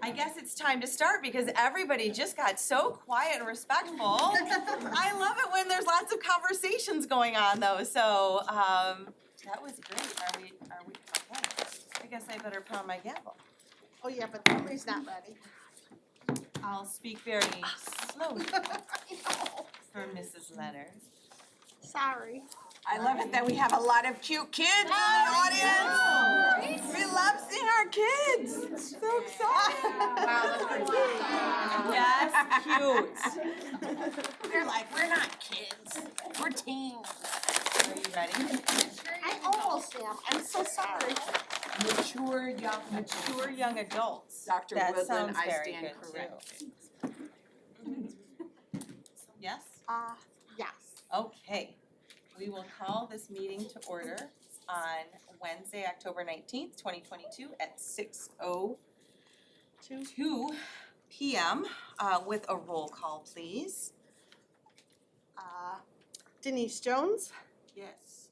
I guess it's time to start because everybody just got so quiet and respectful. I love it when there's lots of conversations going on though, so, that was great. Are we, okay. I guess I better pound my gavel. Oh, yeah, but Emery's not ready. I'll speak very slowly I know. for Mrs. Leonard. Sorry. I love it that we have a lot of cute kids in the audience. We love seeing our kids. So exciting. Yes, cute. They're like, we're not kids, we're teens. Are you ready? I almost am. I'm so sorry. Mature young adults. Dr. That Woodland, sounds I very stand good, corrected. Yes? Yes. Okay. We will call this meeting to order on Wednesday, October 19th, 2022 at 6:02 p.m. With a roll call, please. Denise Jones, Yes.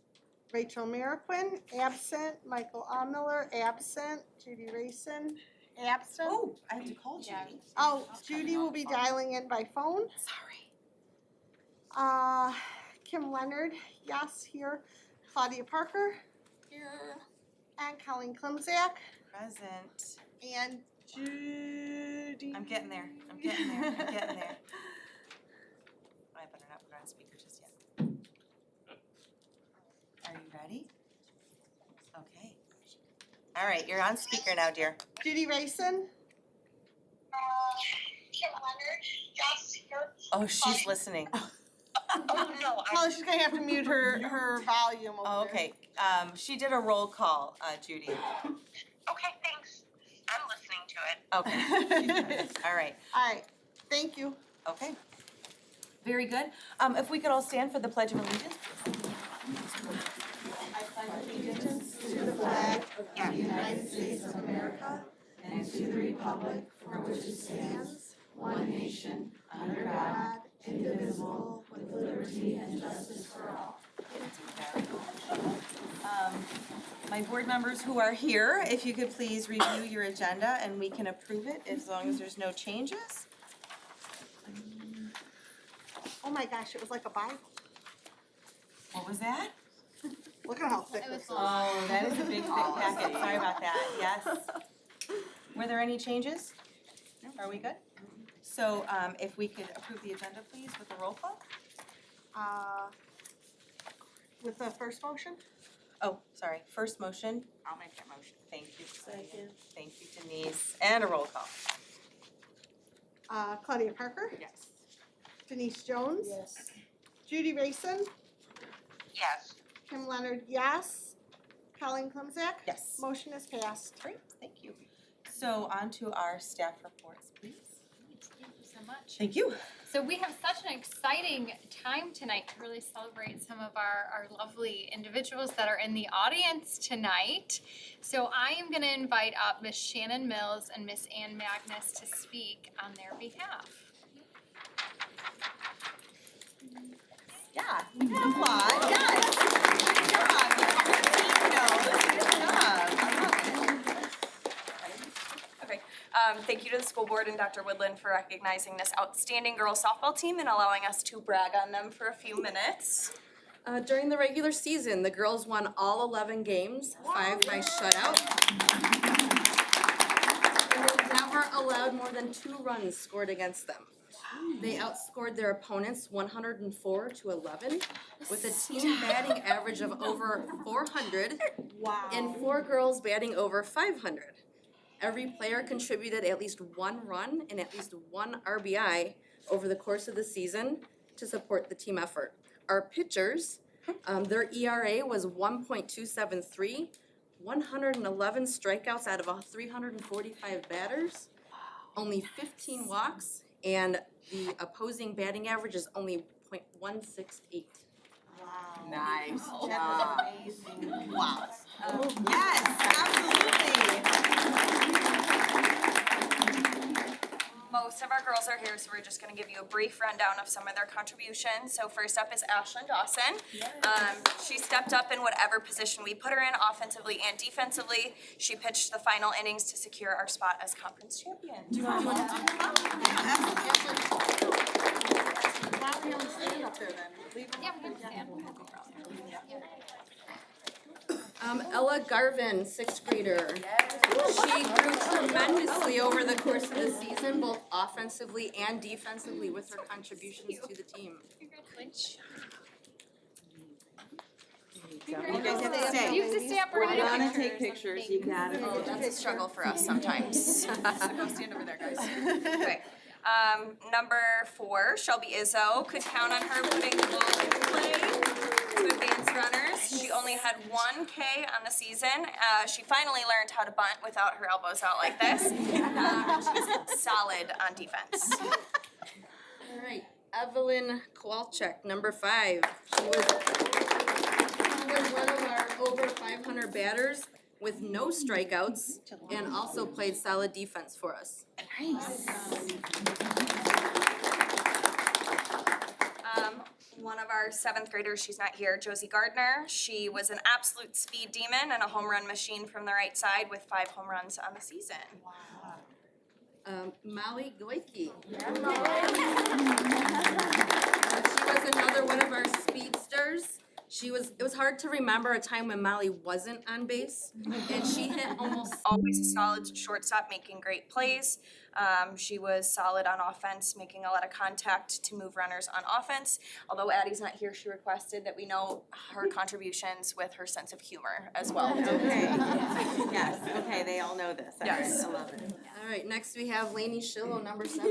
Rachel Merrickwin, absent. Michael Miller, absent. Judy Rayson, absent. Oh, I have to call Judy. Oh, Judy will be dialing in by phone. Sorry. Kim Leonard, yes, here. Claudia Parker, here. And Colleen Klimzak, Present. and Judy. I'm getting there. I better not put her on speaker just yet. Are you ready? Okay. All right, you're on speaker now, dear. Judy Rayson, Kim Leonard, yes, here. Oh, she's listening. No, oh, she's gonna have to mute her volume over Oh, there. okay. She did a roll call, Judy. okay, thanks. I'm listening to it. Okay. All right. All right, thank you. Okay. Very good. If we could all stand for the Pledge of Allegiance. I pledge allegiance to the flag of the United States of America and to the republic for which it stands, one nation, under God, indivisible, with liberty and justice for all. My board members who are here, if you could please review your agenda and we can approve it as long as there's no changes. Oh my gosh, it was like a Bible. What was that? Look at how thick this is. Oh, that is a big, thick packet. Sorry about that. Yes. Were there any changes? No. Are we good? So, if we could approve the agenda, please, with the roll call? With the first motion? Oh, sorry. First motion. I'll make that motion. Thank you. Thank you, Denise. And a roll call. Claudia Parker, Yes. Denise Jones. Yes. Judy Rayson, Yes. Kim Leonard, yes. Colleen Klimzak. Yes. Motion is passed. Great, thank you. So on to our staff reports, please. Thank you so much. Thank you. So we have such an exciting time tonight to really celebrate some of our lovely individuals that are in the audience tonight. So I am gonna invite up Miss Shannon Mills and Miss Ann Magnus to speak on their behalf. Yeah, we can applaud, yes. Good job. Good job. Okay, thank you to the school board and Dr. Woodland for recognizing this outstanding girls softball team and allowing us to brag on them for a few minutes. During the regular season, the girls won all 11 games, 5 by shutout. And they never allowed more than 2 runs scored against them. They outscored their opponents 104 to 11 with a team batting average of over 400 and 4 girls batting over 500. Every player contributed at least 1 run and at least 1 RBI over the course of the season to support the team effort. Our pitchers, their ERA was 1.273, 111 strikeouts out of 345 batters, only 15 walks, and the opposing batting average is only .168. Wow. Nice That's job. amazing. Wow. Yes, absolutely. Most of our girls are here, so we're just gonna give you a brief rundown of some of their contributions. So first up is Ashlyn Dawson. She stepped up in whatever position we put her in, offensively and defensively. She pitched the final innings to secure our spot as conference champion. Yeah, we can stand. Ella Garvin, sixth grader. She grew tremendously over the course of the season, both offensively and defensively with her contributions to the team. Congratulations. You guys have to stay. You have to stay up. We're We're gonna gonna take take pictures, you got it. Oh, that's a struggle for us sometimes. So go stand over there, guys. Okay. Number 4, Shelby Izzo. Could count on her putting the ball in play to advance runners. She only had 1 K on the season. She finally learned how to bunt without her elbows out like this. She's solid on defense. All right, Evelyn Kowalczyk, number 5. She was one of our over 500 batters with no strikeouts and also played solid defense for us. One of our 7th graders, she's not here, Josie Gardner. She was an absolute speed demon and a home run machine from the right side with 5 home runs on the season. Molly Goicke. She was another one of our speedsters. It was hard to remember a time when Molly wasn't on base, and she hit almost. Always a solid shortstop, making great plays. She was solid on offense, making a lot of contact to move runners on offense. Although Addie's not here, she requested that we know her contributions with her sense of humor as well. Okay, yes, okay, they all know this. All right, Yes. I love it. All right, next we have Lainey Schillo, number 7.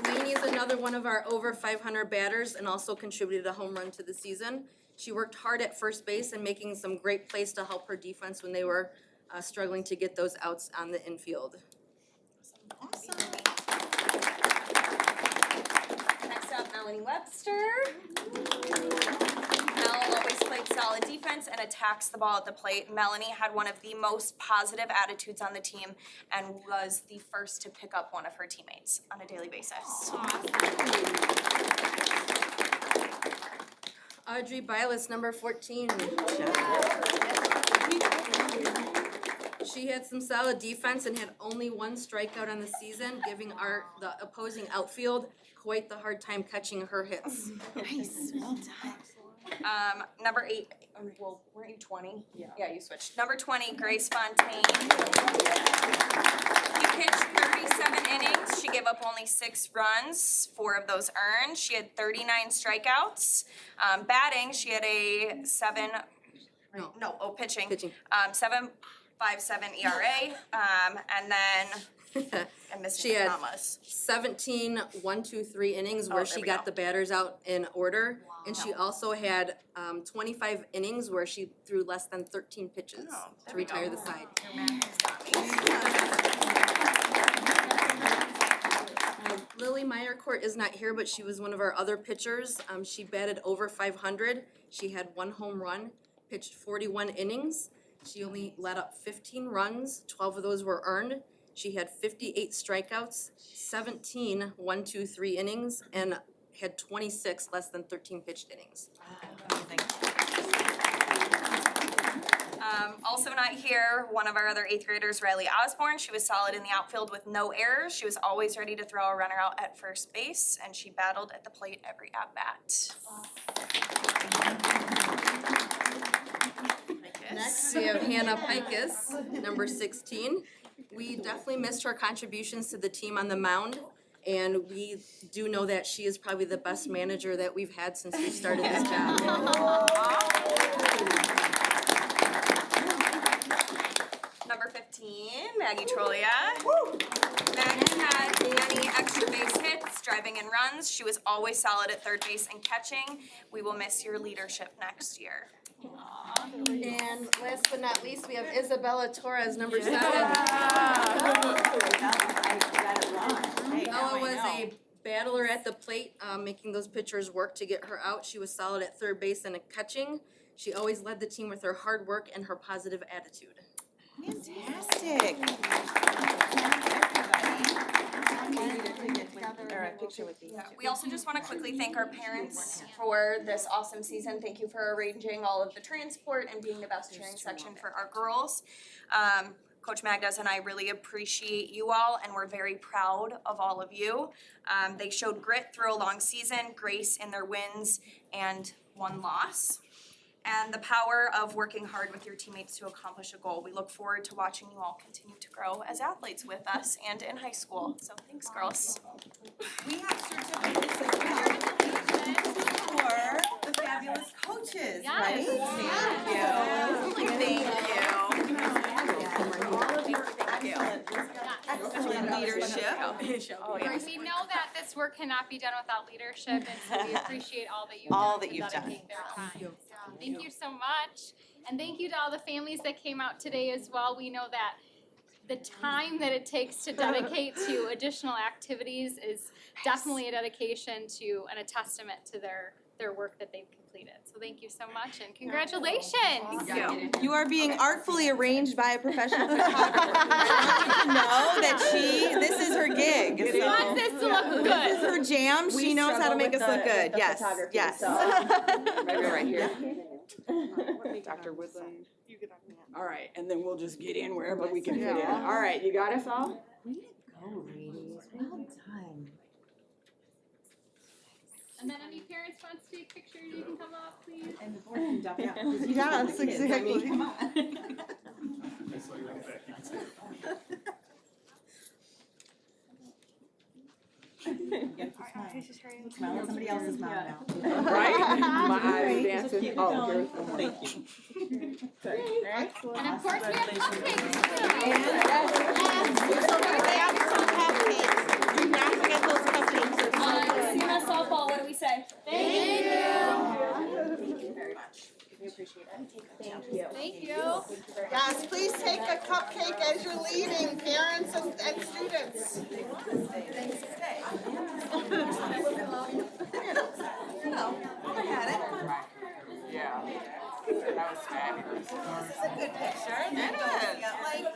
Lainey is another one of our over 500 batters and also contributed a home run to the season. She worked hard at first base and making some great plays to help her defense when they were struggling to get those outs on the infield. Next up, Melanie Webster. Mel always played solid defense and attacks the ball at the plate. Melanie had one of the most positive attitudes on the team and was the first to pick up one of her teammates on a daily basis. Audrey Bilas, number 14. She had some solid defense and had only 1 strikeout on the season, giving the opposing outfield quite the hard time catching her hits. Nice, well done. Number 8, well, weren't you 20? Yeah, you switched. Number 20, Grace Fontaine. She pitched 37 innings. She gave up only 6 runs, 4 of those earned. She had 39 strikeouts. Batting, she had a pitching. Pitching. 7.57 ERA, and then I'm missing She the had commas. 17 1-2-3 innings where there she we got go. the batters out in order. And she also had 25 innings where she threw less than 13 pitches Oh, there to we go. retire the side. Lily Meyercourt is not here, but she was one of our other pitchers. She batted over 500. She had 1 home run, pitched 41 innings. She only let up 15 runs, 12 of those were earned. She had 58 strikeouts, 17 1-2-3 innings, and had 26 less than 13 pitched innings. Also not here, one of our other 8th graders, Riley Osborne. She was solid in the outfield with no errors. She was always ready to throw a runner out at first base, and she battled at the plate every at-bat. Next, we have Hannah Pikus, number 16. We definitely missed her contributions to the team on the mound, and we do know that she is probably the best manager that we've had since we started this job. Number 15, Maggie Trolia. Maggie had many extra base hits, driving in runs. She was always solid at third base and catching. We will miss your leadership next year. And last but not least, we have Isabella Torres, number 7. Ella was a battler at the plate, making those pitchers work to get her out. She was solid at third base and catching. She always led the team with her hard work and her positive attitude. Fantastic. Or a picture with these. We also just wanna quickly thank our parents for this awesome season. Thank you for arranging all of the transport and being the best cheering section for our girls. Coach Magdas and I really appreciate you all and we're very proud of all of you. They showed grit through a long season, grace in their wins and one loss, and the power of working hard with your teammates to accomplish a goal. We look forward to watching you all continue to grow as athletes with us and in high school. So thanks, girls. We have certificates of congratulations for the fabulous coaches, right? Yes. Thank you. Excellent leadership. Oh, yeah. We know that this work cannot be done without leadership, and so we appreciate all that you've All done that to you've done. dedicate their time. So, thank you so much, and thank you to all the families that came out today as well. We know that the time that it takes to dedicate to additional activities is definitely a dedication to and a testament to their work that they've completed. So thank you so much and congratulations. You are being artfully arranged by a professional photographer. I want you to know that this is her gig. She wants this to look This is good. her jam. She knows how to make us look good. Yes, yes. Right here. Dr. Woodland. All right, and then we'll just get in wherever we can fit in. All right, you got us all? Go, ladies. Well done. And then any parents want to take pictures, you can come up, please. And the board can dump out. Yes, exactly. Come on. Smile at somebody else's mom now. Right? My eyes dancing. Oh, here's one. Thank you. And of course, we have cupcakes Do not forget those cupcakes. too. CMS softball, what do we say? Thank you. Thank you very much. We appreciate it. Thank you. Thank you. Yes, please take a cupcake as you're leaving, parents and students. I had it. Yeah. That was fabulous. This is a good picture. It is. Like,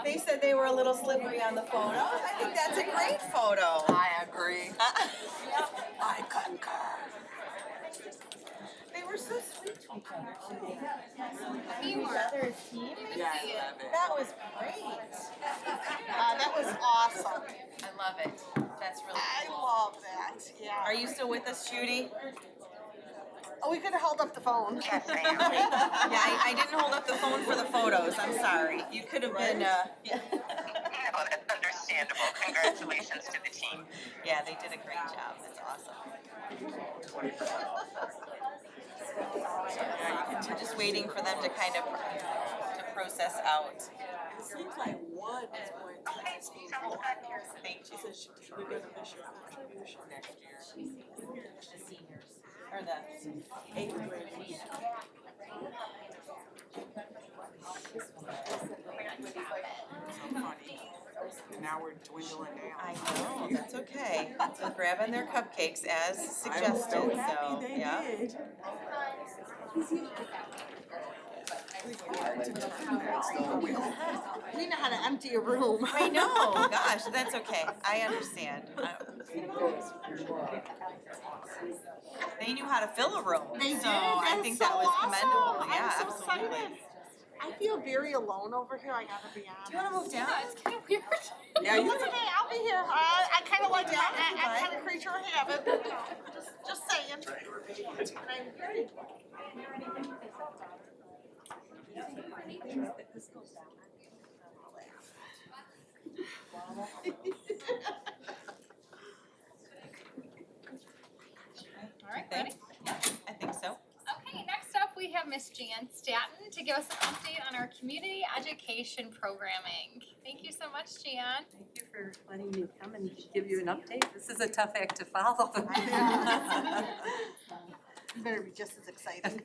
they said they were a little slippery on the photo. I think that's a great photo. I agree. I concur. They were so sweet to each other today. Teamwork. Each other's teammates. Yeah, I love it. That was great. That was awesome. I love it. That's really I cool. love that, yeah. Are you still with us, Judy? Oh, we could have held up the phone. Yes, I am. Yeah, I didn't hold up the phone for the photos. I'm sorry. You could have been, yeah. No, that's understandable. Congratulations to the team. Yeah, they did a great job. That's awesome. We're just waiting for them to kind of to process out. It seems like one is going to Okay, sounds good. Thank you. we're going to miss your contribution next year. The seniors, or the 8th grade. So funny. Now we're dwindling down. I know, that's okay. So grabbing their cupcakes as I'm suggested, so so, happy they yeah. did. We know how to empty a room. I know, gosh, that's okay. I understand. They knew how to fill a room, They did, so I that's think so that was awesome. commendable, yeah, I'm so absolutely. excited. I feel very alone over here, I gotta be honest. Do you wanna move down? Yeah, it's kind of weird. Yeah, No, you it's okay, I'll be here. I kinda like Yeah, that, that's I fine. kinda creature of habit, you know, just saying. And I'm- All right, Think? ready? I think so. Okay, next up we have Miss Jan Staton to give us an update on our community education programming. Thank you so much, Jan. Thank you for letting me come and give you an update. This is a tough act to follow. You better be just as exciting.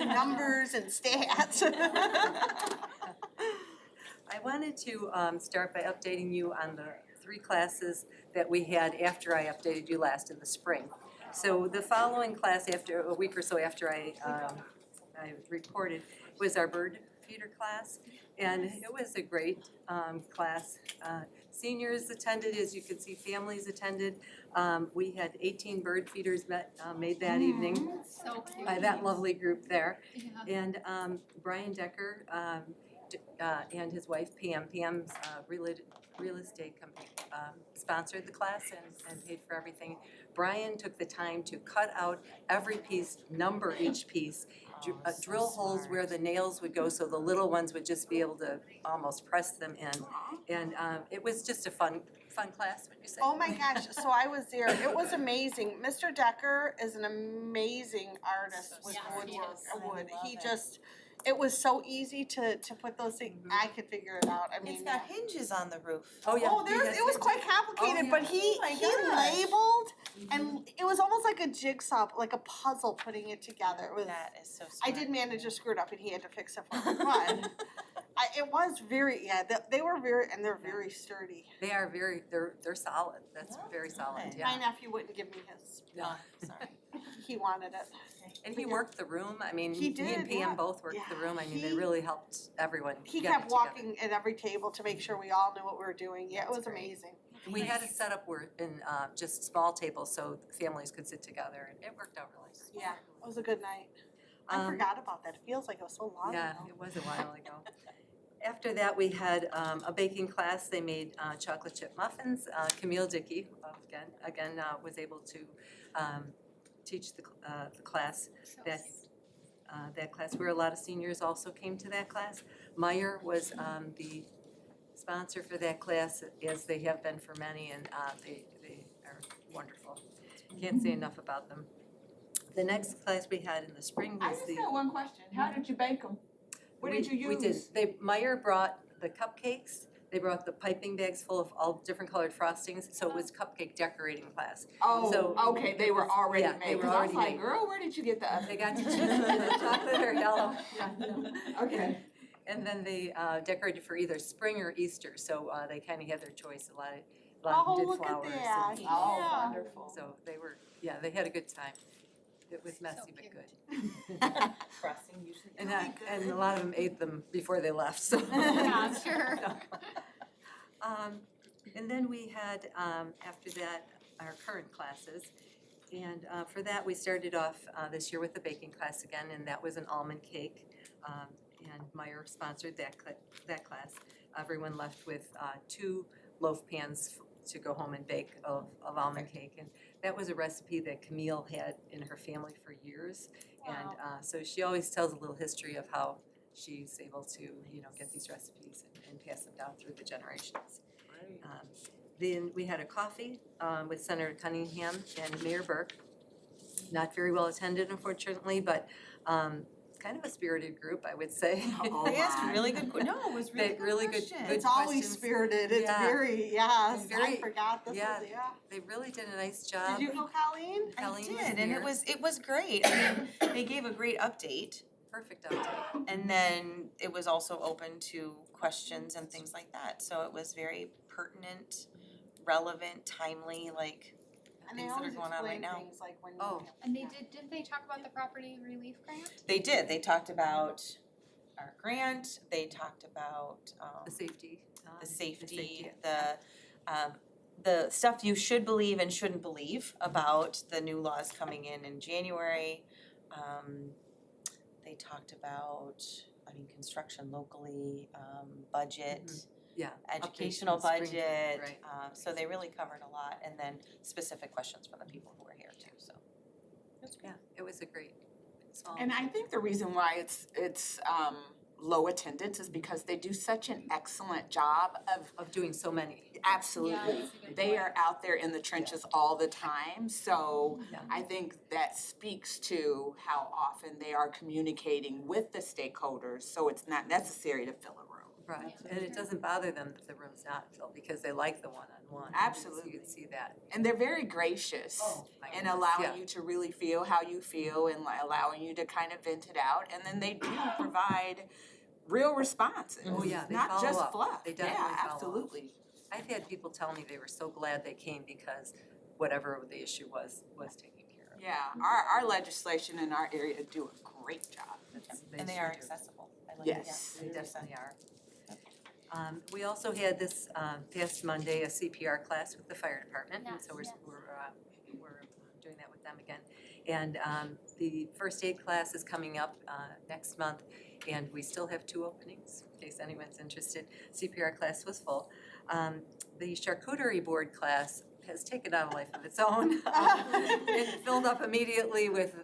Numbers and stats. I wanted to start by updating you on the 3 classes that we had after I updated you last in the spring. So the following class, after a week or so after I reported, was our bird feeder class. And it was a great class. Seniors attended, as you can see, families attended. We had 18 bird feeders made that evening So cute. by that lovely group there. Yeah. And Brian Decker and his wife Pam's real estate company sponsored the class and paid for everything. Brian took the time to cut out every piece, number each piece, drill holes where the nails would go so the little ones would just be able to almost press them in. And it was just a fun class, would you say? Oh my gosh, so I was there, it was amazing. Mr. Decker is an amazing artist with Yes, he woodwork, is. wood. I He love just, it was so easy to put those things, I could figure it out, I mean. It's got hinges on the roof. Oh, yeah. Oh, there's, it was quite complicated, but he Oh my he gosh. labeled, and it was almost like a jigsaw, like a puzzle putting it together. It was, That is so smart. I did manage to screw it up and he had to fix it for me, but it was very, yeah, they were very, and they're very sturdy. They are they're solid. That's very solid, good. yeah. My nephew wouldn't give me his, Oh, sorry. he wanted it. And he worked the room, I mean, He he and did, yeah. Pam both worked the Yeah, room, I mean, they he- really helped everyone He get it kept together. walking at every table to make sure we all knew what we were doing, yeah, it was amazing. We had it set up where in just small tables so families could sit together and it worked out really nice. Yeah, it was a good night. I Um, forgot about that, it feels like it was so long ago. Yeah, it was a while ago. After that, we had a baking class. They made chocolate chip muffins. Camille Dickey, again, was able to teach the class So that class, where a lot of seniors also came to that class. Meyer was the sponsor for that class, as they have been for many, and they are wonderful. Can't say enough about them. The next class we had in the spring I was just the. got one question. How did you bake them? What did you We did, use? Meyer brought the cupcakes, they brought the piping bags full of all different colored frostings, so it was cupcake decorating class. Oh, So, okay, they were already yeah, they made. were 'Cause I was already like, made. girl, where did you get the They oven? got to choose chocolate or yellow. Okay. And then they decorated for either spring or Easter, so they kind of had their choice, a lot of Oh, them did look at flowers. that. and- Oh, Yeah. wonderful. So they were, yeah, they had a good time. It was messy but cute. good. Frosting usually. And a lot of them ate them before they left, so. Yeah, I'm sure. And then we had, after that, our current classes. And for that, we started off this year with the baking class again, and that was an almond cake. And Meyer sponsored that class. Everyone left with 2 loaf pans to go home and bake of almond cake. And that was a recipe that Camille had in her family for years. And so she always tells a little history of how she's able to, get these recipes and pass them down through the generations. Then we had a coffee with Senator Cunningham and Mayor Burke. Not very well attended, unfortunately, but kind of a spirited group, I would say. Oh, They asked my. really good, no, it was They- really good- questions. good It's always questions. spirited, it's Yeah. very, yes, I Very- forgot this yeah. was, yeah. They really did a nice job. Did you go, Colleen? I Colleen was did, and there. it was great. I mean, they gave a great update, Perfect update. and then it was also open to questions and things like that. So it was very pertinent, relevant, timely, like And they things that are always going on right explain now. things like when. Oh. And didn't they talk about the property relief grant? They did. They talked about our grant. They talked about The safety. the safety, the stuff you should believe and shouldn't believe about the new laws coming in January. They talked about, construction locally, budget, Yeah. educational updates from the spring, budget. Right. So they really covered a lot, and then specific questions from the people who were here too, so. Yeah, it was a great small. And I think the reason why it's low attendance is because they do such an excellent job Of doing so many. absolutely. Yeah, that's a good They point. are out there in the trenches all the time, so Yeah. I think that speaks to how often they are communicating with the stakeholders, so it's not necessary to fill a room. Right, and it doesn't bother them that the room's not filled because they like the one-on-one. Absolutely. You can see that. And they're very gracious My in goodness, allowing yeah. you to really feel how you feel and allowing you to kind of vent it out. And then they do provide real responses. Oh, yeah, they Not follow just up. fluff. They definitely Yeah, follow up. absolutely. I've had people tell me they were so glad they came because whatever the issue was taken care of. Yeah, our legislation in our area do a great job. That's- And they sure are do. accessible. I Yes. They definitely are. We also had this past Monday, a CPR class with the fire department, and so we're doing that with them again. And the first aid class is coming up next month, and we still have 2 openings, in case anyone's interested. CPR class was full. The charcuterie board class has taken on a life of its own. It filled up immediately with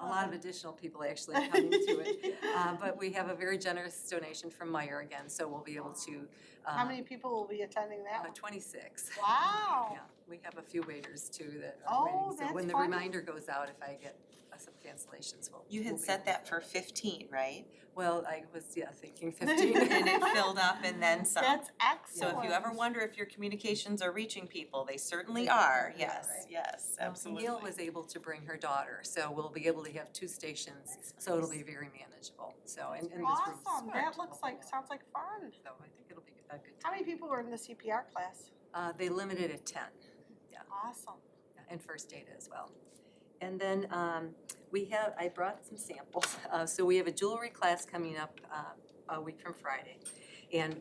a lot of additional people actually coming to it. But we have a very generous donation from Meyer again, so we'll be able to. How many people will be attending that one? 26. Wow. Yeah, we have a few waiters too that Oh, are waiting, so that's when the funny. reminder goes out, if I get some cancellations, You we'll had be set able that to- for 15, right? Well, I was, thinking 15. And it filled up and then some. That's So excellent. if you ever wonder if your communications are reaching people, they certainly are, yes, right. yes, absolutely. Neil was able to bring her daughter, so we'll be able to have 2 stations, so it'll be very manageable, so, and this room's Awesome, that looks like, sounds like fun. So I think it'll be a good How time. many people were in the CPR class? They limited at 10. Awesome. And first aid as well. And then I brought some samples. So we have a jewelry class coming up a week from Friday. And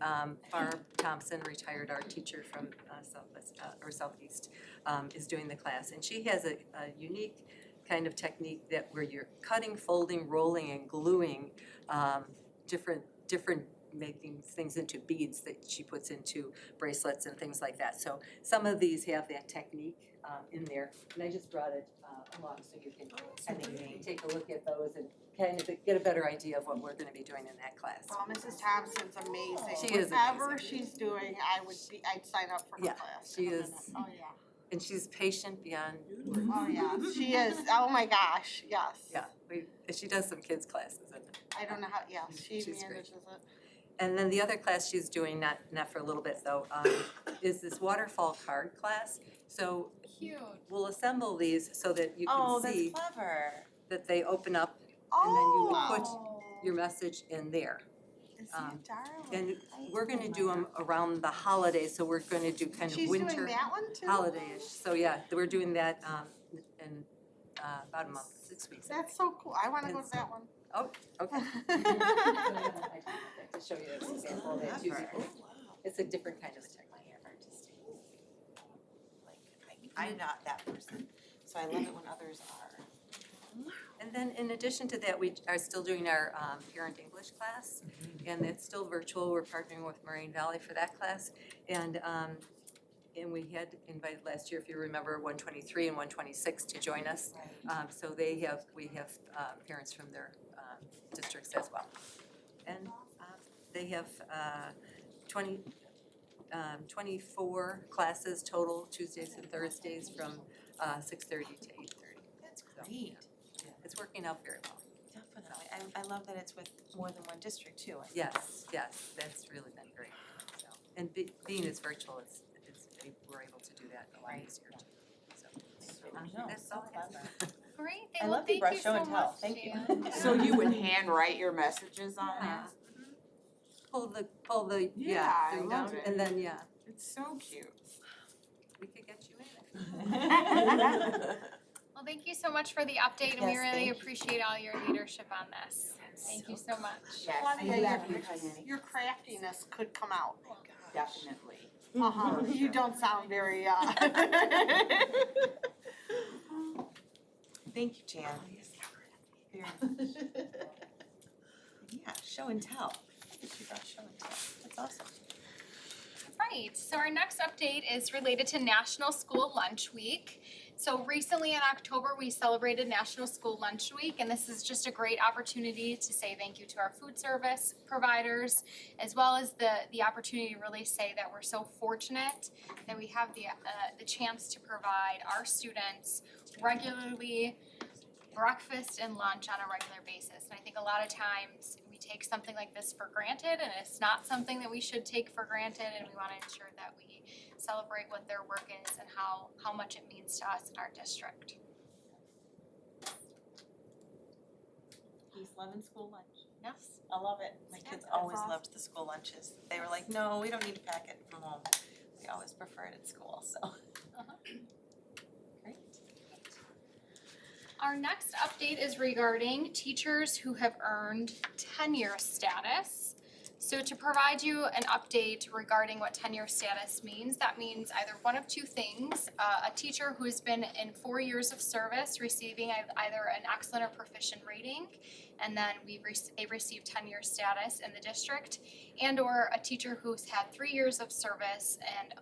Barb Thompson, retired art teacher from Southeast, is doing the class. And she has a unique kind of technique where you're cutting, folding, rolling, and gluing different making things into beads that she puts into bracelets and things like that. So some of these have that technique in there, and I just brought it along so you can take a look at those and kind of get a better idea of what we're gonna be doing in that class. Oh, Mrs. Thompson's amazing. She is Whatever amazing. she's doing, I'd sign up for her Yeah, class. she in a is. minute. Oh, yeah. And she's patient beyond, Oh, yeah, she is. Oh, my gosh, yes. yeah, she does some kids classes and I don't know how, yeah, she She's great. manages it. And then the other class she's doing, not for a little bit though, is this waterfall card class. So Cute. we'll assemble these so that you Oh, can that's see clever. that they open up Oh. and then you would put your message in there. Is he darling? And we're gonna do them around the holidays, so we're gonna do kind of She's winter doing that one too? holiday-ish. So yeah, we're doing that in about a month, 6 weeks. I That's think. so cool. I wanna go to that one. Oh, okay. To show you an example of that too. It's a different kind of technique. I'm not that person, so I love it when others are. And then in addition to that, we are still doing our parent English class, and it's still virtual. We're partnering with Moraine Valley for that class. And we had invited last year, if you remember, 123 and 126 to join us. So we have parents from their districts as well. And they have 24 classes total, Tuesdays and Thursdays from 6:30 to 8:30. That's So, great, yeah, it's working out very well. definitely. I love that it's with more than one district too. I think Yes, that's really been great. So, and being as virtual, we're able to do that a lot easier too. So, No, that's so all I have. clever. Great, I well, love the thank brush you show so and tell. much, Thank you. Jan. So you would handwrite your messages on Yeah. there? Pull the Yeah, I thing love down, it. and then, It's so cute. we could get you in. Well, thank you so much for the update, and we Yes, really thank you. appreciate all your leadership on this. Thank you so much. Yes, Claudia, I love you, your craftiness could come out. definitely. Uh-huh, you don't sound very, Thank you, Jan. Very much. Yeah, show and tell. She brought show and tell. That's awesome. Right, so our next update is related to National School Lunch Week. So recently in October, we celebrated National School Lunch Week, and this is just a great opportunity to say thank you to our food service providers, as well as the opportunity to really say that we're so fortunate that we have the chance to provide our students regularly breakfast and lunch on a regular basis. And I think a lot of times we take something like this for granted, and it's not something that we should take for granted, and we want to ensure that we celebrate what their work is and how much it means to us in our district. East Lemon school lunch. Yes. I love it. My kids always loved the school lunches. They were like, no, we don't need to pack it from home. We always prefer it at school, so. Great. Our next update is regarding teachers who have earned tenure status. So to provide you an update regarding what tenure status means, that means either one of two things. A teacher who has been in 4 years of service receiving either an excellent or proficient rating, and then they receive tenure status in the district, and or a teacher who's had 3 years of service and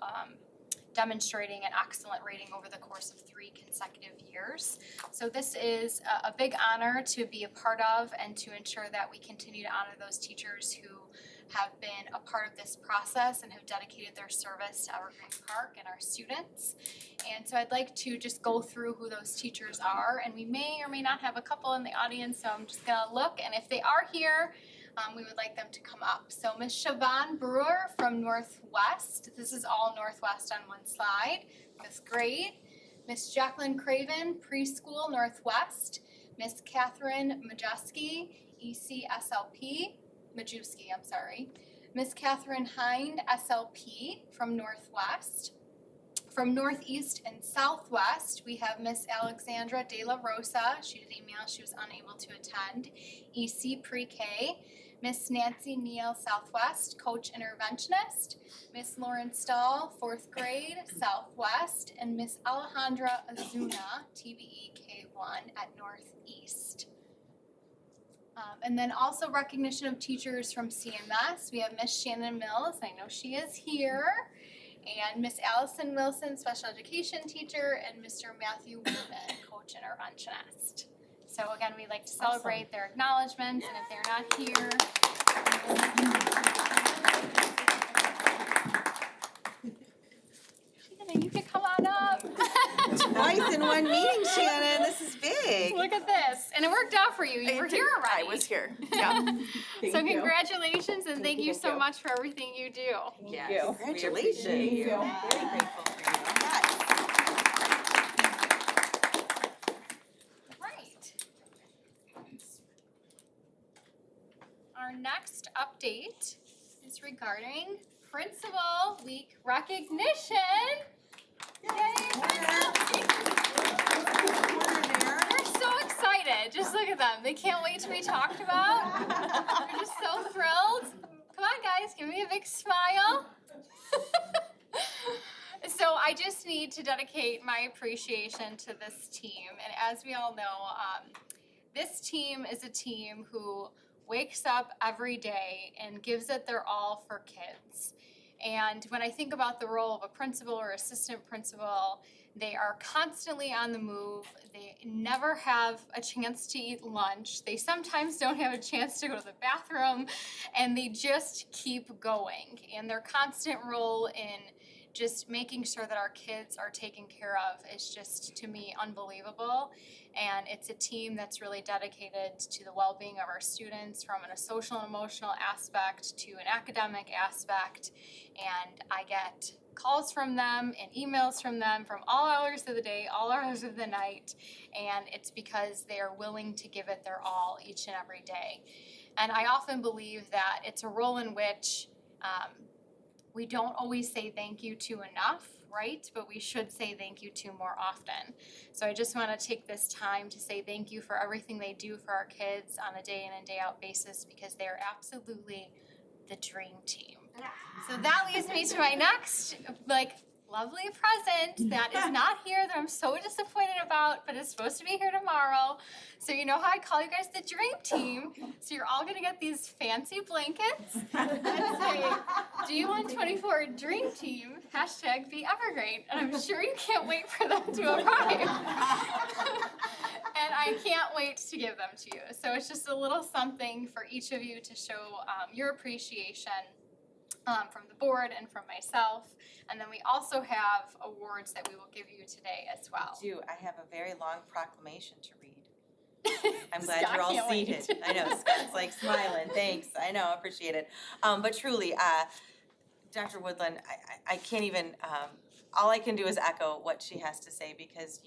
demonstrating an excellent rating over the course of 3 consecutive years. So this is a big honor to be a part of and to ensure that we continue to honor those teachers who have been a part of this process and have dedicated their service to Evergreen Park and our students. And so I'd like to just go through who those teachers are, and we may or may not have a couple in the audience, so I'm just gonna look, and if they are here, we would like them to come up. So Ms. Siobhan Brewer from Northwest, this is all Northwest on one slide, Ms. Great. Ms. Jacqueline Craven, Preschool Northwest. Ms. Catherine Majewski, ECSLP, Ms. Catherine Hind, SLP from Northwest. From Northeast and Southwest, we have Ms. Alexandra De La Rosa, she did email, she was unable to attend, EC Pre-K. Ms. Nancy Neal, Southwest, Coach Interventionist. Ms. Lauren Stahl, 4th grade, Southwest. And Ms. Alejandra Azuna, TBE K1 at Northeast. And then also recognition of teachers from CMS. We have Ms. Shannon Mills, I know she is here. And Ms. Allison Wilson, special education teacher, and Mr. Matthew Woodman, coach interventionist. So again, we'd like to celebrate their acknowledgements, and if they're not here. Shannon, you can come on up. Twice in one meeting, Shannon, this is big. Look at this, and it worked out for you, you were here already. I was here, yeah. So congratulations, and thank you so much for everything you do. Yes. Congratulations. Thank you. Very grateful for you. Yes. Right. Our next update is regarding Principal Week recognition. Yay! They're so excited. Just look at them. They can't wait to be talked about. They're just so thrilled. Come on, guys, give me a big smile. So I just need to dedicate my appreciation to this team. And as we all know, this team is a team who wakes up every day and gives it their all for kids. And when I think about the role of a principal or assistant principal, they are constantly on the move. They never have a chance to eat lunch. They sometimes don't have a chance to go to the bathroom, and they just keep going. And their constant role in just making sure that our kids are taken care of is just, to me, unbelievable. And it's a team that's really dedicated to the well-being of our students from a social and emotional aspect to an academic aspect. And I get calls from them and emails from them from all hours of the day, all hours of the night. And it's because they are willing to give it their all each and every day. And I often believe that it's a role in which we don't always say thank you to enough, right? But we should say thank you to more often. So I just want to take this time to say thank you for everything they do for our kids on a day in and day out basis, because they are absolutely the dream team. So that leads me to my next, lovely present that is not here, that I'm so disappointed about, but it's supposed to be here tomorrow. So you know how I call you guys the dream team? So you're all gonna get these fancy blankets that say, D124 Dream Team, #be Evergreen. And I'm sure you can't wait for them to arrive. And I can't wait to give them to you. So it's just a little something for each of you to show your appreciation from the board and from myself. And then we also have awards that we will give you today as well. I have a very long proclamation to read. I'm glad Scott you're all can't wait. seated. I know, Scott's like smiling, thanks, I know, appreciate it. But truly, Dr. Woodland, I can't even, all I can do is echo what she has to say, because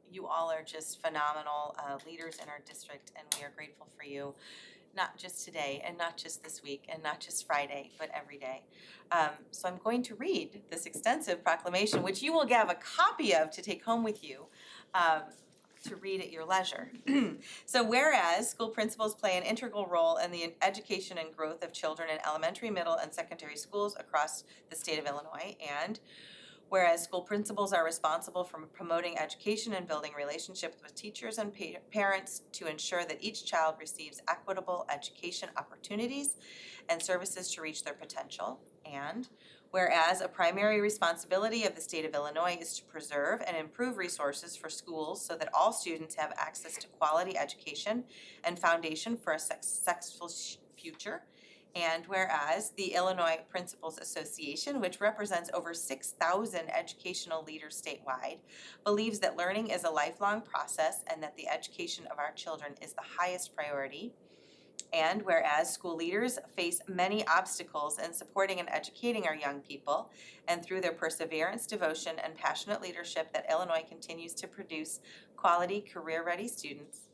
you all are just phenomenal leaders in our district, and we are grateful for you. Not just today, and not just this week, and not just Friday, but every day. So I'm going to read this extensive proclamation, which you will have a copy of to take home with you. to read at your leisure. So whereas school principals play an integral role in the education and growth of children in elementary, middle, and secondary schools across the state of Illinois, and whereas school principals are responsible for promoting education and building relationships with teachers and parents to ensure that each child receives equitable education opportunities and services to reach their potential, and whereas a primary responsibility of the state of Illinois is to preserve and improve resources for schools so that all students have access to quality education and foundation for a successful future. And whereas the Illinois Principals Association, which represents over 6,000 educational leaders statewide, believes that learning is a lifelong process and that the education of our children is the highest priority. And whereas school leaders face many obstacles in supporting and educating our young people, and through their perseverance, devotion, and passionate leadership that Illinois continues to produce quality, career-ready students.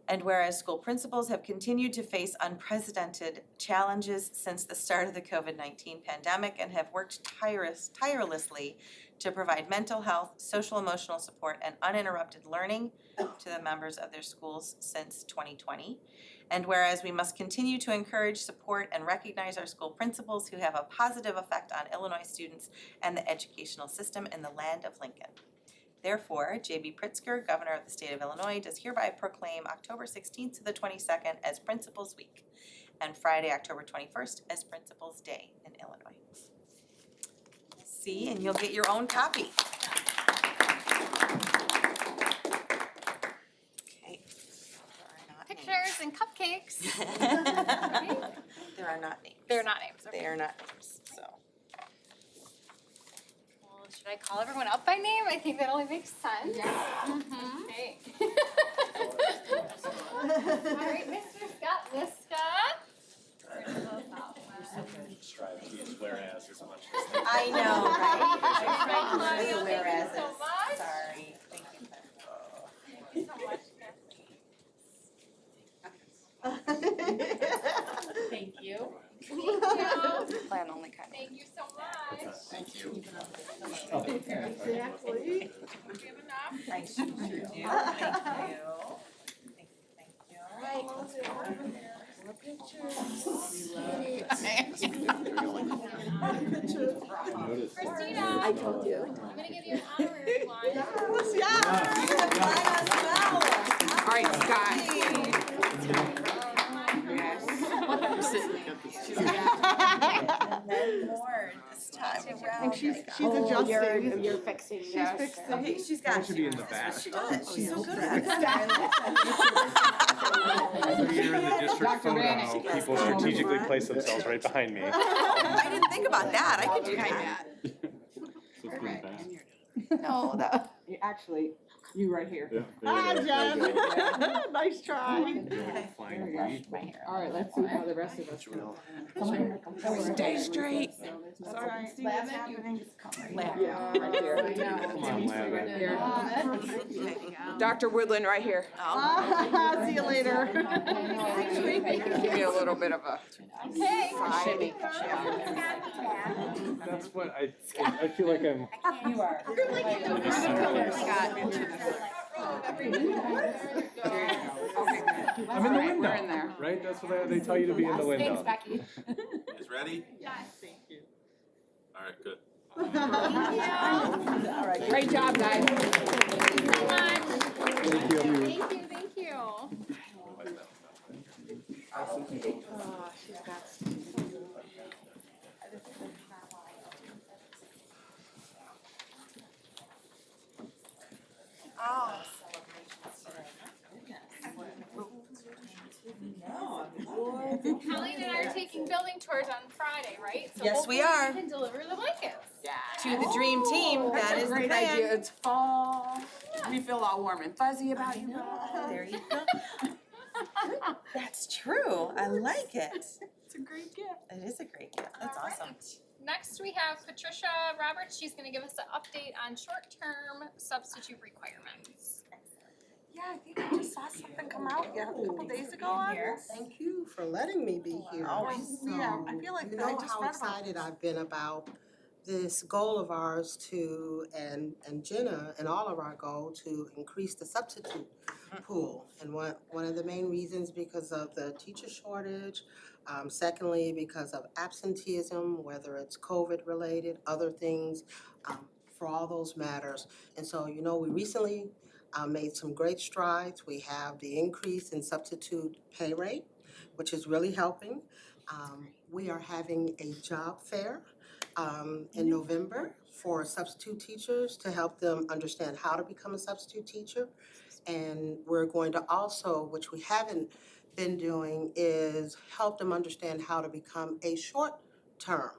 And whereas school principals have continued to face unprecedented challenges since the start of the COVID-19 pandemic and have worked tirelessly to provide mental health, social emotional support, and uninterrupted learning to the members of their schools since 2020. And whereas we must continue to encourage, support, and recognize our school principals who have a positive effect on Illinois students and the educational system in the land of Lincoln. Therefore, J.B. Pritzker, Governor of the State of Illinois, does hereby proclaim October 16th to the 22nd as Principals Week and Friday, October 21st as Principals Day in Illinois. See, and you'll get your own copy. Okay. Pictures and cupcakes. There are not names. They're not names, okay. They are not names, so. Well, should I call everyone up by name? I think that only makes sense. Yeah. Okay. All right, Mr. Scott Liska. Whereas as much I know, right? Thank you so much. Sorry, thank you. Thank you so much. Thank you. Thank you. Plan only kind of. Thank you so much. Thank you. Exactly. Do we have enough? I sure do, thank you. Thank you. Christina, I told you. I'm gonna give you an honorary one. All right, Scott. More this time around. She's adjusting. You're fixing this. Okay, she's got That should be in the back. She does, she's so good at it. Every year in the district photo, people strategically place themselves right behind me. I didn't think about that, I could do that. So it's pretty fast. No, that. Actually, you right here. Yeah, Hi, there Jen. you go. Nice try. Flying lead. All right, let's see how the rest of us go. Stay straight. All right. See what's happening. Yeah, right there. Come on, lad. Dr. Woodland right here. See you later. Give me a little bit of a Okay. shimmy. That's what I feel like I'm. You are. I'm in the window, right? That's what they tell you to be in the window. Becky. Is ready? Yes. All right, good. All right, great job, guys. Thank you so much. Thank you. Thank you. Oh. Colleen and I are taking building tours on Friday, right? So Yes, we hopefully are. we can deliver the blankets. To the dream team, that is the Great plan. idea. It's fall. We feel all warm and fuzzy about you. There you go. That's true, I like it. It's a great gift. It is a great gift, that's All awesome. right. Next, we have Patricia Roberts. She's gonna give us an update on short-term substitute requirements. Yeah, I think I just saw something come out a couple days ago on this. Thank you for letting me be here. Always. Yeah, I feel like You I know just how read about excited I've been about this goal of ours to, and Jenna and all of our goal to increase the substitute pool. And one of the main reasons because of the teacher shortage, secondly, because of absenteeism, whether it's COVID related, other things, for all those matters. And so, you know, we recently made some great strides. We have the increase in substitute pay rate, which is really helping. We are having a job fair in November for substitute teachers to help them understand how to become a substitute teacher. And we're going to also, which we haven't been doing, is help them understand how to become a short-term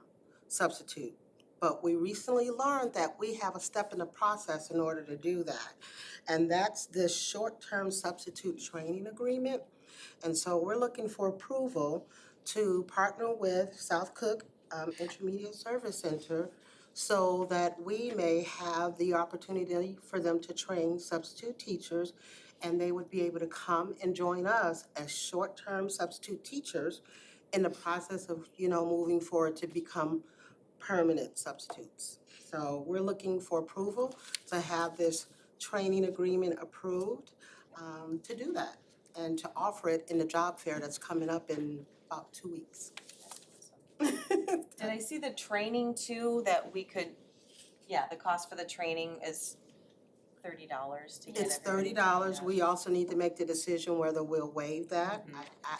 substitute. But we recently learned that we have a step in the process in order to do that. And that's this short-term substitute training agreement. And so we're looking for approval to partner with South Cook Intermediate Service Center so that we may have the opportunity for them to train substitute teachers, and they would be able to come and join us as short-term substitute teachers in the process of, you know, moving forward to become permanent substitutes. So we're looking for approval to have this training agreement approved to do that and to offer it in the job fair that's coming up in about 2 weeks. Did I see the training too, that we could, the cost for the training is $30 to get It's everybody $30. We also need to make the decision whether we'll waive that.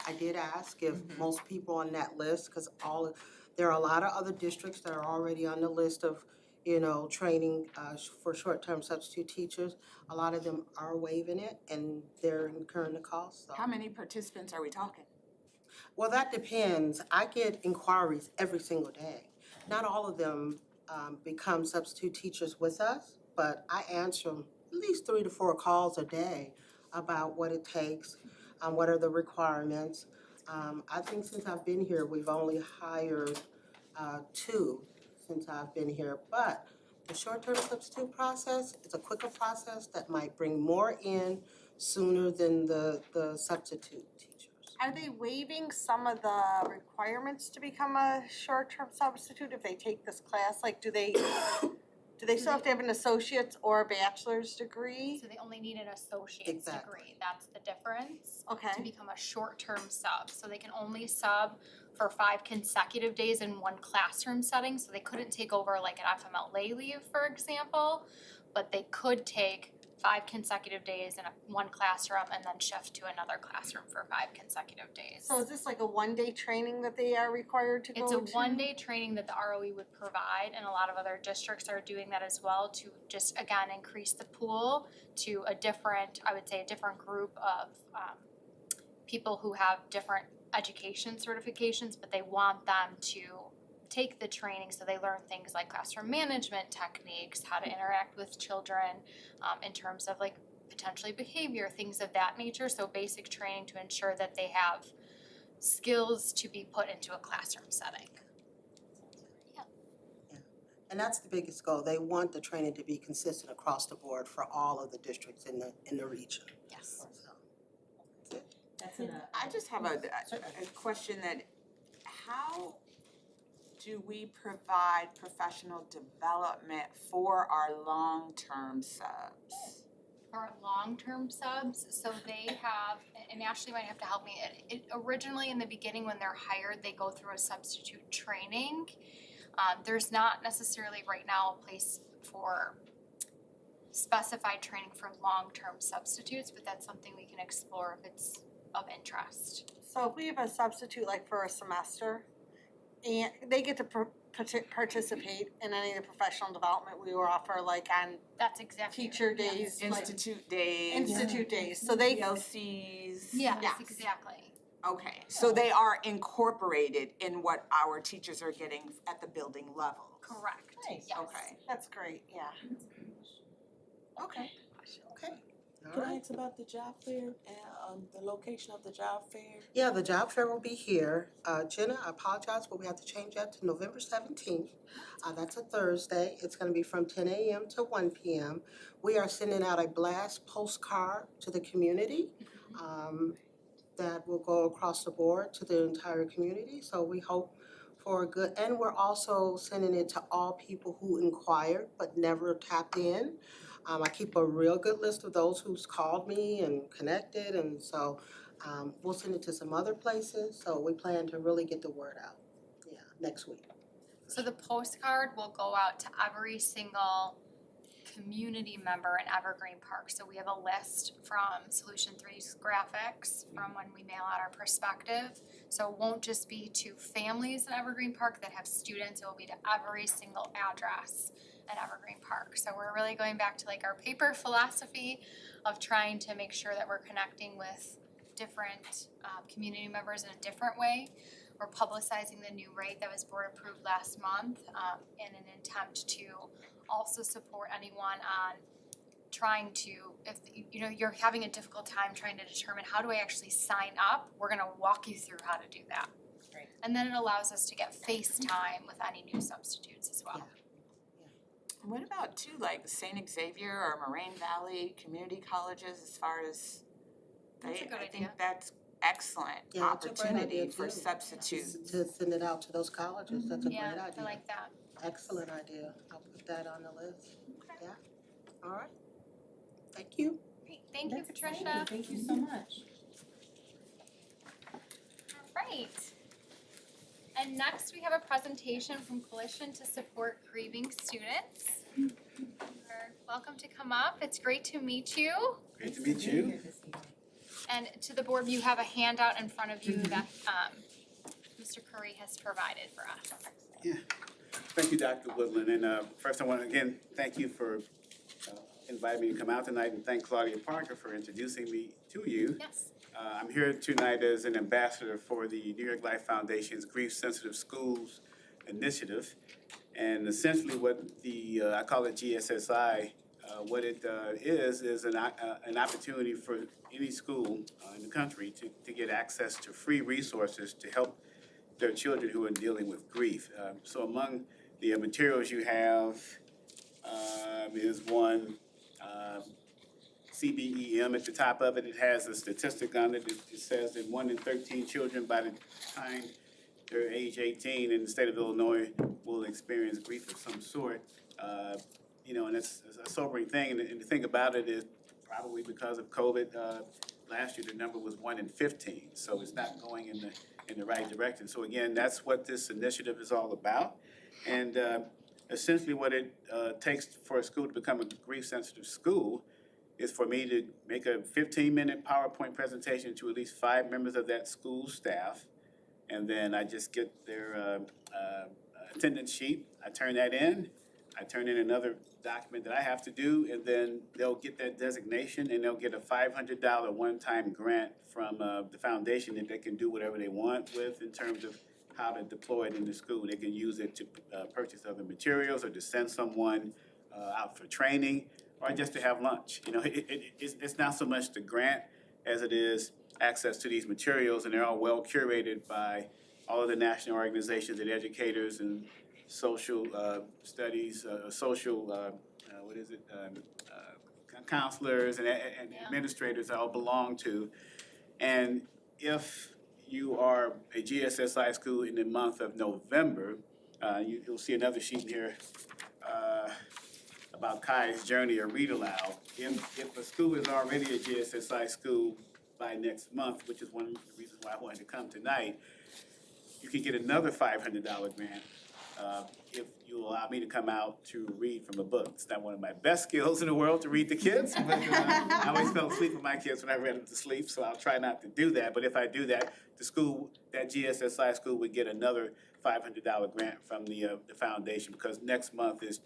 I did ask if most people on that list, because there are a lot of other districts that are already on the list of, you know, training for short-term substitute teachers. A lot of them are waiving it and they're incurring the cost, so. How many participants are we talking? Well, that depends. I get inquiries every single day. Not all of them become substitute teachers with us, but I answer at least 3 to 4 calls a day about what it takes, what are the requirements. I think since I've been here, we've only hired 2 since I've been here. But the short-term substitute process is a quicker process that might bring more in sooner than the substitute teachers. Are they waiving some of the requirements to become a short-term substitute if they take this class? Like, do they still have to have an associate's or a bachelor's degree? So they only need an associate's Exactly. degree, that's the difference. To Okay, become a short-term sub, so they can only sub for 5 consecutive days in one classroom setting, so they couldn't take over like an FMLA leave, for example, but they could take 5 consecutive days in one classroom and then shift to another classroom for 5 consecutive days. so is this like a one-day training that they are required to go It's to? a one-day training that the ROE would provide, and a lot of other districts are doing that as well to just, again, increase the pool to a different, I would say, a different group of people who have different education certifications, but they want them to take the training so they learn things like classroom management techniques, how to interact with children in terms of like potentially behavior, things of that nature. So basic training to ensure that they have skills to be put into a classroom setting. And that's the biggest goal. They want the training to be consistent across the board for all of the districts in the region. Yes. So, I just have a question that, how do we provide professional development for our long-term subs? For our long-term subs, so they have, and Ashley might have to help me, it originally in the beginning when they're hired, they go through a substitute training. There's not necessarily right now a place for specified training for long-term substitutes, but that's something we can explore if it's of interest. So if we have a substitute like for a semester, and they get to participate in any of the professional development we will offer, like on That's exactly. teacher days, like Institute days, institute days, so they, PLCs? Yes, Yes. exactly. Okay, so they are incorporated in what our teachers are getting at the building level? Correct, Nice. yes. Okay, that's great, yeah. okay. okay. All Can I right. ask about the job fair and the location of the job fair? Yeah, the job fair will be here. Jenna, I apologize, but we have to change that to November 17th. That's a Thursday. It's gonna be from 10 a.m. to 1 p.m. We are sending out a blast postcard to the community that will go across the board to the entire community. So we hope for a good, and we're also sending it to all people who inquired but never tapped in. I keep a real good list of those who's called me and connected, and so we'll send it to some other places, so we plan to really get the word out, next week. So the postcard will go out to every single community member in Evergreen Park. So we have a list from Solution 3's graphics from when we mail out our perspective. So it won't just be to families in Evergreen Park that have students, it will be to every single address in Evergreen Park. So we're really going back to like our paper philosophy of trying to make sure that we're connecting with different community members in a different way. We're publicizing the new rate that was board approved last month in an attempt to also support anyone on trying to, if you know you're having a difficult time trying to determine how do I actually sign up, we're gonna walk you through how to do that. Great. And then it allows us to get FaceTime with any new substitutes as well. What about too, like St. Xavier or Moraine Valley community colleges as far as That's a good I idea. think that's excellent Yeah, it's a great opportunity idea, for too. substitutes. To send it out to those colleges, that's a great Yeah, idea. I like that. Excellent idea, I'll put that on the list. Yeah, all right. Thank you. Great, thank you, That's Patricia. exciting. Thank you so much. Right. And next we have a presentation from Coalition to Support Grieving Students. You're welcome to come up. It's great to meet you. Great to meet you. And to the board, you have a handout in front of you that Mr. Curry has provided for us. Thank you, Dr. Woodland, and first I want to again thank you for inviting me to come out tonight, and thank Claudia Parker for introducing me to you. Yes. I'm here tonight as an ambassador for the New York Life Foundation's Grief Sensitive Schools Initiative, and essentially what I call it GSSI, what it is an opportunity for any school in the country to get access to free resources to help their children who are dealing with grief. So among the materials you have is one CBEM at the top of it. It has a statistic on it. It says that 1 in 13 children by the time they're age 18 in the state of Illinois will experience grief of some sort. And it's a sobering thing. And the thing about it is probably because of COVID, last year the number was 1 in 15. So it's not going in the right direction. So again, that's what this initiative is all about. And essentially what it takes for a school to become a grief-sensitive school is for me to make a 15-minute PowerPoint presentation to at least 5 members of that school staff. And then I just get their attendance sheet, I turn that in, I turn in another document that I have to do, and then they'll get that designation and they'll get a $500 one-time grant from the foundation that they can do whatever they want with in terms of how to deploy it in the school. They can use it to purchase other materials or to send someone out for training or just to have lunch. It's not so much the grant as it is access to these materials, and they're all well curated by all of the national organizations and educators and social studies, counselors and administrators all belong to. And if you are a GSSI school in the month of November, you'll see another sheet here about Kai's journey or read aloud. If a school is already a GSSI school by next month, which is one of the reasons why I wanted to come tonight, you can get another $500 grant if you allow me to come out to read from a book. It's not one of my best skills in the world to read to kids, but I always fell asleep with my kids when I read them to sleep, so I'll try not to do that. But if I do that, the school, that GSSI school would get another $500 grant from the foundation, because next month is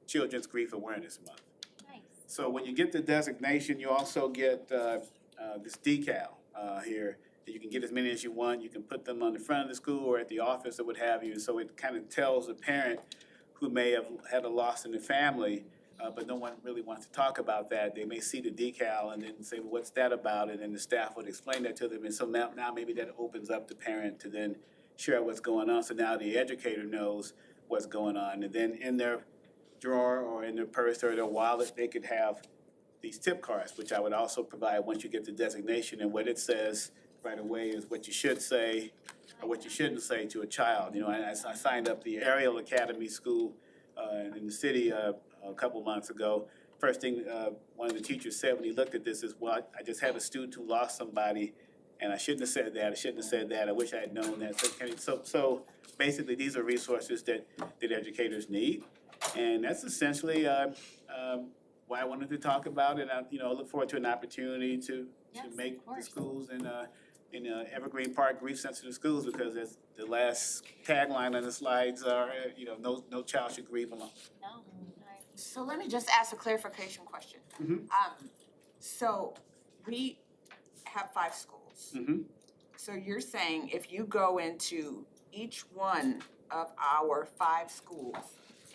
Children's Grief Awareness Month. Nice. So when you get the designation, you also get this decal here. You can get as many as you want. You can put them on the front of the school or at the office or what have you. So it kind of tells a parent who may have had a loss in the family, but no one really wants to talk about that. They may see the decal and then say, well, what's that about? And then the staff would explain that to them. And so now maybe that opens up the parent to then share what's going on. So now the educator knows what's going on. And then in their drawer or in their purse or their wallet, they could have these tip cards, which I would also provide once you get the designation. And what it says right away is what you should say, or what you shouldn't say to a child. You know, I signed up the Ariel Academy School in the city a couple months ago. First thing one of the teachers said when he looked at this is, well, I just had a student who lost somebody, and I shouldn't have said that, I shouldn't have said that, I wish I had known that. So basically, these are resources that educators need, and that's essentially why I wanted to talk about it. I look forward to an opportunity to make the schools in Evergreen Park grief-sensitive schools, because as the last tagline on the slides are, no child should grieve alone. No, So let me just ask a clarification question. Mhm. So we have 5 schools. Mhm. So you're saying if you go into each one of our 5 schools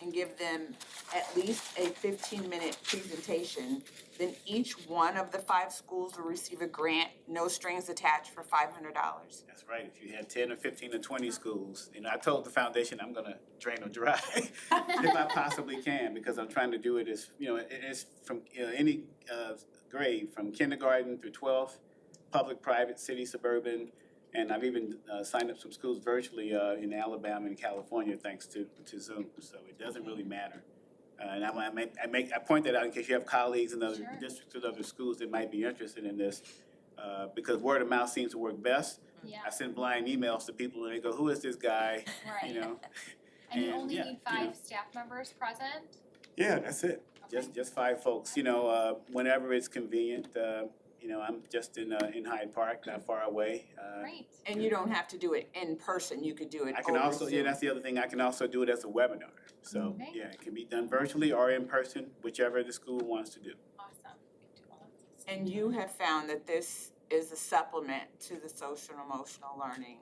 and give them at least a 15-minute presentation, then each one of the 5 schools will receive a grant, no strings attached, for $500? That's right, if you had 10 or 15 or 20 schools, I told the foundation I'm gonna drain them dry if I possibly can, because I'm trying to do it as, it's from any grade, from kindergarten through 12th, public, private, city, suburban, and I've even signed up some schools virtually in Alabama and California thanks to Zoom, so it doesn't really matter. And I point that out in case you have colleagues in other districts and other schools that might be interested in this, because word of mouth seems to work best. Yeah. I send blind emails to people and they go, "Who is this guy?" Right. And you and, only yeah, need 5 staff members present? Yeah, that's it. Just 5 folks. Whenever it's convenient. I'm just in Hyde Park, not far away. Great. And you don't have to do it in person, you could do it I can over also, Zoom. that's the other thing, I can also do it as a webinar. So, Okay. yeah, it can be done virtually or in person, whichever the school wants to do. Awesome. And you have found that this is a supplement to the social and emotional learning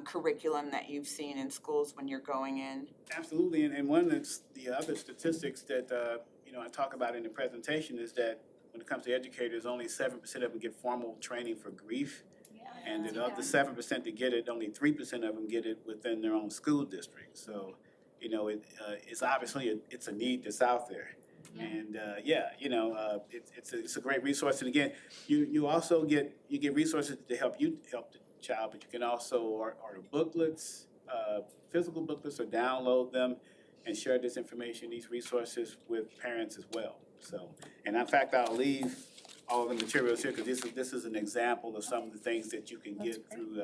curriculum that you've seen in schools when you're going in? Absolutely, and one of the other statistics that, I talk about in the presentation is that when it comes to educators, only 7% of them get formal training for grief. Yeah. And that of the 7% that get it, only 3% of them get it within their own school district. So, it's obviously, it's a need that's out there. Yeah. And, it's a great resource. And again, you also get resources to help the child, but you can also order booklets, physical booklets, or download them and share this information, these resources with parents as well. So, and in fact, I'll leave all of the materials here, because this is an example of some of the things that you can get through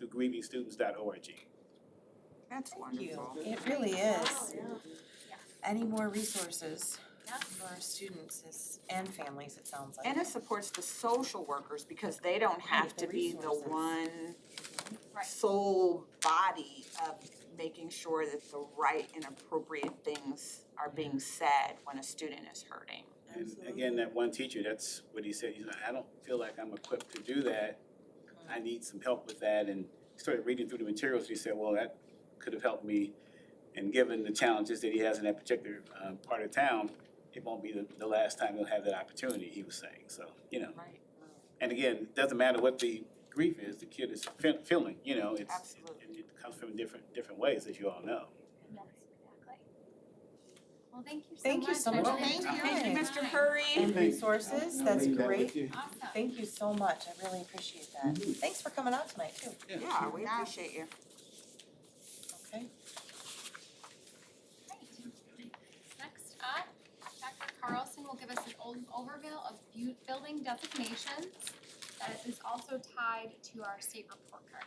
grievingstudents.org. That's Thank you. wonderful. It really is. Yeah. Any more resources Yeah. for our students and families, it sounds like. And it supports the social workers, because they don't have the to be the resources. one Right. sole body of making sure that the right and appropriate things are being said when a student is hurting. And again, that one teacher, that's what he said. He's like, I don't feel like I'm equipped to do that. I need some help with that. And he started reading through the materials. He said, well, that could have helped me. And given the challenges that he has in that particular part of town, it won't be the last time he'll have that opportunity, he was saying. So, Right. and again, it doesn't matter what the grief is, the kid is feeling, it's, Absolutely. it comes from different ways, as you all know. Yes, exactly. Well, thank you so much. Thank you so I much. really Thank enjoyed you. Thank you, your Mr. time. Hurry. And resources, that's great. Awesome. Thank you so much, I really appreciate that. Thanks for coming out tonight too. Yeah, we appreciate you. Okay. Great. Next up, Dr. Carlson will give us an overview of building designations that is also tied to our state report card.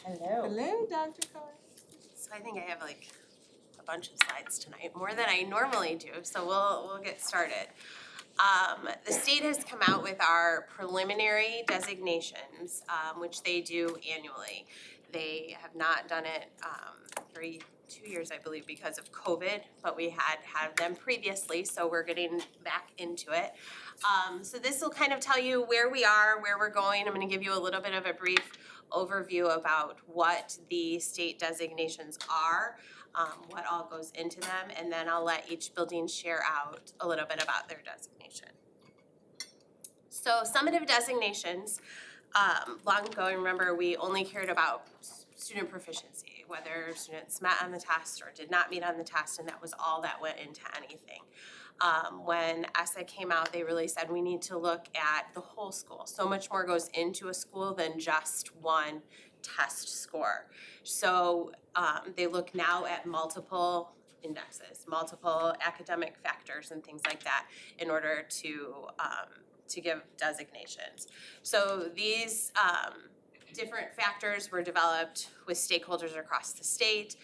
Hello. Hello, Dr. Carr. So I think I have like a bunch of slides tonight, more than I normally do, so we'll get started. The state has come out with our preliminary designations, which they do annually. They have not done it for 2 years, I believe, because of COVID, but we had them previously, so we're getting back into it. So this will kind of tell you where we are, where we're going. I'm gonna give you a little bit of a brief overview about what the state designations are, what all goes into them, and then I'll let each building share out a little bit about their designation. So summative designations, long ago, remember, we only cared about student proficiency, whether students met on the test or did not meet on the test, and that was all that went into anything. When ESSA came out, they really said we need to look at the whole school. So much more goes into a school than just one test score. So they look now at multiple indexes, multiple academic factors and things like that in order to give designations. So these different factors were developed with stakeholders across the state.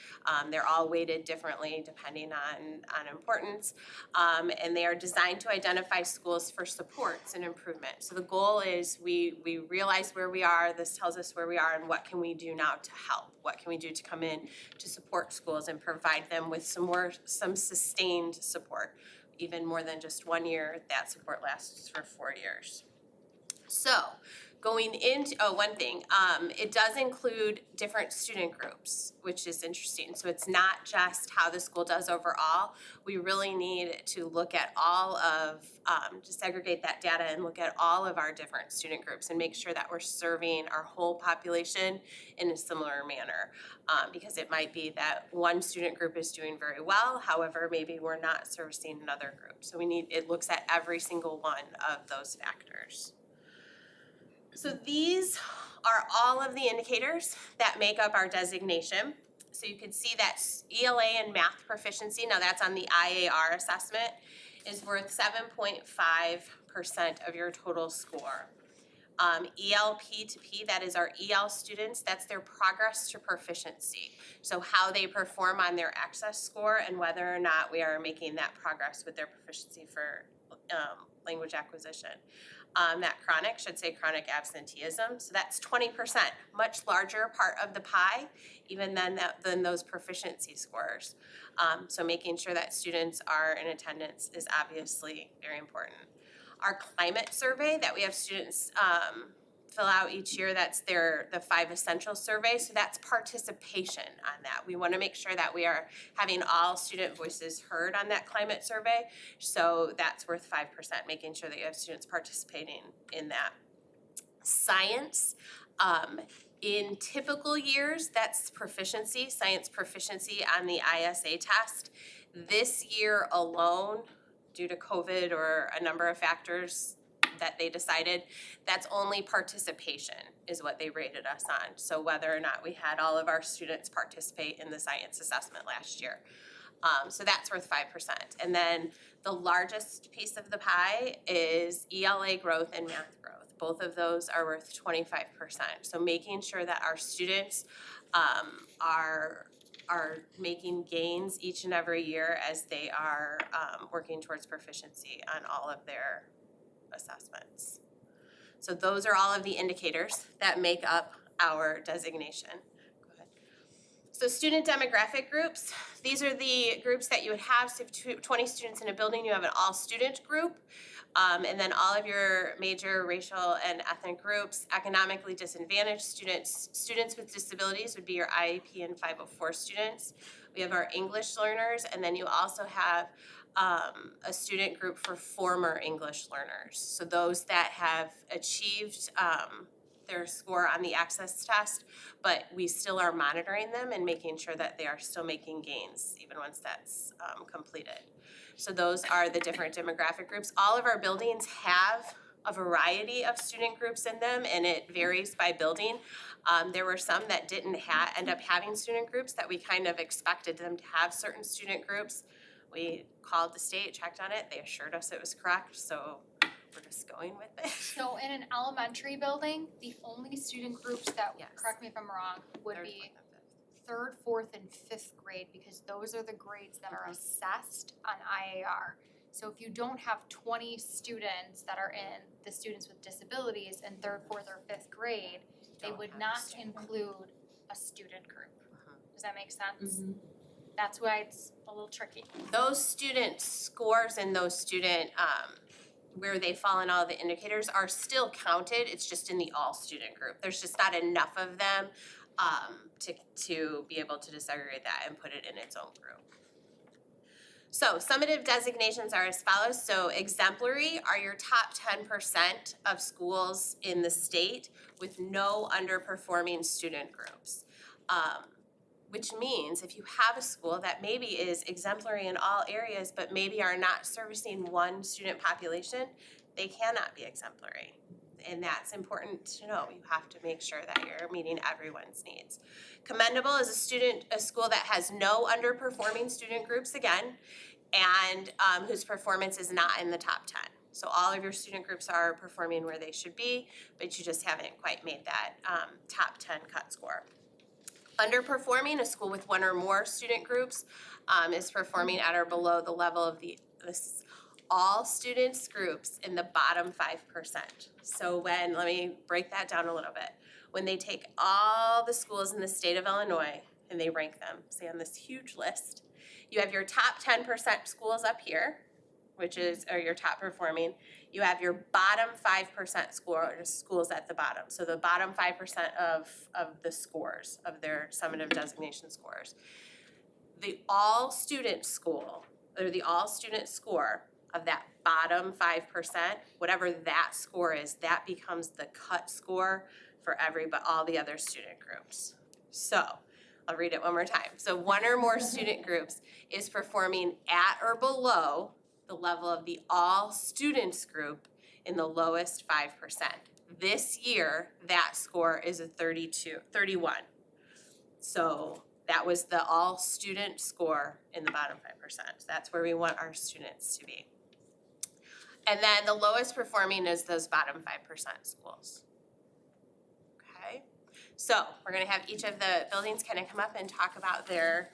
They're all weighted differently depending on importance. And they are designed to identify schools for supports and improvement. So the goal is we realize where we are, this tells us where we are, and what can we do now to help? What can we do to come in to support schools and provide them with some sustained support? Even more than just 1 year, that support lasts for 4 years. So, going into, one thing, it does include different student groups, which is interesting. So it's not just how the school does overall. We really need to look at all of, to segregate that data and look at all of our different student groups and make sure that we're serving our whole population in a similar manner. Because it might be that one student group is doing very well, however, maybe we're not servicing another group. So it looks at every single one of those factors. So these are all of the indicators that make up our designation. So you can see that ELA and math proficiency, now that's on the IAR assessment, is worth 7.5% of your total score. ELP to P, that is our EL students, that's their progress to proficiency. So how they perform on their access score and whether or not we are making that progress with their proficiency for language acquisition. That chronic should say chronic absenteeism, so that's 20%, much larger part of the pie, even than those proficiency scores. So making sure that students are in attendance is obviously very important. Our climate survey that we have students fill out each year, that's the 5 essential survey, so that's participation on that. We want to make sure that we are having all student voices heard on that climate survey, so that's worth 5%, making sure that you have students participating in that. Science, in typical years, that's proficiency, science proficiency on the ISA test. This year alone, due to COVID or a number of factors that they decided, that's only participation is what they rated us on. So whether or not we had all of our students participate in the science assessment last year. So that's worth 5%. And then the largest piece of the pie is ELA growth and math growth. Both of those are worth 25%. So making sure that our students are making gains each and every year as they are working towards proficiency on all of their assessments. So those are all of the indicators that make up our designation. Go ahead. So student demographic groups, these are the groups that you would have. So if you have 20 students in a building, you have an all-student group. And then all of your major racial and ethnic groups, economically disadvantaged students, students with disabilities would be your IEP and 504 students. We have our English learners, and then you also have a student group for former English learners. So those that have achieved their score on the access test, but we still are monitoring them and making sure that they are still making gains even once that's completed. So those are the different demographic groups. All of our buildings have a variety of student groups in them, and it varies by building. There were some that didn't end up having student groups that we kind of expected them to have certain student groups. We called the state, checked on it, they assured us it was correct, so we're just going with it. So in an elementary building, the only student groups that, Yes. correct me if I'm wrong, would be third, fourth, and fifth grade, because those are the grades that are assessed on IAR. So if you don't have 20 students that are in the students with disabilities in third, fourth, or fifth grade, they would not include a student group. Does that make sense? That's why it's a little tricky. Those student scores and those student, where they fall in all the indicators are still counted, it's just in the all student group. There's just not enough of them to be able to disaggregate that and put it in its own group. So summative designations are as follows. So exemplary are your top 10% of schools in the state with no underperforming student groups. which means if you have a school that maybe is exemplary in all areas, but maybe are not servicing one student population, they cannot be exemplary. And that's important to know. You have to make sure that you're meeting everyone's needs. Commendable is a school that has no underperforming student groups again, and whose performance is not in the top 10. So all of your student groups are performing where they should be, but you just haven't quite made that top 10 cut score. Underperforming, a school with one or more student groups is performing at or below the level of all students groups in the bottom 5%. So let me break that down a little bit. When they take all the schools in the state of Illinois and they rank them, say on this huge list, you have your top 10% schools up here, are your top performing. You have your bottom 5% schools at the bottom. So the bottom 5% of the scores, of their summative designation scores. The all-student school, or the all-student score of that bottom 5%, whatever that score is, that becomes the cut score for all the other student groups. So, I'll read it one more time. So one or more student groups is performing at or below the level of the all students group in the lowest 5%. This year, that score is a 31. So that was the all student score in the bottom 5%. That's where we want our students to be. And then the lowest performing is those bottom 5% schools. Okay, so we're gonna have each of the buildings kind of come up and talk about their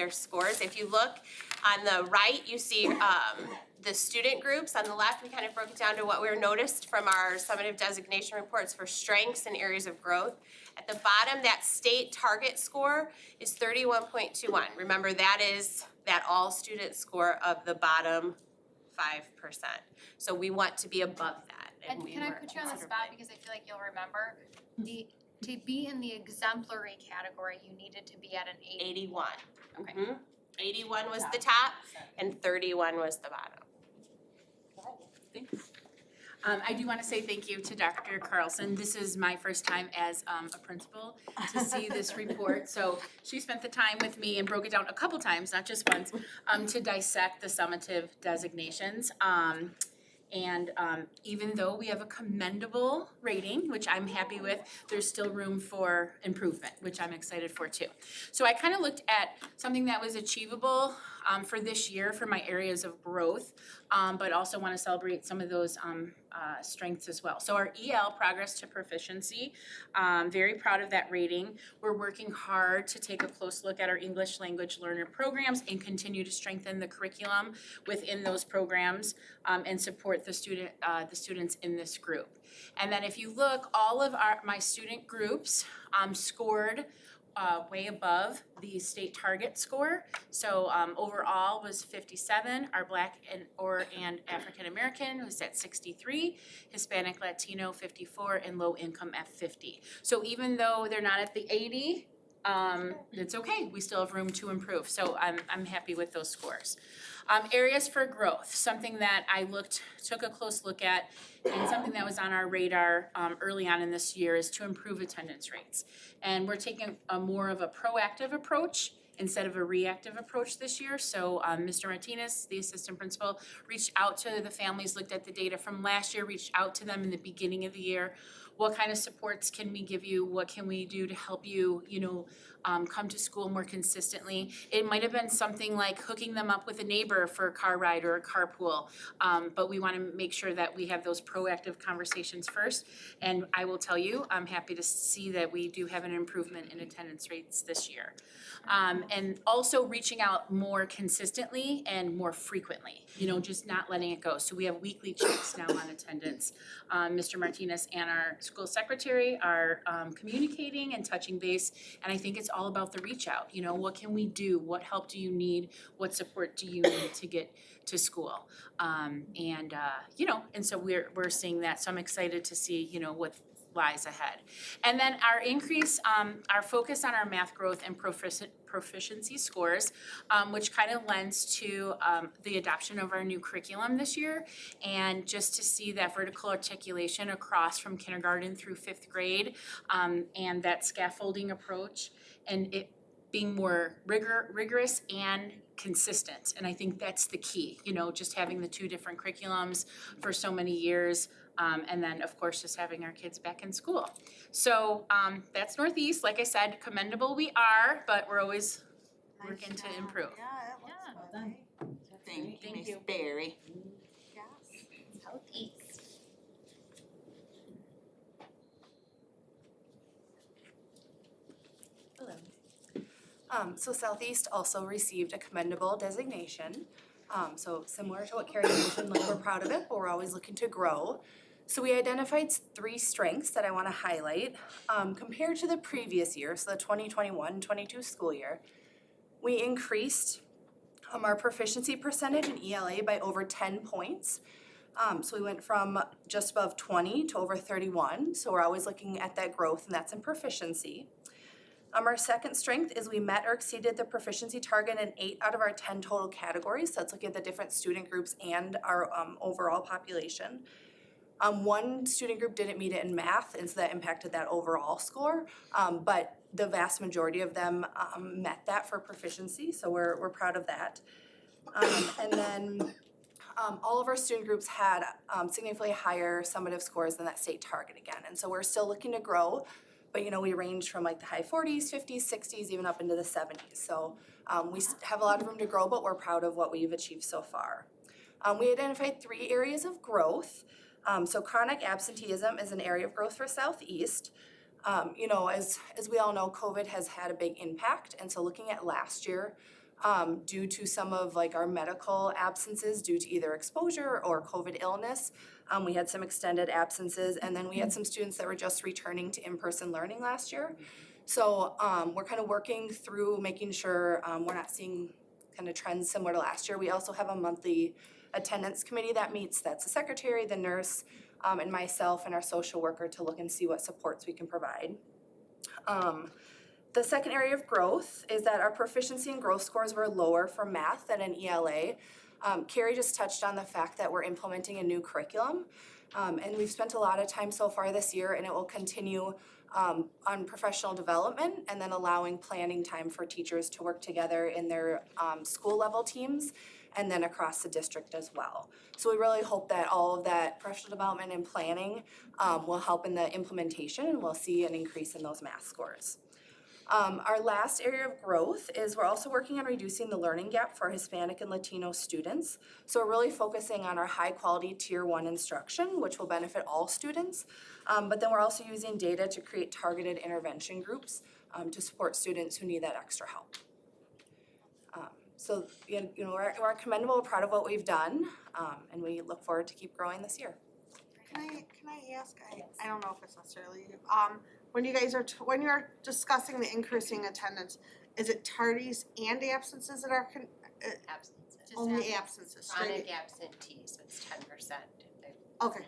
scores. If you look on the right, you see the student groups. On the left, we kind of broke it down to what we noticed from our summative designation reports for strengths and areas of growth. At the bottom, that state target score is 31.21. Remember, that is that all student score of the bottom 5%. So we want to be above that. And can I put you on the spot because I feel like you'll remember, to be in the exemplary category, you needed to be at an 80. 81. Okay. 81 was the top and 31 was the bottom. I do want to say thank you to Dr. Carlson. This is my first time as a principal to see this report. So she spent the time with me and broke it down a couple times, not just once, to dissect the summative designations. And even though we have a commendable rating, which I'm happy with, there's still room for improvement, which I'm excited for too. So I kind of looked at something that was achievable for this year for my areas of growth, but also want to celebrate some of those strengths as well. So our EL, Progress to Proficiency, very proud of that rating. We're working hard to take a close look at our English language learner programs and continue to strengthen the curriculum within those programs and support the students in this group. And then if you look, all of my student groups scored way above the state target score. So overall was 57. Our Black and African American was at 63, Hispanic Latino 54, and low income at 50. So even though they're not at the 80, it's okay. We still have room to improve. So I'm happy with those scores. Areas for growth, something that I took a close look at, and something that was on our radar early on in this year is to improve attendance rates. And we're taking more of a proactive approach instead of a reactive approach this year. So Mr. Martinez, the assistant principal, reached out to the families, looked at the data from last year, reached out to them in the beginning of the year. What kind of supports can we give you? What can we do to help you, come to school more consistently? It might have been something like hooking them up with a neighbor for a car ride or a carpool, but we want to make sure that we have those proactive conversations first. And I will tell you, I'm happy to see that we do have an improvement in attendance rates this year. And also reaching out more consistently and more frequently, just not letting it go. So we have weekly checks now on attendance. Mr. Martinez and our school secretary are communicating and touching base, and I think it's all about the reach out. What can we do? What help do you need? What support do you need to get to school? And so we're seeing that. So I'm excited to see, what lies ahead. And then our increase, our focus on our math growth and proficiency scores, which kind of lends to the adoption of our new curriculum this year, and just to see that vertical articulation across from kindergarten through 5th grade, and that scaffolding approach, and it being more rigorous and consistent. And I think that's the key, you know, just having the two different curriculums for so many years. And then, of course, just having our kids back in school. So that's Northeast. Like I said, commendable we are, but we're always working to improve. Yeah, it looks good. Thank you, Ms. Berry. Yes. Southeast. So Southeast also received a commendable designation. So similar to what Carrie mentioned, like we're proud of it, but we're always looking to grow. So we identified 3 strengths that I want to highlight. Compared to the previous year, so the 2021-22 school year, we increased our proficiency percentage in ELA by over 10 points. So we went from just above 20 to over 31, so we're always looking at that growth, and that's in proficiency. Our second strength is we met or exceeded the proficiency target in 8 out of our 10 total categories, so that's looking at the different student groups and our overall population. One student group didn't meet it in math, and so that impacted that overall score, but the vast majority of them met that for proficiency, so we're proud of that. And then all of our student groups had significantly higher summative scores than that state target again, and so we're still looking to grow. But you know, we range from like the high 40s, 50s, 60s, even up into the 70s. So we have a lot of room to grow, but we're proud of what we've achieved so far. We identified 3 areas of growth. So chronic absenteeism is an area of growth for Southeast. You know, as we all know, COVID has had a big impact. And so looking at last year, due to some of like our medical absences due to either exposure or COVID illness, we had some extended absences, and then we had some students that were just returning to in-person learning last year. So we're kind of working through making sure we're not seeing kind of trends similar to last year. We also have a monthly attendance committee that meets. That's the secretary, the nurse, and myself and our social worker to look and see what supports we can provide. The second area of growth is that our proficiency and growth scores were lower for math than in ELA. Carrie just touched on the fact that we're implementing a new curriculum, and we've spent a lot of time so far this year, and it will continue on professional development and then allowing planning time for teachers to work together in their school level teams and then across the district as well. So we really hope that all of that professional development and planning will help in the implementation, and we'll see an increase in those math scores. Our last area of growth is we're also working on reducing the learning gap for Hispanic and Latino students. So we're really focusing on our high quality tier 1 instruction, which will benefit all students. But then we're also using data to create targeted intervention groups to support students who need that extra help. So you know, we're commendable, proud of what we've done, and we look forward to keep growing this year. Can I ask, I don't know if it's necessarily you, when you guys are, when you're discussing the increasing attendance, is it tardies and absences that are, Absences. only absences, straight? Chronic absentees, it's 10%. Okay.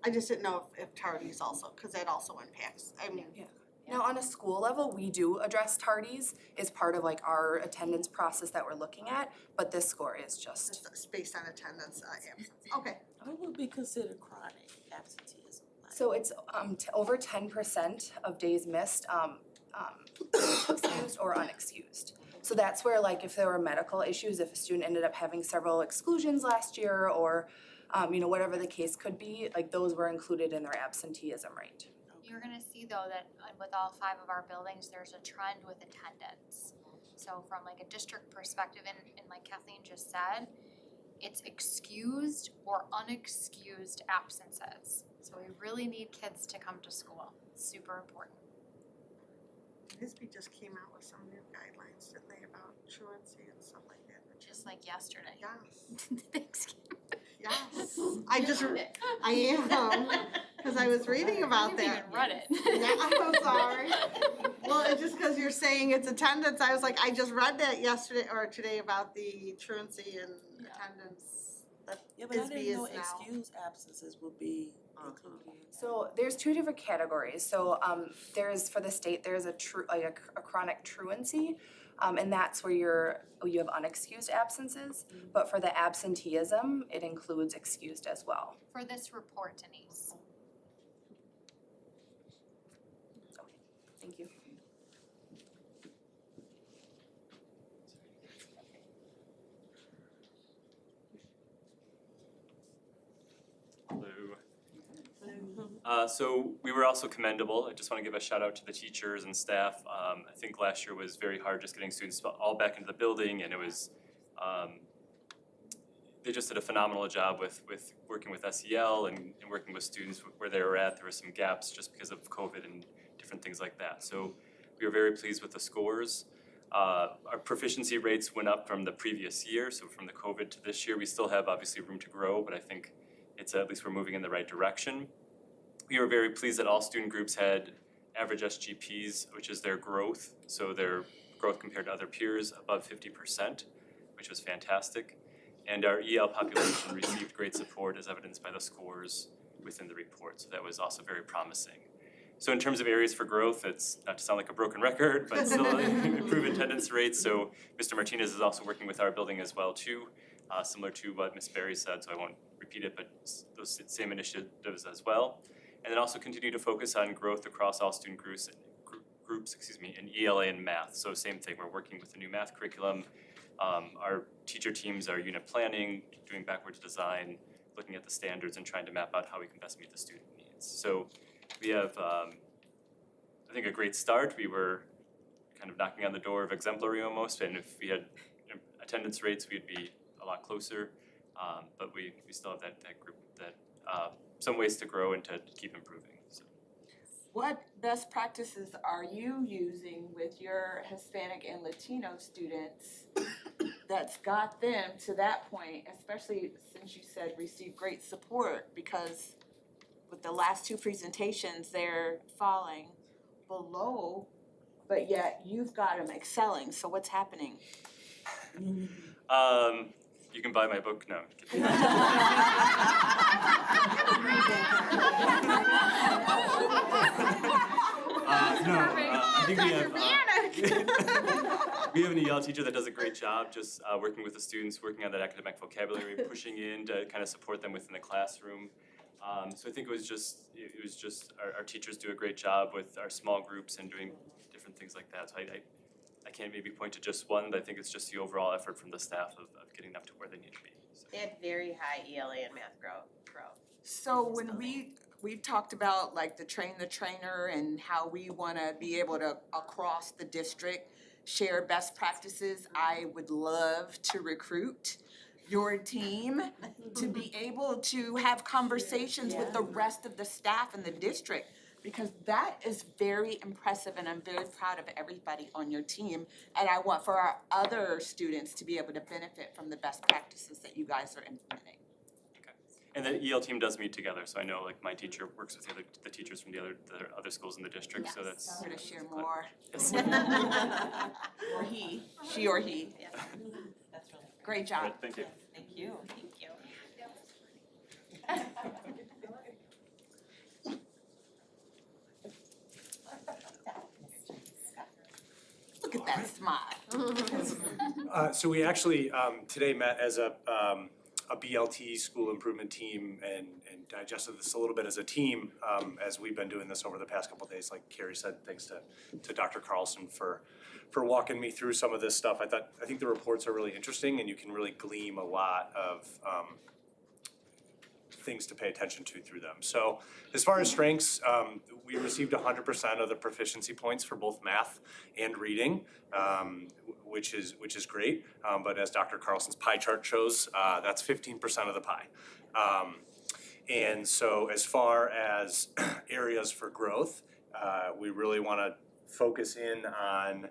I just didn't know if tardies also, cause that also impacts, I mean. Yeah. Now, on a school level, we do address tardies as part of like our attendance process that we're looking at, but this score is just. It's based on attendance, absence, okay. What would be considered chronic absenteeism? So it's over 10% of days missed, excused or unexcused. So that's where like if there were medical issues, if a student ended up having several exclusions last year or you know, whatever the case could be, like those were included in their absenteeism rate. You're gonna see though that with all 5 of our buildings, there's a trend with attendance. So from like a district perspective, and like Kathleen just said, it's excused or unexcused absences. So we really need kids to come to school. It's super important. NISBE just came out with some new guidelines, didn't they, about truancy and stuff like that? Just like yesterday. Yes, Thanksgiving. yes. I am, cause I was reading about that. I haven't even read it. Yeah, I'm sorry. Well, it's just cause you're saying it's attendance, I was like, I just read that yesterday or today about the truancy and attendance. That Yeah, but I ISBE didn't is know now. excused absences would be included. So there's 2 different categories. So there's for the state there's a chronic truancy, and that's where you have unexcused absences. But for the absenteeism, it includes excused as well. For this report, Denise. Thank you. So we were also commendable. I just want to give a shout out to the teachers and staff. I think last year was very hard just getting students all back into the building, and it was, they just did a phenomenal job with working with SEL and working with students where they were at. There were some gaps just because of COVID and different things like that. So we were very pleased with the scores. Our proficiency rates went up from the previous year, so from the COVID to this year. We still have obviously room to grow, but I think it's at least we're moving in the right direction. We were very pleased that all student groups had average SGPs, which is their growth, so their growth compared to other peers above 50%, which was fantastic. And our EL population received great support as evidenced by the scores within the report, so that was also very promising. So in terms of areas for growth, it's not to sound like a broken record, but still improve attendance rates. So Mr. Martinez is also working with our building as well too, similar to what Ms. Berry said, so I won't repeat it, but those same initiatives as well. And then also continue to focus on growth across all student groups in ELA and math. So same thing, we're working with the new math curriculum. Our teacher teams are unit planning, doing backwards design, looking at the standards and trying to map out how we can best meet the student needs. So we have, I think, a great start. We were kind of knocking on the door of exemplary almost, and if we had attendance rates, we'd be a lot closer. But we still have that group, some ways to grow and to keep improving. So. What best practices are you using with your Hispanic and Latino students that's got them to that point, especially since you said receive great support, because with the last two presentations, they're falling below, but yet you've got them excelling, so what's happening? You can buy my book, no. I think we have an EL teacher that does a great job just working with the students, working on that academic vocabulary, pushing in to kind of support them within the classroom. So I think it was just our teachers do a great job with our small groups and doing different things like that. So I can't maybe point to just one, but I think it's just the overall effort from the staff of getting them to where they need to be. So. They had very high ELA and math growth. So when we've talked about like the train the trainer and how we wanna be able to, across the district, share best practices, I would love to recruit your team to be able to have conversations with the rest of the staff in the district. Because that is very impressive and I'm very proud of everybody on your team. And I want for our other students to be able to benefit from the best practices that you guys are implementing. And the EL team does meet together, so I know like my teacher works with the teachers from the other schools in the district, so that's. I'm gonna share more. Yes. Or he, she or he. Yeah. That's really great. Great job. Right, thank you. Thank you. Thank you. Look at that smile. So we actually today met as a BLT school improvement team and digested this a little bit as a team as we've been doing this over the past couple of days. Like Carrie said, thanks to Dr. Carlson for walking me through some of this stuff. I think the reports are really interesting and you can really glean a lot of things to pay attention to through them. So as far as strengths, we received 100% of the proficiency points for both math and reading, which is great. But as Dr. Carlson's pie chart shows, that's 15% of the pie. And so as far as areas for growth, we really want to focus in on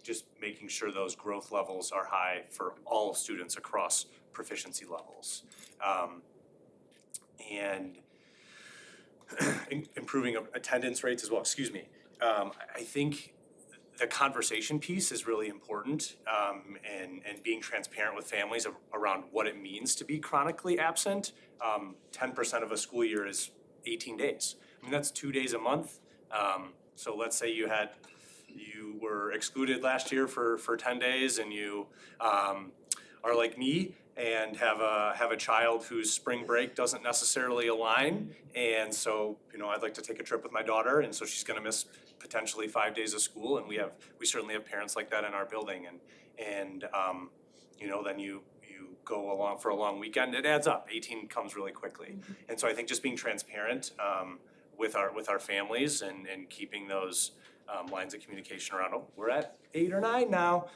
just making sure those growth levels are high for all students across proficiency levels. And improving attendance rates as well, I think the conversation piece is really important, and being transparent with families around what it means to be chronically absent. 10% of a school year is 18 days. I mean, that's 2 days a month. So let's say you were excluded last year for 10 days and you are like me and have a child whose spring break doesn't necessarily align. And so, I'd like to take a trip with my daughter, and so she's gonna miss potentially 5 days of school, and we certainly have parents like that in our building, and then you you go along for a long weekend, it adds up, 18 comes really quickly. And so I think just being transparent with our families and keeping those lines of communication around, oh, we're at 8 or 9 now,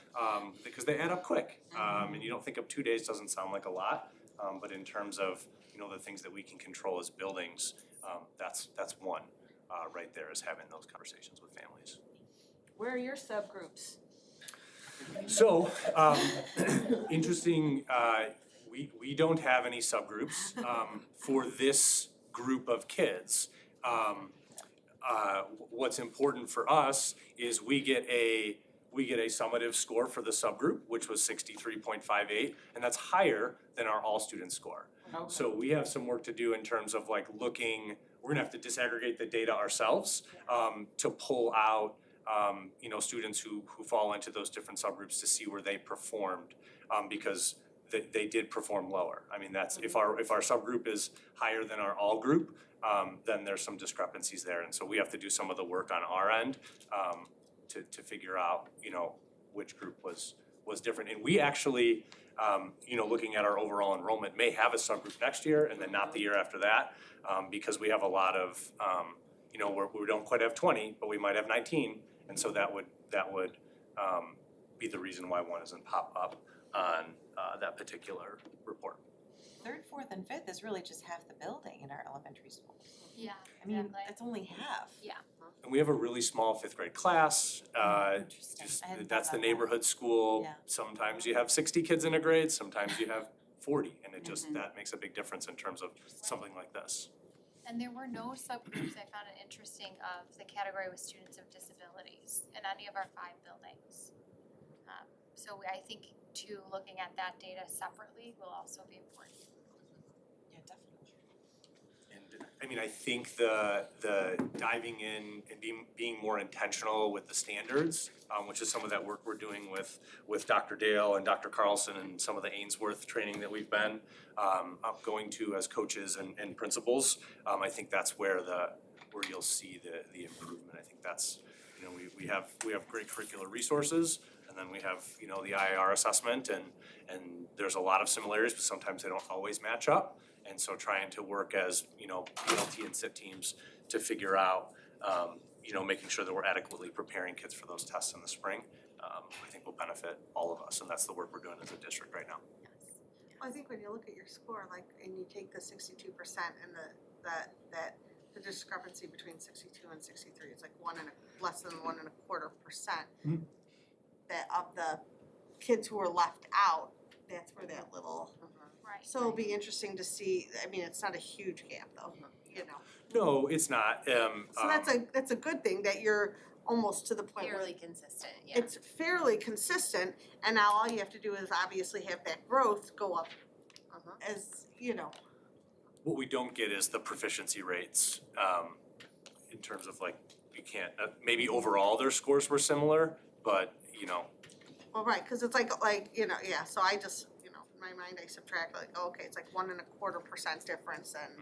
because they add up quick. And you don't think of 2 days doesn't sound like a lot, but in terms of, you know, the things that we can control as buildings, that's one right there, is having those conversations with families. Where are your subgroups? So, interesting, we don't have any subgroups for this group of kids. What's important for us is we get a summative score for the subgroup, which was 63.58, and that's higher than our all-student score. So we have some work to do in terms of like looking, we're gonna have to disaggregate the data ourselves to pull out you know, students who fall into those different subgroups to see where they performed, because they did perform lower. I mean, that's, if our subgroup is higher than our all group, then there's some discrepancies there. And so we have to do some of the work on our end to figure out, you know, which group was different. And we actually, you know, looking at our overall enrollment, may have a subgroup next year and then not the year after that, because we have a lot of, you know, we don't quite have 20, but we might have 19. And so that would be the reason why one doesn't pop up on that particular report. 3rd, 4th, and 5th is really just half the building in our elementary school. Yeah, I mean, exactly. that's only half. Yeah. And we have a really small 5th grade class, just, I hadn't that's thought the about that. neighborhood school. Yeah. Sometimes you have 60 kids in a grade, sometimes you have 40, and it just, that makes a big difference in terms of something like this. And there were no subgroups, I found it interesting, of the category with students of disabilities in any of our 5 buildings. So I think too, looking at that data separately will also be important. Yeah, definitely. And I mean, I think the diving in and being more intentional with the standards, which is some of that work we're doing with Dr. Dale and Dr. Carlson and some of the Ainsworth training that we've been going to as coaches and principals. I think that's where you'll see the improvement. I think that's, you know, we have great curricular resources, and then we have, you know, the IAR assessment, and there's a lot of similarities, but sometimes they don't always match up. And so trying to work as, you know, PLT and SIT teams to figure out, you know, making sure that we're adequately preparing kids for those tests in the spring, I think will benefit all of us, and that's the work we're doing as a district right now. I think when you look at your score, like, and you take the 62% and the discrepancy between 62 and 63, it's like less than 1.25%. That of the kids who are left out, that's where that little. Right. So it'll be interesting to see. I mean, it's not a huge gap though, you know. No, it's not. So that's a good thing that you're almost to the point where Fairly consistent, yeah. it's fairly consistent, and now all you have to do is obviously have that growth go up as, you know. What we don't get is the proficiency rates, in terms of like, you can't, maybe overall their scores were similar, but, you know. Well, right, cause it's like, you know, yeah, so I just, you know, in my mind, I subtract like, oh, okay, it's like 1.25% difference, and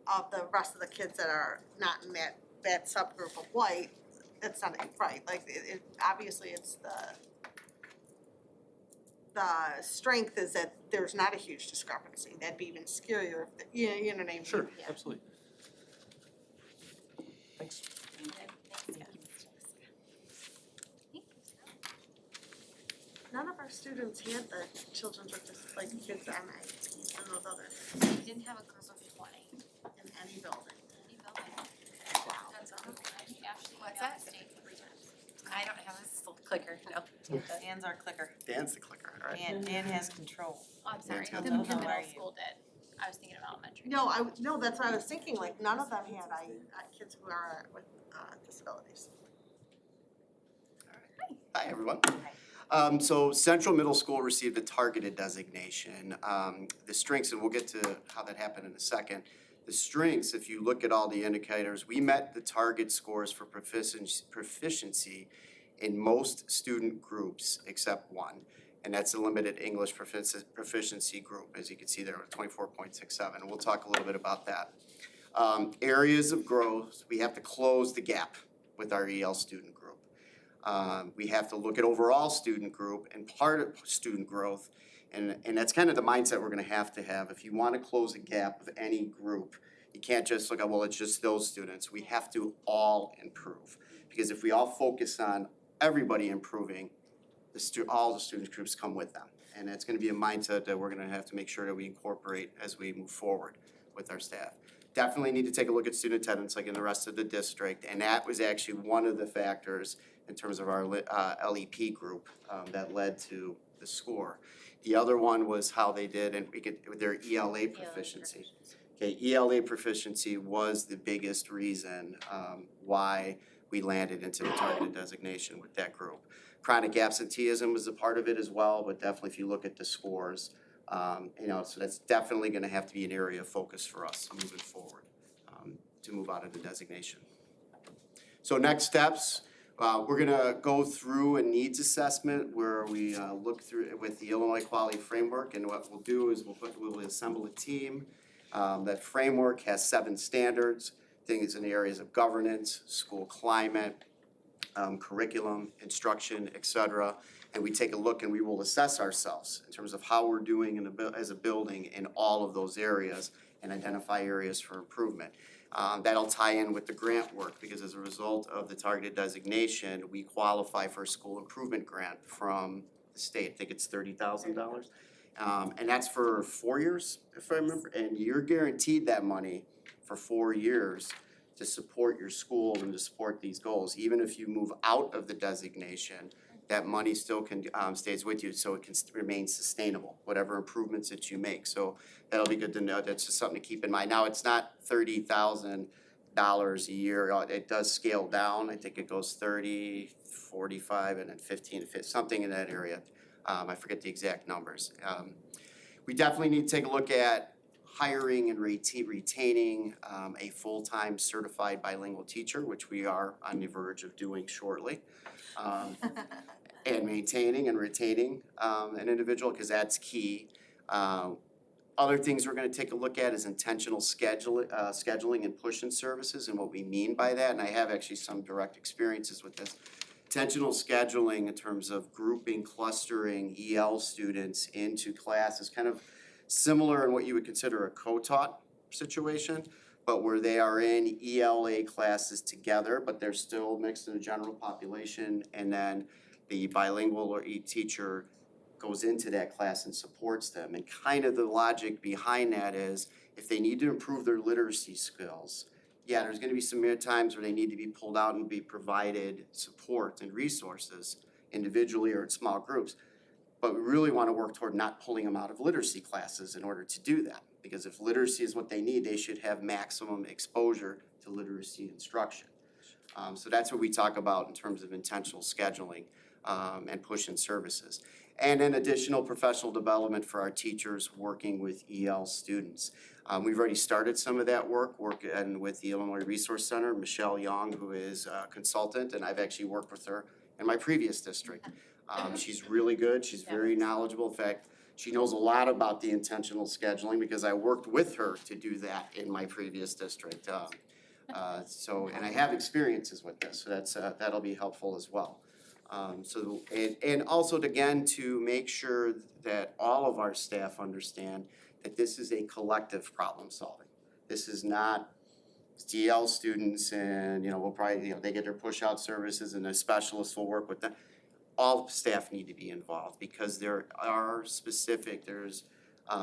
of the rest of the kids that are not in that subgroup of white, that's not right, like, it obviously it's the strength is that there's not a huge discrepancy, that'd be even scarier if, you know what I mean? Sure, absolutely. Thanks. None of our students had the children's with like kids on IEPs and those others We didn't have a group of 20 in any building. in building. Wow. That's all. Ashley What's emailed that? the state 3 times. I don't have this little clicker, no. Dan's our clicker. Dan's the clicker, all right. Dan has control. Oh, I'm sorry, got the that. middle How are you? school did. I was thinking of elementary. No, that's what I was thinking, like, none of them had kids who are with disabilities. Hi, everyone. So Central Middle School received a targeted designation. The strengths, and we'll get to how that happened in a second. The strengths, if you look at all the indicators, we met the target scores for proficiency in most student groups except one. And that's the limited English proficiency group, as you can see there, 24.67. And we'll talk a little bit about that. Areas of growth, we have to close the gap with our EL student group. We have to look at overall student group and part of student growth And that's kind of the mindset we're gonna have to have. If you wanna close a gap with any group, you can't just look at, well, it's just those students. We have to all improve. Because if we all focus on everybody improving, all the student groups come with them. And it's gonna be a mindset that we're gonna have to make sure that we incorporate as we move forward with our staff. Definitely need to take a look at student attendance like in the rest of the district, and that was actually one of the factors in terms of our LEP group that led to the score. The other one was how they did and with their ELA proficiency. Okay, ELA proficiency was the biggest reason why we landed into the targeted designation with that group. Chronic absenteeism was a part of it as well, but definitely if you look at the scores, so that's definitely gonna have to be an area of focus for us moving forward, to move out of the designation. So next steps, we're gonna go through a needs assessment where we look through it with the Illinois Quality Framework, and what we'll do is we'll assemble a team. That framework has 7 standards, things in the areas of governance, school climate, curriculum, instruction, et cetera. And we take a look and we will assess ourselves in terms of how we're doing as a building in all of those areas and identify areas for improvement. That'll tie in with the grant work because as a result of the targeted designation, we qualify for a school improvement grant from the state. I think it's $30,000. And that's for 4 years, if I remember. And you're guaranteed that money for 4 years to support your school and to support these goals. Even if you move out of the designation, that money still can stays with you, so it can remain sustainable, whatever improvements that you make. So that'll be good to know. That's just something to keep in mind. Now, it's not $30,000 a year. It does scale down. I think it goes 30, 45, and then 15, something in that area. I forget the exact numbers. We definitely need to take a look at hiring and retaining a full-time certified bilingual teacher, which we are on the verge of doing shortly. And maintaining and retaining an individual, because that's key. Other things we're gonna take a look at is intentional scheduling and push-in services and what we mean by that, and I have actually some direct experiences with this. Intentional scheduling in terms of grouping, clustering EL students into classes, kind of similar in what you would consider a co-taught situation, but where they are in ELA classes together, but they're still mixed in the general population, and then the bilingual or teacher goes into that class and supports them. And kind of the logic behind that is if they need to improve their literacy skills, yeah, there's gonna be some times where they need to be pulled out and be provided support and resources individually or in small groups. But we really wanna work toward not pulling them out of literacy classes in order to do that. Because if literacy is what they need, they should have maximum exposure to literacy instruction. So that's what we talk about in terms of intentional scheduling and push-in services. And then additional professional development for our teachers working with EL students. We've already started some of that work and with the Illinois Resource Center, Michelle Young, who is a consultant, and I've actually worked with her in my previous district. She's really good, she's very knowledgeable. In fact, she knows a lot about the intentional scheduling because I worked with her to do that in my previous district. And I have experiences with this, so that'll be helpful as well. And also again, to make sure that all of our staff understand that this is a collective problem solving. This is not DL students and, we'll probably, they get their push out services and the specialists will work with them. All staff need to be involved because there are there's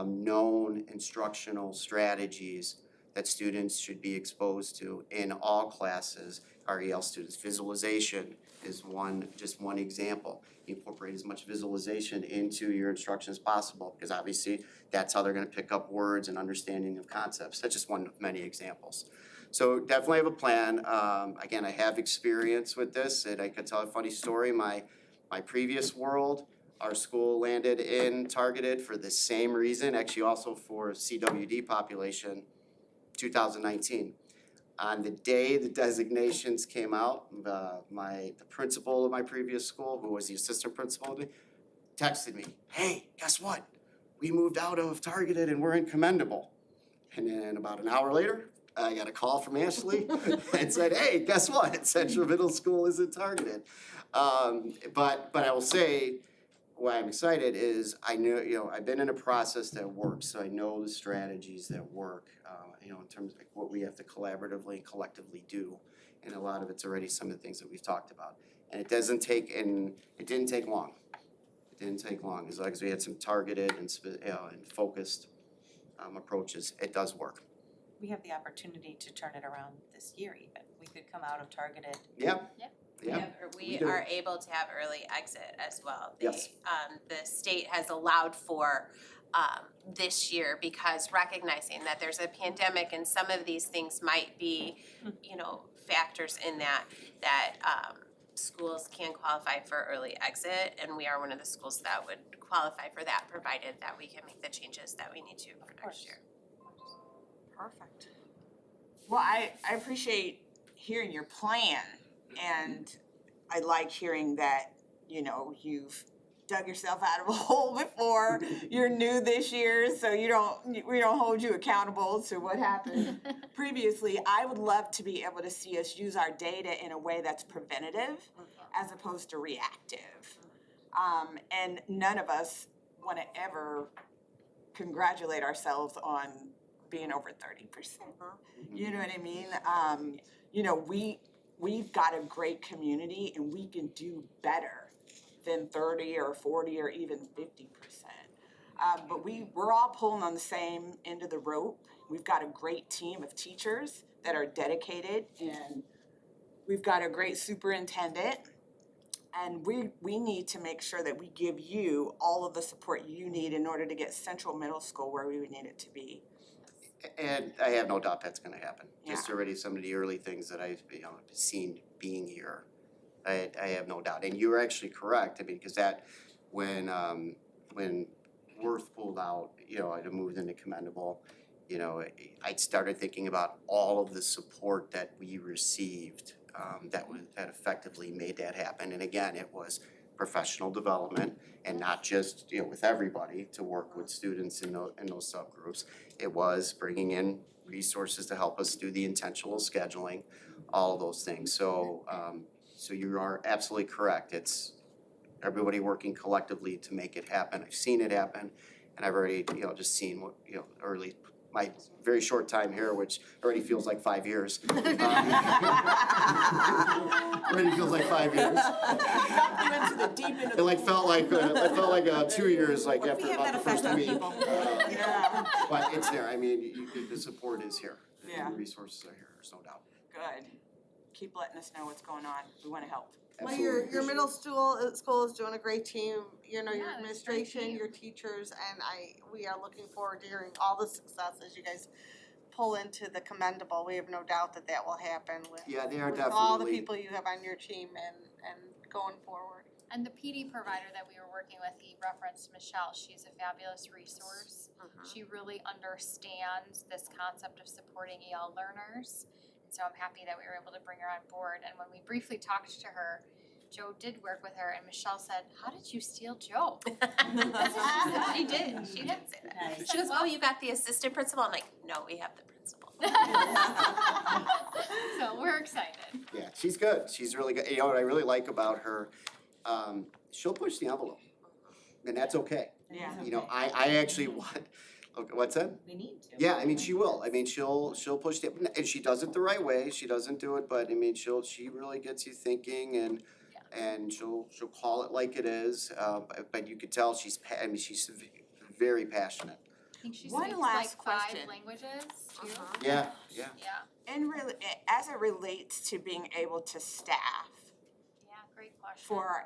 known instructional strategies that students should be exposed to in all classes, our EL students. Visualization is just one example. Incorporate as much visualization into your instruction as possible because obviously that's how they're gonna pick up words and understanding of concepts. That's just one of many examples. So definitely have a plan. Again, I have experience with this and I could tell a funny story. My previous world, our school landed in targeted for the same reason, actually also for CWD population, 2019. On the day the designations came out, the principal of my previous school, who was the assistant principal, texted me, "Hey, guess what? We moved out of targeted and we're in commendable." And then about an hour later, I got a call from Ashley and said, "Hey, guess what? Central Middle School isn't targeted." But I will say, why I'm excited is I know, I've been in a process that works, so I know the strategies that work, in terms of like what we have to collaboratively and collectively do. And a lot of it's already some of the things that we've talked about. And it didn't take long. It didn't take long, as long as we had some targeted and focused approaches, it does work. We have the opportunity to turn it around this year even. We could come out of targeted. Yeah. Yeah, we do. are able to have early exit as well. Yes. The state has allowed for this year because recognizing that there's a pandemic and some of these things might be, factors in that schools can qualify for early exit, and we are one of the schools that would qualify for that, provided that we can make the changes that we need to for next year. Perfect. Well, I appreciate hearing your plan, and I like hearing that, you've dug yourself out of a hole before. You're new this year, so we don't hold you accountable to what happened previously. I would love to be able to see us use our data in a way that's preventative as opposed to reactive. And none of us want to ever congratulate ourselves on being over 30%. You know what I mean? We've got a great community and we can do better than 30 or 40 or even 50%. But we're all pulling on the same end of the rope. We've got a great team of teachers that are dedicated, and we've got a great superintendent. And we need to make sure that we give you all of the support you need in order to get Central Middle School where we need it to be. And I have no doubt that's gonna happen. Just Yeah. already some of the early things that I've, seen being here. I have no doubt. And you were actually correct. I mean, because that, when Worth pulled out, I moved into Commendable, I started thinking about all of the support that we received, that effectively made that happen. And again, it was professional development and not just, with everybody to work with students in those subgroups. It was bringing in resources to help us do the intentional scheduling, all of those things. So you are absolutely correct. It's everybody working collectively to make it happen. I've seen it happen, and I've already, just seen what, my very short time here, which already feels like 5 years. Already feels like 5 years. You went to the deep end of It felt like 2 years, after about the first week. Yeah. But it's there. I mean, the support is here. Yeah. The resources are here. There's no doubt. Good. Keep letting us know what's going on. We want to help. Well, your middle school is doing a great team, your Yeah, it's a great administration, team. your teachers, and we are looking forward to hearing all the success as you guys pull into the Commendable. We have no doubt that will happen with Yeah, they are with all the definitely. people you have on your team and going forward. And the PD provider that we were working with, he referenced Michelle, she's a fabulous resource. She really understands this concept of supporting EL learners. So I'm happy that we were able to bring her on board. And when we briefly talked to her, Joe did work with her, and Michelle said, "How did you steal Joe?" That's what she said. She did say that. Nice. She goes, "Oh, you got the assistant principal?" I'm like, "No, we have the principal." So we're excited. Yeah, she's good. She's really good. What I really like about her, she'll push the envelope, and that's okay. Yeah. I actually want. What's that? We need to. Yeah, I mean, she will. I mean, she'll push the, and she does it the right way. She doesn't do it, but I mean, she really gets you thinking, and she'll call it like it is. But you could tell she's very passionate. I think she One speaks last like 5 question. languages too. Yeah. Yeah, And really, as it relates to being able to staff great question. for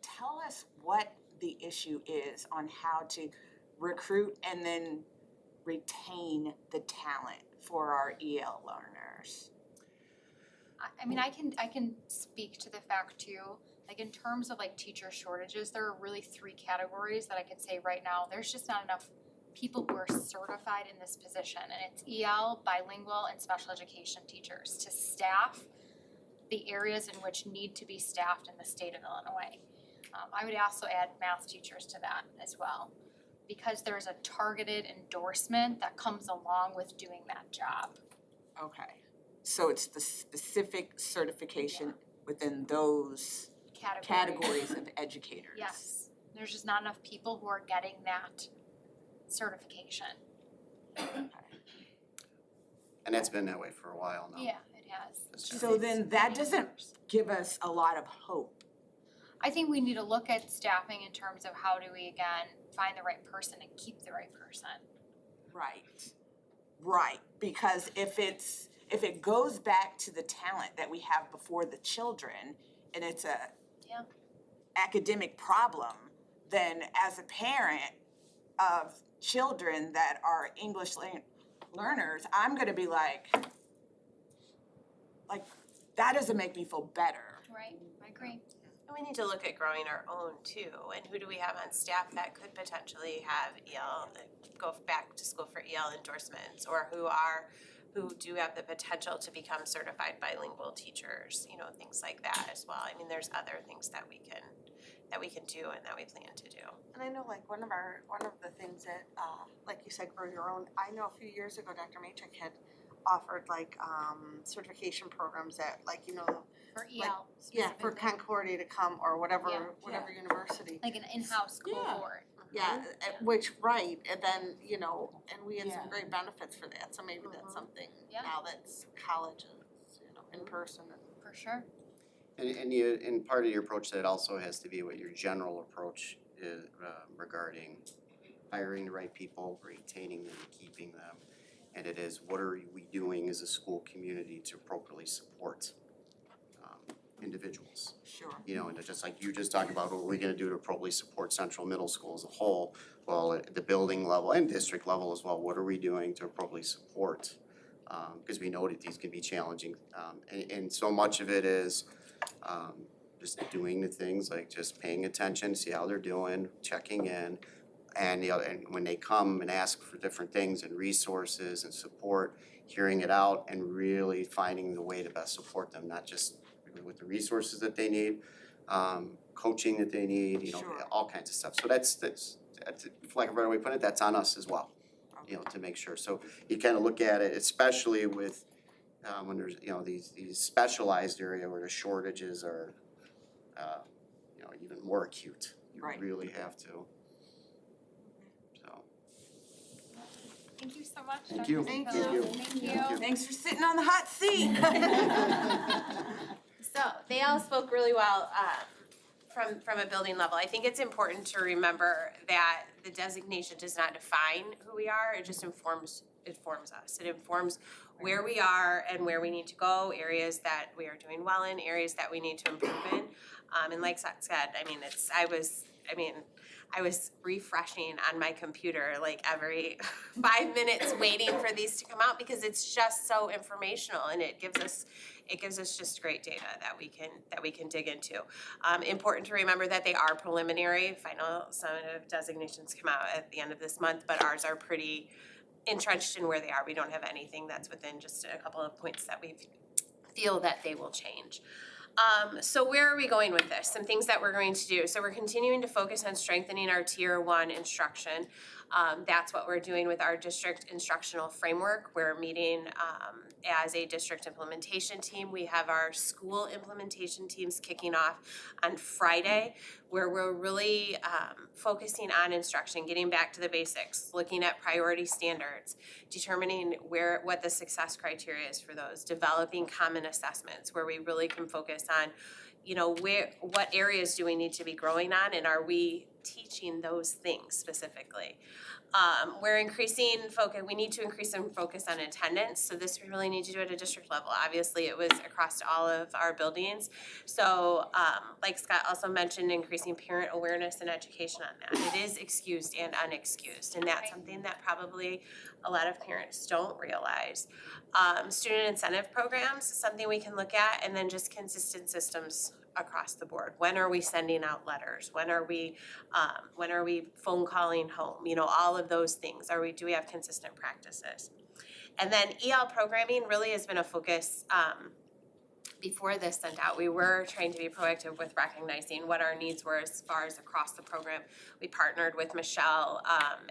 tell us what the issue is on how to recruit and then retain the talent for our EL learners. I mean, I can speak to the fact too, like in terms of like teacher shortages, there are really 3 categories that I could say right now. There's just not enough people who are certified in this position, and it's EL, bilingual, and special education teachers to staff the areas in which need to be staffed in the state of Illinois. I would also add math teachers to that as well, because there's a targeted endorsement that comes along with doing that job. Okay, so it's the specific certification within those categories of educators. Yes, there's just not enough people who are getting that certification. And that's been that way for a while now. Yeah, it has. So then that doesn't give us a lot of hope. I think we need to look at staffing in terms of how do we, again, find the right person and keep the right person. Right, because if it goes back to the talent that we have before the children, and it's a Yeah. academic problem, then as a parent of children that are English learners, I'm gonna be like, that doesn't make me feel better. Right, I agree. And we need to look at growing our own too, and who do we have on staff that could potentially have EL, go back to school for EL endorsements, or who do have the potential to become certified bilingual teachers, you know, things like that as well. I mean, there's other things that we can do and that we plan to do. And I know like one of the things that, like you said, grow your own, I know a few years ago, Dr. Matrick had offered like, certification programs that like, you know, For Like, EL yeah, for specifically. Concordia to come or whatever, Yeah. whatever university. Like an in-house cohort. Yeah, which, right, and then, you know, and we had some great benefits for that, so maybe that's something Yeah. now that's colleges, you know, in person and. For sure. And part of your approach to that also has to be what your general approach is regarding hiring the right people, retaining them, keeping them. And it is, what are we doing as a school community to appropriately support individuals? Sure. You know, and just like you just talked about, what are we gonna do to appropriately support Central Middle School as a whole? Well, at the building level and district level as well, what are we doing to appropriately support? Because we know that these can be challenging, and so much of it is just doing the things, like just paying attention, see how they're doing, checking in. And and when they come and ask for different things and resources and support, hearing it out and really finding the way to best support them, not just with the resources that they need, coaching that they need, you know, all kinds of stuff. So that's for lack of a better way to put it, that's on us as well, you know, to make sure. So you kind of look at it, especially with when there's, you know, these specialized area where the shortages are, you know, even more acute. You really have to. So. Thank you so much, Thank Dr. you. Thank Thank you. Thank you. Thank you. Thanks for sitting on the hot seat. So they all spoke really well from a building level. I think it's important to remember that the designation does not define who we are. It just informs us. It informs where we are and where we need to go, areas that we are doing well in, areas that we need to improve in. And like Scott said, I was refreshing on my computer like every 5 minutes waiting for these to come out because it's just so informational and it gives us just great data that we can dig into. Important to remember that they are preliminary. Final summative designations come out at the end of this month, but ours are pretty entrenched in where they are. We don't have anything that's within just a couple of points that we feel that they will change. So where are we going with this? Some things that we're going to do. So we're continuing to focus on strengthening our Tier 1 instruction. That's what we're doing with our district instructional framework. We're meeting as a district implementation team. We have our school implementation teams kicking off on Friday, where we're really focusing on instruction, getting back to the basics, looking at priority standards, determining what the success criteria is for those, developing common assessments where we really can focus on, you know, what areas do we need to be growing on and are we teaching those things specifically. We're increasing focus, we need to increase some focus on attendance, so this we really need to do at a district level. Obviously, it was across all of our buildings. So, like Scott also mentioned, increasing parent awareness and education on that. It is excused and unexcused, and that's something that probably a lot of parents don't realize. Student incentive programs is something we can look at, and then just consistent systems across the board. When are we sending out letters? When are we phone calling home? You know, all of those things. Do we have consistent practices? And then EL programming really has been a focus before this sent out. We were trying to be proactive with recognizing what our needs were as far as across the program. We partnered with Michelle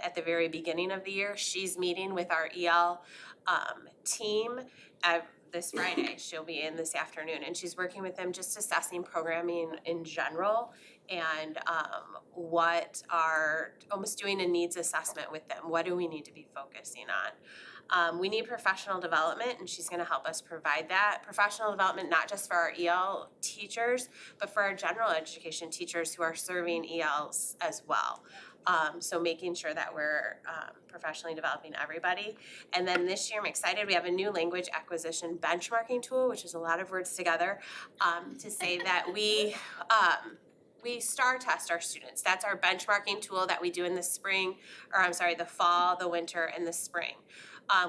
at the very beginning of the year. She's meeting with our EL team this Friday. She'll be in this afternoon, and she's working with them just assessing programming in general and what are, almost doing a needs assessment with them. What do we need to be focusing on? We need professional development, and she's gonna help us provide that. Professional development, not just for our EL teachers, but for our general education teachers who are serving ELs as well. So making sure that we're professionally developing everybody. And then this year, I'm excited, we have a new language acquisition benchmarking tool, which is a lot of words together, to say that we STAR test our students. That's our benchmarking tool that we do in the spring, or I'm sorry, the fall, the winter, and the spring.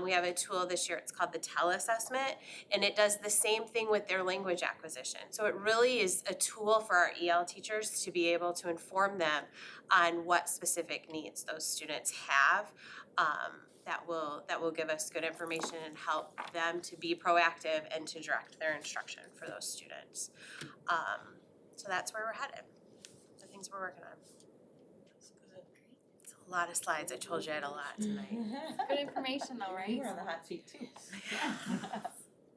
We have a tool this year, it's called the TEL assessment, and it does the same thing with their language acquisition. So it really is a tool for our EL teachers to be able to inform them on what specific needs those students have. That will give us good information and help them to be proactive and to direct their instruction for those students. So that's where we're headed, the things we're working on. It's a lot of slides, I told you I had a lot tonight. Good information though, right? We're on the hot seat too.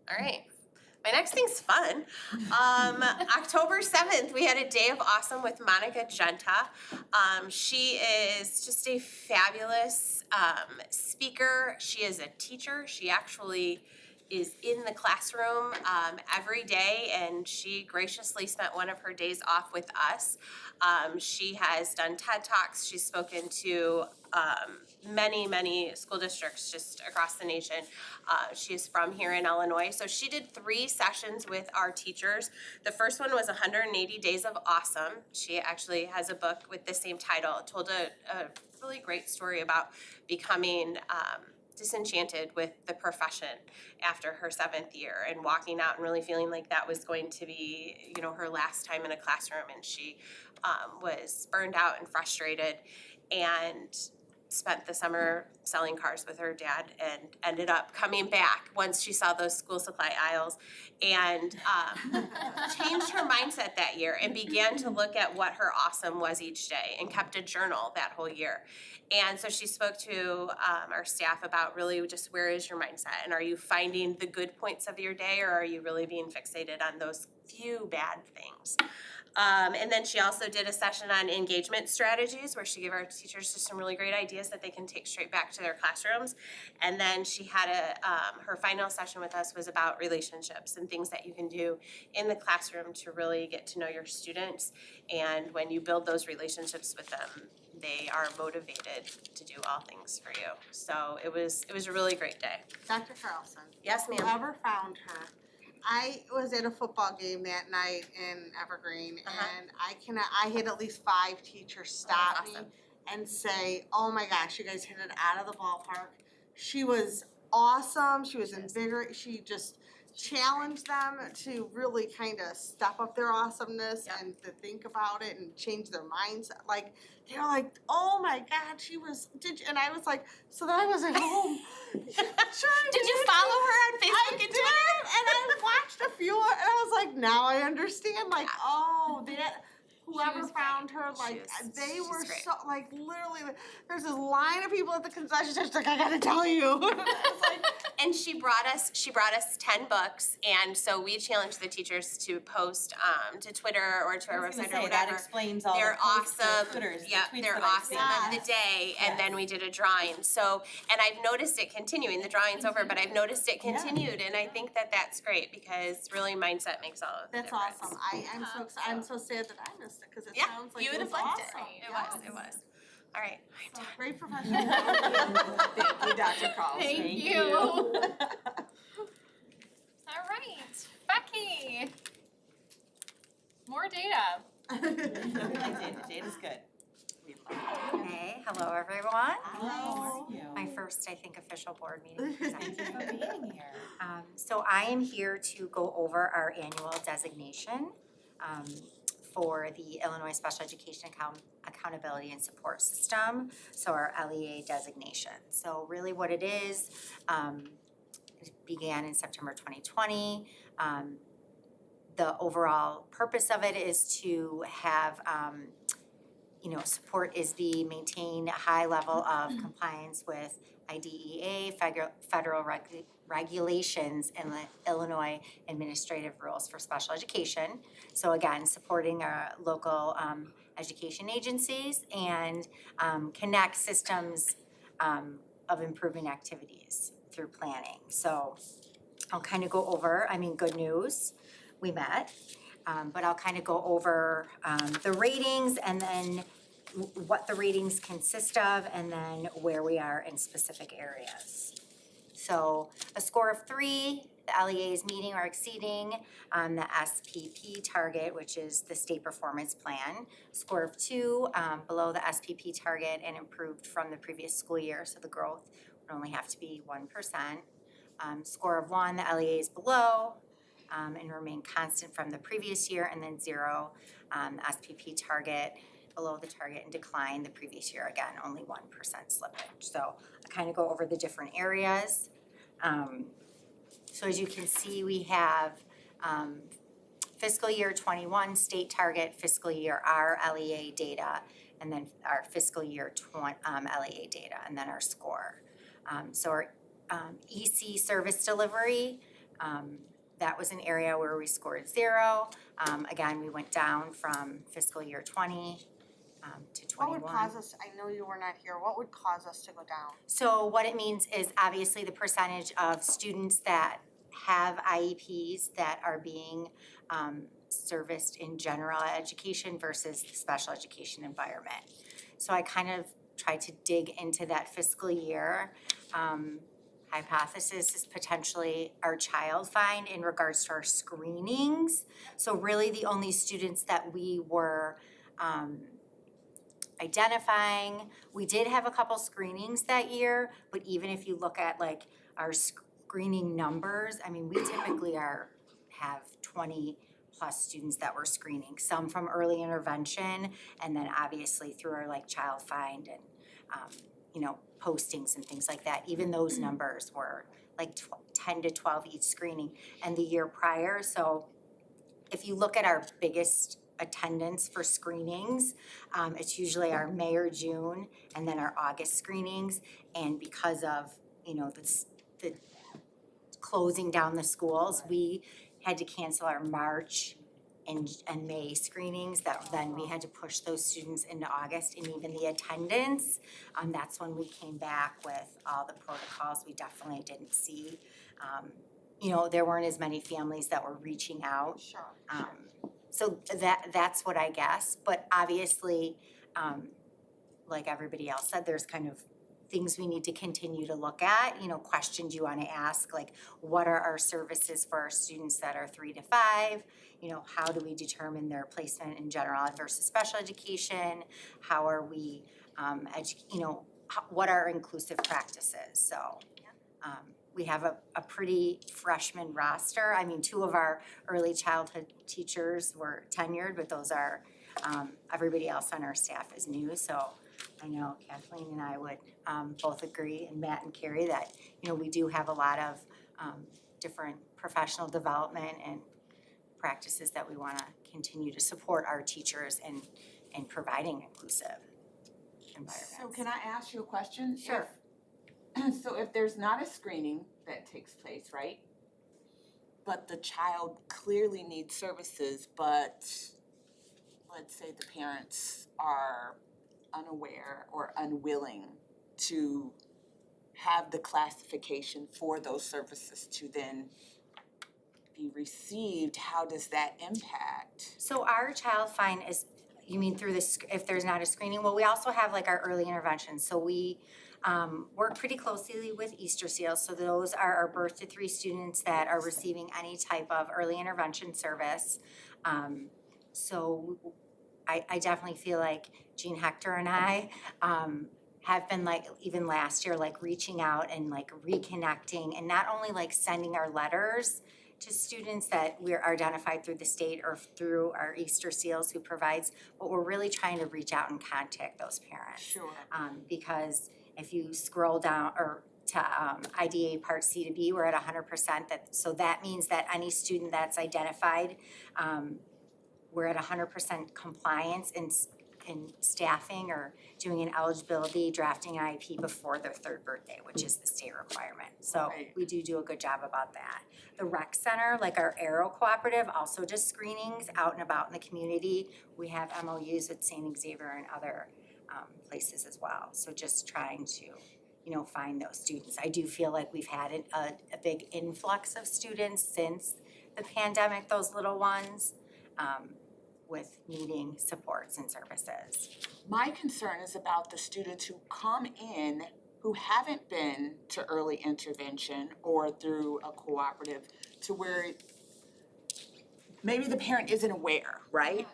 All right, my next thing's fun. October 7th, we had a Day of Awesome with Monica Genta. She is just a fabulous speaker. She is a teacher. She actually is in the classroom every day, and she graciously spent one of her days off with us. She has done TED Talks. She's spoken to many school districts just across the nation. She is from here in Illinois. So she did 3 sessions with our teachers. The first one was 180 Days of Awesome. She actually has a book with the same title. It told a really great story about becoming disenchanted with the profession after her 7th year and walking out and really feeling like that was going to be, you know, her last time in a classroom, and she was burned out and frustrated and spent the summer selling cars with her dad and ended up coming back once she saw those school supply aisles and changed her mindset that year and began to look at what her awesome was each day and kept a journal that whole year. And so she spoke to our staff about really just where is your mindset, and are you finding the good points of your day, or are you really being fixated on those few bad things? And then she also did a session on engagement strategies where she gave our teachers just some really great ideas that they can take straight back to their classrooms. And then she had her final session with us was about relationships and things that you can do in the classroom to really get to know your students. And when you build those relationships with them, they are motivated to do all things for you. So it was a really great day. Dr. Carlson. Yes, ma'am. Whoever found her, I was at a football game that night in Evergreen, and I had at least 5 teachers stop me and say, "Oh my gosh, you guys hit it out of the ballpark." She was awesome. She was invigorating. She just challenged them to really kind of step up their awesomeness and to think about it and change their mindset. Like, they were like, "Oh my God, she was." And I was like, so then I was at home. Did you follow her on Facebook and Twitter? And I watched a few, and I was like, now I understand. Like, oh, that whoever found her, like, they were so, like, literally, there's this line of people at the concession stand, like, I gotta tell you. And she brought us 10 books, and so we challenged the teachers to post to Twitter or to our website or whatever. That explains all They're the posts, the awesome. Twitters, the Yeah, tweets they're that I've awesome seen. of the day, and then we did a drawing. So, and I've noticed it continuing. The drawing's over, but I've noticed it continued, and I think that that's great because really mindset makes all of the That's difference. awesome. I'm so sad that I missed it, because it Yeah, sounds like you it would was have liked awesome. it. It was. All right. So, great professional. Thank you, Dr. Carlson. Thank you. All right, Becky. More data. Data's good. Hey, hello everyone. Hello. My first, I think, official board meeting presenting. Thank you for being here. So I am here to go over our annual designation for the Illinois Special Education Accountability and Support System, so our LEA designation. So really what it is, it began in September 2020. The overall purpose of it is to have support ISB, maintain a high level of compliance with IDEA, federal regulations, and the Illinois administrative rules for special education. So again, supporting our local education agencies and connect systems of improving activities through planning. So I'll kind of go over, good news, we met. But I'll kind of go over the ratings and then what the ratings consist of and then where we are in specific areas. So a score of 3, the LEA is meeting or exceeding the SPP target, which is the state performance plan. Score of 2, below the SPP target and improved from the previous school year, so the growth would only have to be 1%. Score of 1, the LEA is below, and remain constant from the previous year, and then 0, SPP target below the target and decline the previous year, again, only 1% slippage. So I kind of go over the different areas. So as you can see, we have fiscal year 21 state target, fiscal year our LEA data, and then our fiscal year LEA data, and then our score. So our EC service delivery, that was an area where we scored 0. Again, we went down from fiscal year 20 to 21. What would cause us, I know you were not here, what would cause us to go down? So what it means is obviously the percentage of students that have IEPs that are being serviced in general education versus the special education environment. So I kind of tried to dig into that fiscal year. Hypothesis is potentially our child find in regards to our screenings. So really the only students that we were identifying, we did have a couple screenings that year, but even if you look at like our screening numbers, we typically have 20 plus students that we're screening, some from early intervention, and then obviously through our like child find and postings and things like that. Even those numbers were like 10 to 12 each screening, and the year prior. So if you look at our biggest attendance for screenings, it's usually our May or June, and then our August screenings. And because of the closing down the schools, we had to cancel our March and May screenings, that then we had to push those students into August, and even the attendance, that's when we came back with all the protocols. We definitely didn't see, there weren't as many families that were reaching out. Sure. So that's what I guess, but obviously, like everybody else said, there's kind of things we need to continue to look at, questions you want to ask, like what are our services for our students that are 3 to 5? How do we determine their placement in general ed versus special education? How are we, what are our inclusive practices? So we have a pretty freshman roster. 2 of our early childhood teachers were tenured, but those are, everybody else on our staff is new. So I know Kathleen and I would both agree, and Matt and Carrie, that, we do have a lot of different professional development and practices that we want to continue to support our teachers in providing inclusive environments. So can I ask you a question? Sure. So if there's not a screening that takes place, right? But the child clearly needs services, but let's say the parents are unaware or unwilling to have the classification for those services to then be received, how does that impact? So our child find is, you mean through this, if there's not a screening? Well, we also have like our early intervention. So we work pretty closely with Easter Seals. So those are our birth to 3 students that are receiving any type of early intervention service. So I definitely feel like Jean Hector and I have been like, even last year, like reaching out and like reconnecting, and not only like sending our letters to students that are identified through the state or through our Easter Seals who provides, but we're really trying to reach out and contact those parents. Sure. Because if you scroll down or to IDA Part C to B, we're at 100%. So that means that any student that's identified, we're at 100% compliance, and in staffing or doing an eligibility, drafting an IEP before their 3rd birthday, which is the state requirement. So Right. we do a good job about that. The rec center, like our Aero Cooperative, also does screenings out and about in the community. We have MOUs with St. Xavier and other places as well. So just trying to, find those students. I do feel like we've had a big influx of students since the pandemic, those little ones, with needing supports and services. My concern is about the students who come in who haven't been to early intervention or through a cooperative to where maybe the parent isn't aware, right?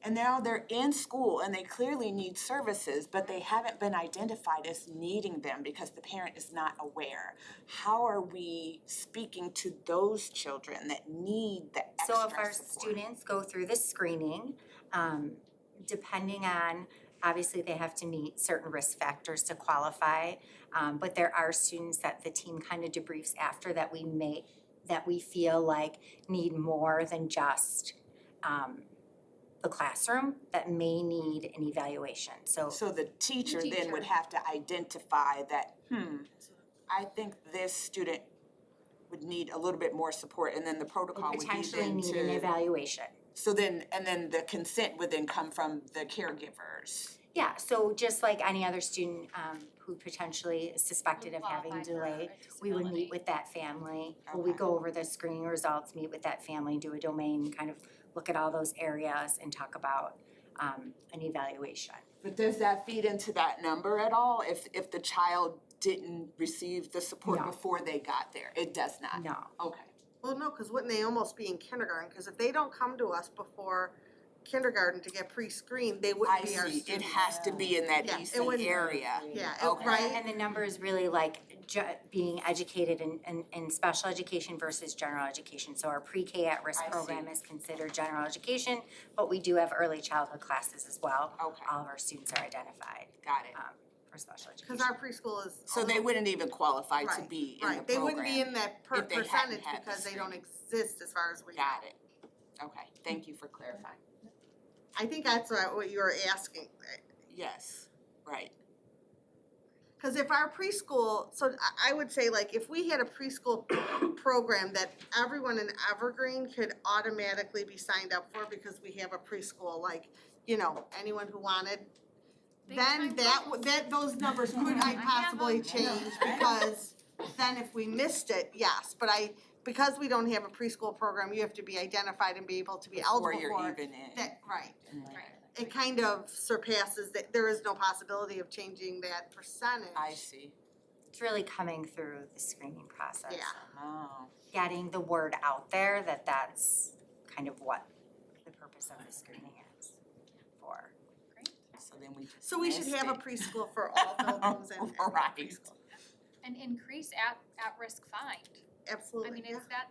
And now they're in school and they clearly need services, but they haven't been identified as needing them because the parent is not aware. How are we speaking to those children that need the extra So if our support? students go through the screening, depending on, obviously they have to meet certain risk factors to qualify. But there are students that the team kind of debriefs after that we feel like need more than just, the classroom, that may need an evaluation. So the teacher then would have to identify that, I think this student would need a little bit more support, and then the protocol would be potentially then need an to. evaluation. So then, and then the consent would then come from the caregivers. Yeah, so just like any other student who potentially is suspected of having delay, we would meet with that family. We go over the screening results, meet with that family, do a domain, kind of look at all those areas and talk about an evaluation. But does that feed into that number at all, if the child didn't receive the support No. before they got there? It does not? No. Okay. Well, no, because wouldn't they almost be in kindergarten? Because if they don't come to us before kindergarten to get pre-screened, they wouldn't be our I see, students. it has to be in that Yeah, it EC wouldn't- area. Yeah, Okay. right? And the number is really like being educated in special education versus general education. So our pre-K at-risk I see. program is considered general education, but we do have early childhood classes as well. Okay. All of our students are identified Got it. for special education. Because our preschool is. So they wouldn't even qualify to Right, be in the Right, they wouldn't be program in that if they hadn't percentage had the because they don't screening. exist as far as we know. Got it. Okay, thank you for clarifying. I think that's what you were asking. Yes, right. Because if our preschool, so I would say like if we had a preschool program that everyone in Evergreen could automatically be signed up for because we have a preschool, like, anyone who wanted, then those numbers could possibly change because then if we missed it, yes, but because we don't have a preschool program, you have to be identified and be able to be eligible for it. Before you're even in. Right. It kind of surpasses that, there is no possibility of changing that percentage. I see. It's really coming through the screening process. Yeah. Oh. Getting the word out there that that's kind of what the purpose of the screening is for. So then we just So we should missed have a it. preschool for all buildings and Right. preschool. And increase at-risk find. Absolutely. I mean,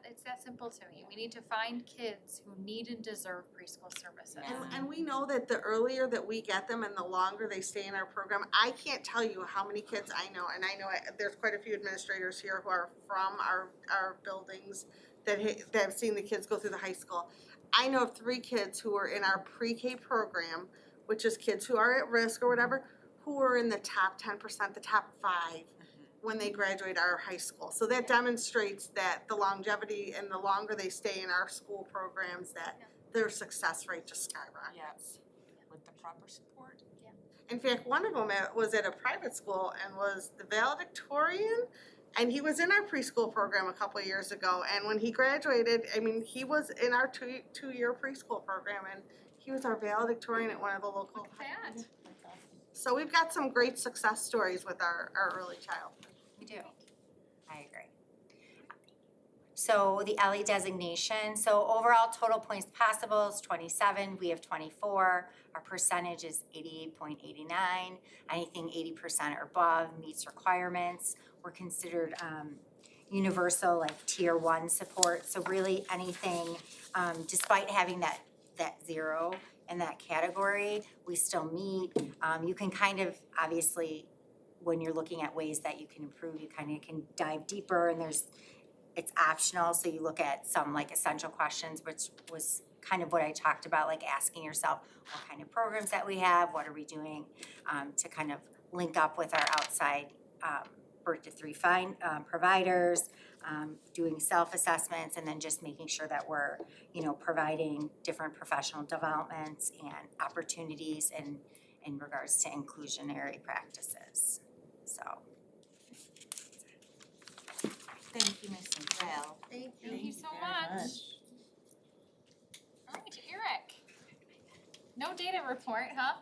it's that simple to me. We need to find kids who need and deserve preschool services. And we know that the earlier that we get them and the longer they stay in our program, I can't tell you how many kids I know, and I know there's quite a few administrators here who are from our buildings that have seen the kids go through the high school. I know of 3 kids who are in our pre-K program, which is kids who are at risk or whatever, who are in the top 10%, the top 5. When they graduate our high school. So that demonstrates that the longevity and the longer they stay in our school programs, that their success rate just skyrockets. Yes, with the proper support. In fact, one of them was at a private school and was the valedictorian, and he was in our preschool program a couple of years ago. And when he graduated, I mean, he was in our two-year preschool program, and he was our valedictorian at one of the local. So we've got some great success stories with our early childhood. We do. I agree. So the LE designation, so overall total points possible is 27, we have 24. Our percentage is 88.89. Anything 80% or above meets requirements. We're considered universal, like tier 1 support. So really anything, despite having that 0 in that category, we still meet. You can kind of, obviously, when you're looking at ways that you can improve, you kind of can dive deeper, and there's it's optional, so you look at some like essential questions, which was kind of what I talked about, like asking yourself what kind of programs that we have, what are we doing to kind of link up with our outside birth to 3 providers, doing self-assessments, and then just making sure that we're, you know, providing different professional developments and opportunities in regards to inclusionary practices, so. Thank you, Ms. Well. Thank you so much. All right, Eric. No data report, huh?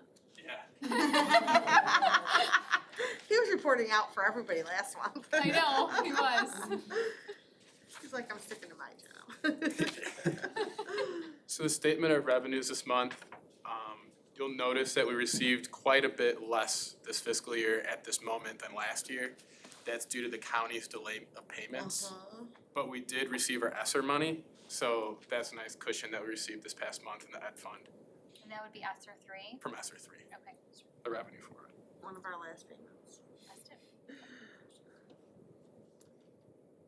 He was reporting out for everybody last month. I know, he was. He's like, I'm sticking to my job. So the statement of revenues this month, you'll notice that we received quite a bit less this fiscal year at this moment than last year. That's due to the county's delay of payments. But we did receive our ESSER money, so that's a nice cushion that we received this past month in the Ed Fund And that would be ESSER 3? from ESSER 3, Okay. the revenue for it. One of our last payments. That's it.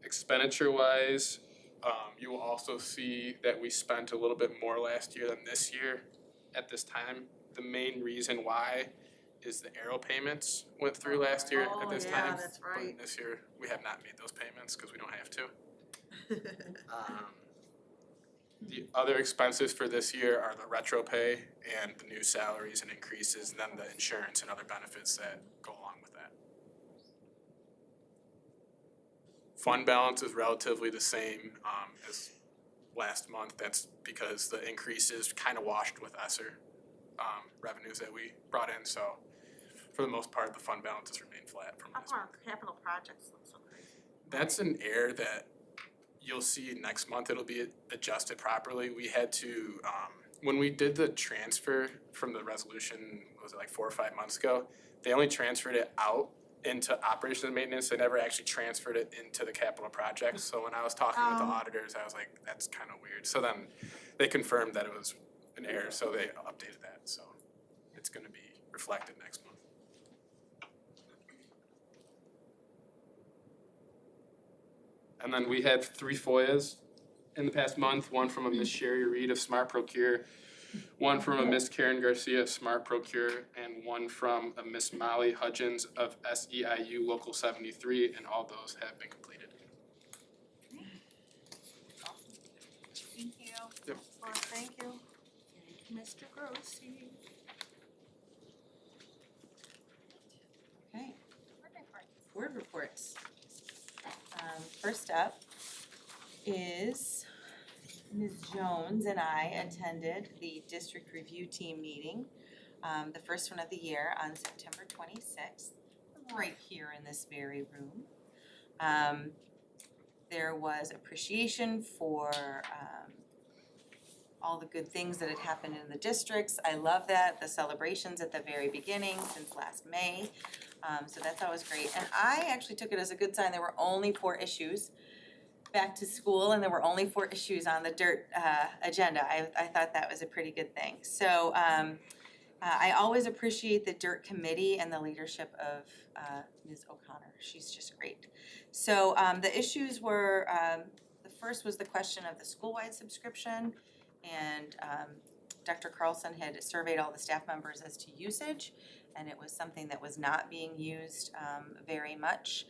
Expenditure-wise, you will also see that we spent a little bit more last year than this year at this time. The main reason why is the arrow payments went through last year at this time. That's But right. this year, we have not made those payments because we don't have to. The other expenses for this year are the retro pay and the new salaries and increases, and then the insurance and other benefits that go along with that. Fund balance is relatively the same as last month. That's because the increases kind of washed with ESSER revenues that we brought in. So for the most part, the fund balances remain flat from How last come month. our capital projects look so crazy? That's an error that you'll see next month. It'll be adjusted properly. We had to, when we did the transfer from the resolution, was it like 4 or 5 months ago? They only transferred it out into operations and maintenance. They never actually transferred it into the capital projects. So when I was talking with the auditors, I was like, that's kind of weird. So then they confirmed that it was an error, so they updated that. So it's gonna be reflected next month. And then we had 3 FOIAs in the past month, one from a Miss Sherry Reed of Smart Procure, one from a Miss Karen Garcia of Smart Procure, and one from a Miss Molly Hudgens of SEIU Local 73, and all those have been completed. Thank you. Yep. Well, thank you. Mr. Grossi. Okay, Board report. board reports. First up is Ms. Jones and I attended the district review team meeting, the first one of the year on September 26th, right here in this very room. There was appreciation for all the good things that had happened in the districts. I love that, the celebrations at the very beginning since last May. So that's always great. And I actually took it as a good sign. There were only 4 issues back to school, and there were only 4 issues on the DIRT agenda. I thought that was a pretty good thing. So I always appreciate the DIRT committee and the leadership of Ms. O'Connor. She's just great. So the issues were, the first was the question of the school-wide subscription, and Dr. Carlson had surveyed all the staff members as to usage, and it was something that was not being used very much.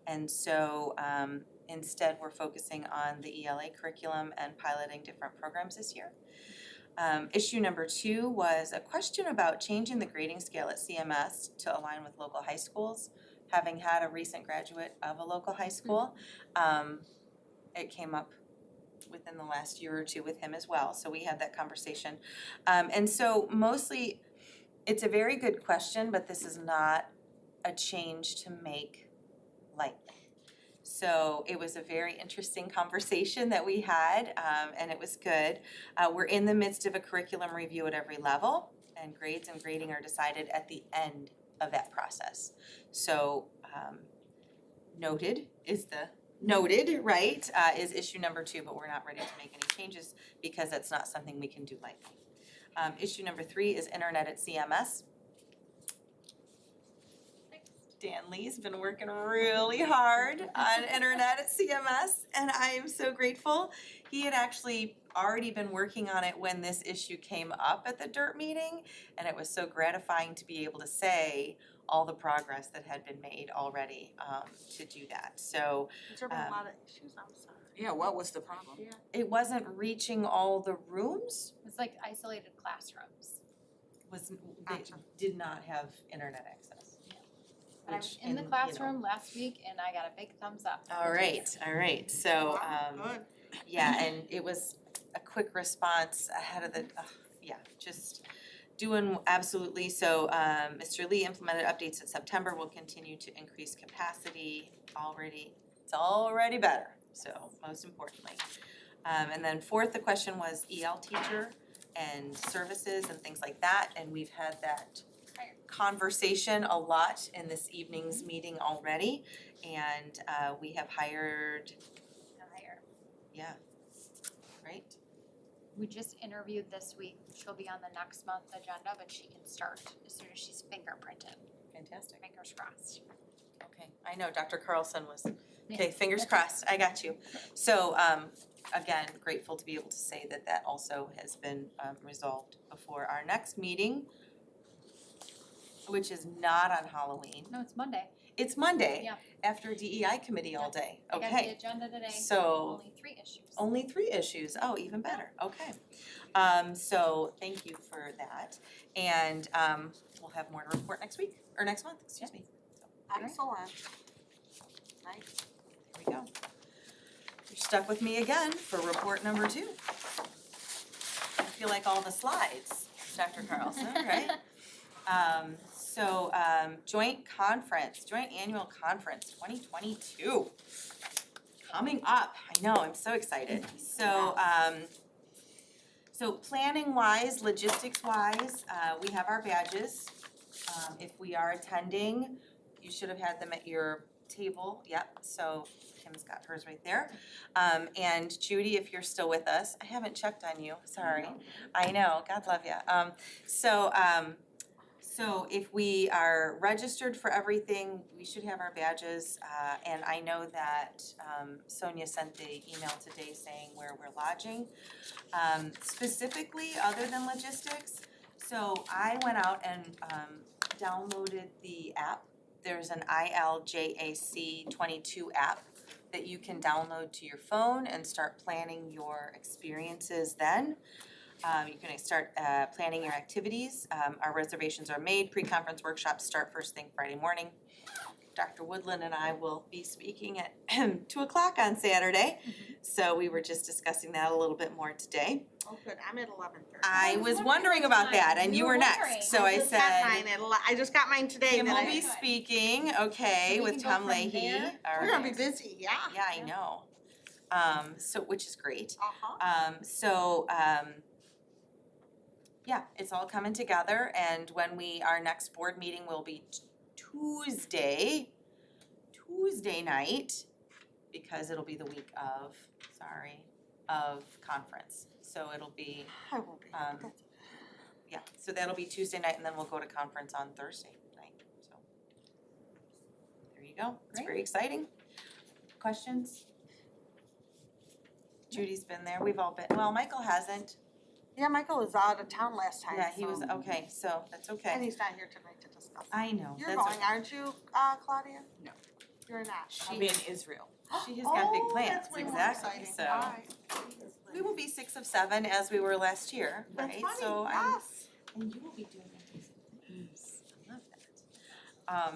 And so instead, we're focusing on the ELA curriculum and piloting different programs this year. Issue number 2 was a question about changing the grading scale at CMS to align with local high schools. Having had a recent graduate of a local high school, it came up within the last year or 2 with him as well, so we had that conversation. And so mostly, it's a very good question, but this is not a change to make lightly. So it was a very interesting conversation that we had, and it was good. We're in the midst of a curriculum review at every level, and grades and grading are decided at the end of that process. So noted, right, is issue number 2, but we're not ready to make any changes because that's not something we can do lightly. Issue number 3 is internet at CMS. Dan Lee's been working really hard on internet at CMS, and I am so grateful. He had actually already been working on it when this issue came up at the DIRT meeting, and it was so gratifying to be able to say all the progress that had been made already to do that. So Has there been a lot of issues? I'm sorry. Yeah, what was the problem? it wasn't reaching all the rooms, It's like isolated classrooms. they did not have internet access. But I was Which in the you know. classroom last week and I got a big thumbs up. All right, so Good. yeah, and it was a quick response ahead of the, yeah, just doing absolutely. So Mr. Lee implemented updates in September, will continue to increase capacity already. It's already better, so most importantly. And then fourth, the question was EL teacher and services and things like that, and we've had that conversation a lot in this evening's meeting already. And we have hired, yeah, right? We just interviewed this week. She'll be on the next month agenda, but she can start as soon as she's fingerprinted. Fantastic. Fingers crossed. Okay, I know Dr. Carlson was, okay, fingers crossed, I got you. So, again, grateful to be able to say that that also has been resolved before our next meeting, which is not on Halloween. No, it's Monday. It's Monday, Yeah. after DEI committee all day, I got the okay. agenda today. So- Only 3 issues. Only 3 issues, oh, even better, okay. So thank you for that, and we'll have more to report next week, or next month, excuse me. Excellent. Nice. There we go. You're stuck with me again for report number 2. I feel like all the slides, Dr. Carlson, right? Joint annual conference 2022. Coming up, I know, I'm so excited. So planning wise, logistics wise, we have our badges. If we are attending, you should have had them at your table, yep, so Kim's got hers right there. And Judy, if you're still with us, I haven't checked on you, sorry. I know, God love you. So if we are registered for everything, we should have our badges. And I know that Sonia sent the email today saying where we're lodging. Specifically, other than logistics, so I went out and downloaded the app. There's an ILJAC 22 app that you can download to your phone and start planning your experiences then. You can start planning your activities. Our reservations are made. Pre-conference workshops start first thing Friday morning. Dr. Woodland and I will be speaking at 2 o'clock on Saturday. So we were just discussing that a little bit more today. Oh, good, I'm at 11:30. I was wondering about that and you were next, so I just got said. mine at I just got mine today. Kim that will I- be speaking, okay, So we with can go Tom from Leahy. there? All We're gonna be right. busy, yeah. Yeah, I know. So, which is great. Uh-huh. Yeah, it's all coming together, and when our next board meeting will be Tuesday night, because it'll be the week of conference. So it'll be, I won't be. yeah, so that'll be Tuesday night, and then we'll go to conference on Thursday night, so. There you go, it's very exciting. Questions? Judy's been there, we've all been, well, Michael hasn't. Yeah, Michael was out of town last time. Yeah, he was, so- okay, so that's okay. And he's not here tonight to discuss. I know, You're that's going, okay. aren't you, Claudia? No. You're not. I'll be in Israel. She has got big Oh, plans, that's way more exactly, exciting. so. All right. We will be 6 of 7 as we were last year, That's right? funny, So yes. and you will be doing amazing things. I love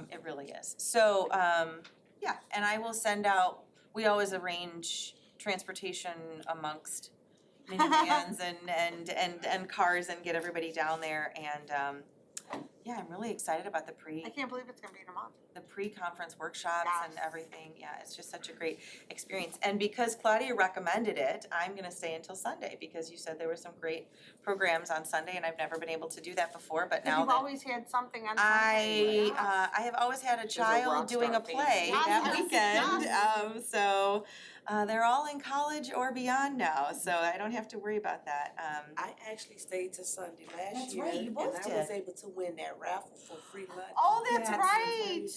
that. It really is. So, yeah, and I will send out, we always arrange transportation amongst minivans and cars and get everybody down there and, yeah, I'm really excited about the I can't believe it's gonna be in a month. pre-conference workshops and Yes. everything, yeah, it's just such a great experience. And because Claudia recommended it, I'm gonna stay until Sunday, because you said there were some great programs on Sunday, and I've never been able to do that before, but now You've that always had something on Sunday. I have always had a a child rock doing a star family. play that Yes, weekend, so, they're all in college or beyond now, so I don't have to worry about that, I actually stayed to Sunday last That's year, right, you both and I was did. able to win that raffle for free lunch. Oh, that's That's right.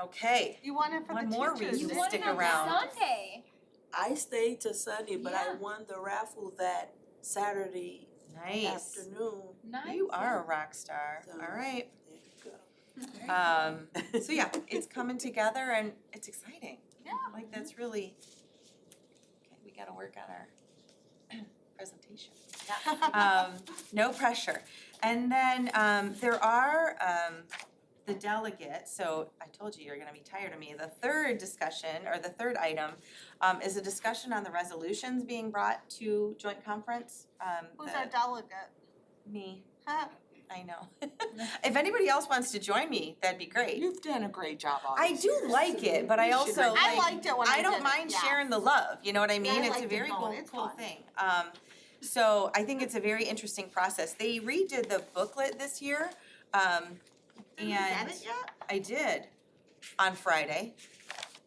Okay, You want it for the one more teachers. reason to You won stick it on around. Sunday. I stayed to Sunday, but I Yeah. won the raffle that Saturday Nice. afternoon. Nice. You are a rock star. So- All right. There you go. So yeah, it's coming together and it's exciting. Yeah. Like that's really, okay, we gotta work on our presentation. No pressure. And then, there are, the delegates, so I told you you're gonna be tired of me. The third discussion, or the third item, is a discussion on the resolutions being brought to joint conference. Who's the- our delegate? Me, I know. If anybody else wants to join me, that'd be great. You've done a great job all I these do years. like it, but I You should also bring I like, liked it when I I don't did it, mind yeah. sharing the love, you know what I mean? I It's a liked it very going, cool, it's cool fun. thing. So I think it's a very interesting process. They redid the booklet this year, Did you and get it yet? I did on Friday.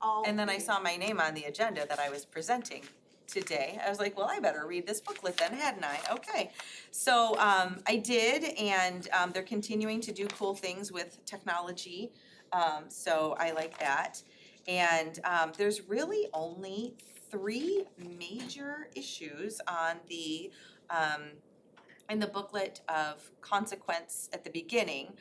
Oh, And then I please. saw my name on the agenda that I was presenting today. I was like, well, I better read this booklet then, hadn't I? Okay. So I did, and they're continuing to do cool things with technology. So I like that. And there's really only 3 major issues on the in the booklet of consequence at the beginning.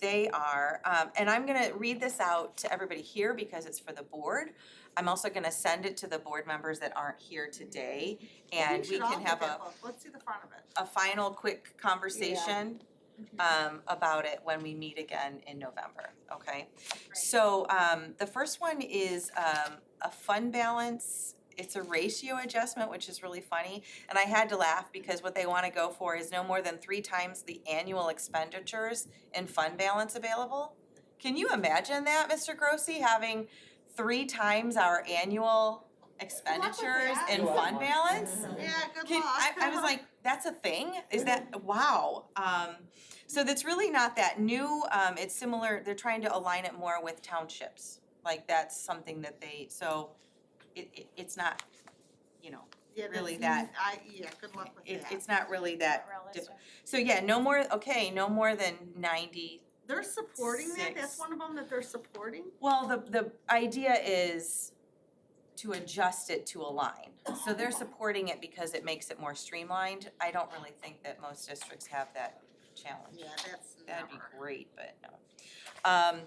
They are, and I'm gonna read this out to everybody here because it's for the board. I'm also gonna send it to the board members that aren't here today, and we should all can get have that a book. Let's see the front of it. final quick conversation about it when we meet again in November, okay? So the first one is a fund balance. It's a ratio adjustment, which is really funny, and I had to laugh because what they wanna go for is no more than 3 times the annual expenditures in fund balance available. Can you imagine that, Mr. Grossi, having 3 times our annual expenditures that. in fund balance? Yeah, good Can, luck. I was like, that's a thing? Is that, wow. So that's really not that new, it's similar, they're trying to align it more with townships. Like that's something that they, so it's not, you know, Yeah, really that's- that, good luck with that. it's not really that. Realistic. So yeah, no more than 90. They're supporting that? That's 6. one of them that they're supporting? Well, the idea is to adjust it to align. So they're supporting it because it makes it more streamlined. I don't really think that most districts have that challenge. Yeah, that's That'd be never. great, but no.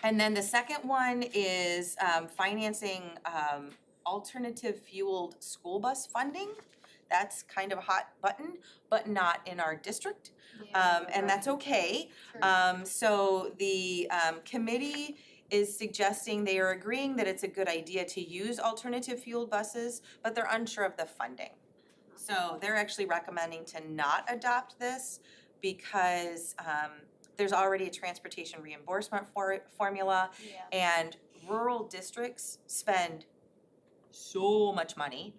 And then the second one is financing alternative fueled school bus funding. That's kind of a hot button, but not in our district. And that's okay. So the committee is suggesting, they are agreeing that it's a good idea to use alternative fueled buses, but they're unsure of the funding. So they're actually recommending to not adopt this because there's already a transportation reimbursement formula, and rural districts spend so much money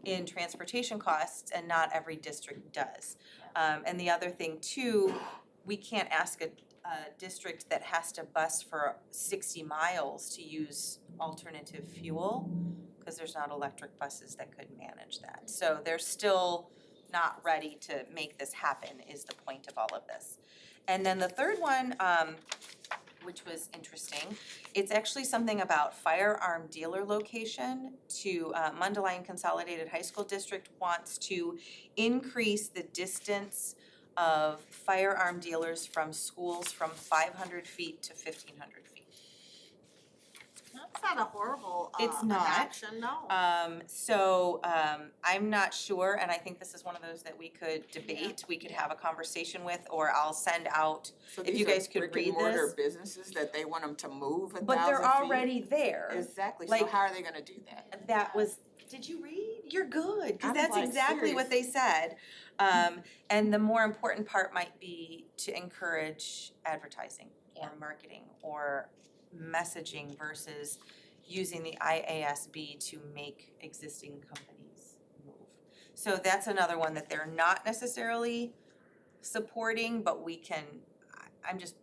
in transportation costs, and not every district does. And the other thing too, we can't ask a district that has to bus for 60 miles to use alternative fuel, because there's not electric buses that could manage that. So they're still not ready to make this happen, is the point of all of this. And then the third one, which was interesting, it's actually something about firearm dealer location to Mundelein Consolidated High School District wants to increase the distance of firearm dealers from schools from 500 feet to 1,500 feet. That's not a horrible It's not. adoption, no. I'm not sure, and I think this is one of those that we could debate, we could have a conversation with, or I'll send out, So if these you are guys could read brick and mortar this. businesses that they want them to move 1,000 feet? But they're already there. Exactly, so Like- how are they gonna do that? That was, did you read? You're good, cause I'm that's like, exactly what they said. And the more important part might be to encourage advertising or marketing or messaging versus using the IASB to make existing companies move. So that's another one that they're not necessarily supporting, but we can, I'm just,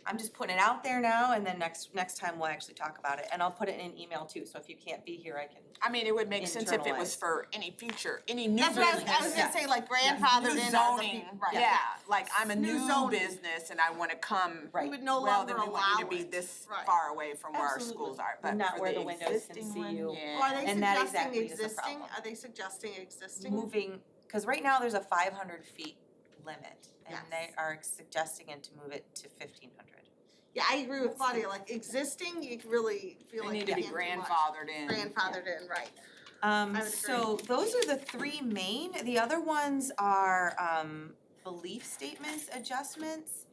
I'm just putting it out there now, and then next time we'll actually talk about it, and I'll put it in an email too, so if you can't be here, I can. I mean, it would make sense if it was Internalize. for any future, any new That's business. what I was gonna say, like New grandfathered in as a zoning, right. yeah, like I'm a New new zoning. business and I wanna come, We would no well, longer then we want allow you to be it. this Right. far away from where our Absolutely. schools are, but Not for where the the windows can existing see one, you. yeah. Or are they And that suggesting exactly is the existing, problem. are they suggesting existing? Moving, cause right now there's a 500 feet limit, and Yes. they are suggesting it to move it to 1,500. Yeah, I agree with Claudia, like existing, you really feel They like need to you be can't do much. grandfathered in. Grandfathered in, right. I would So those are the three main, the other ones are, belief statements adjustments.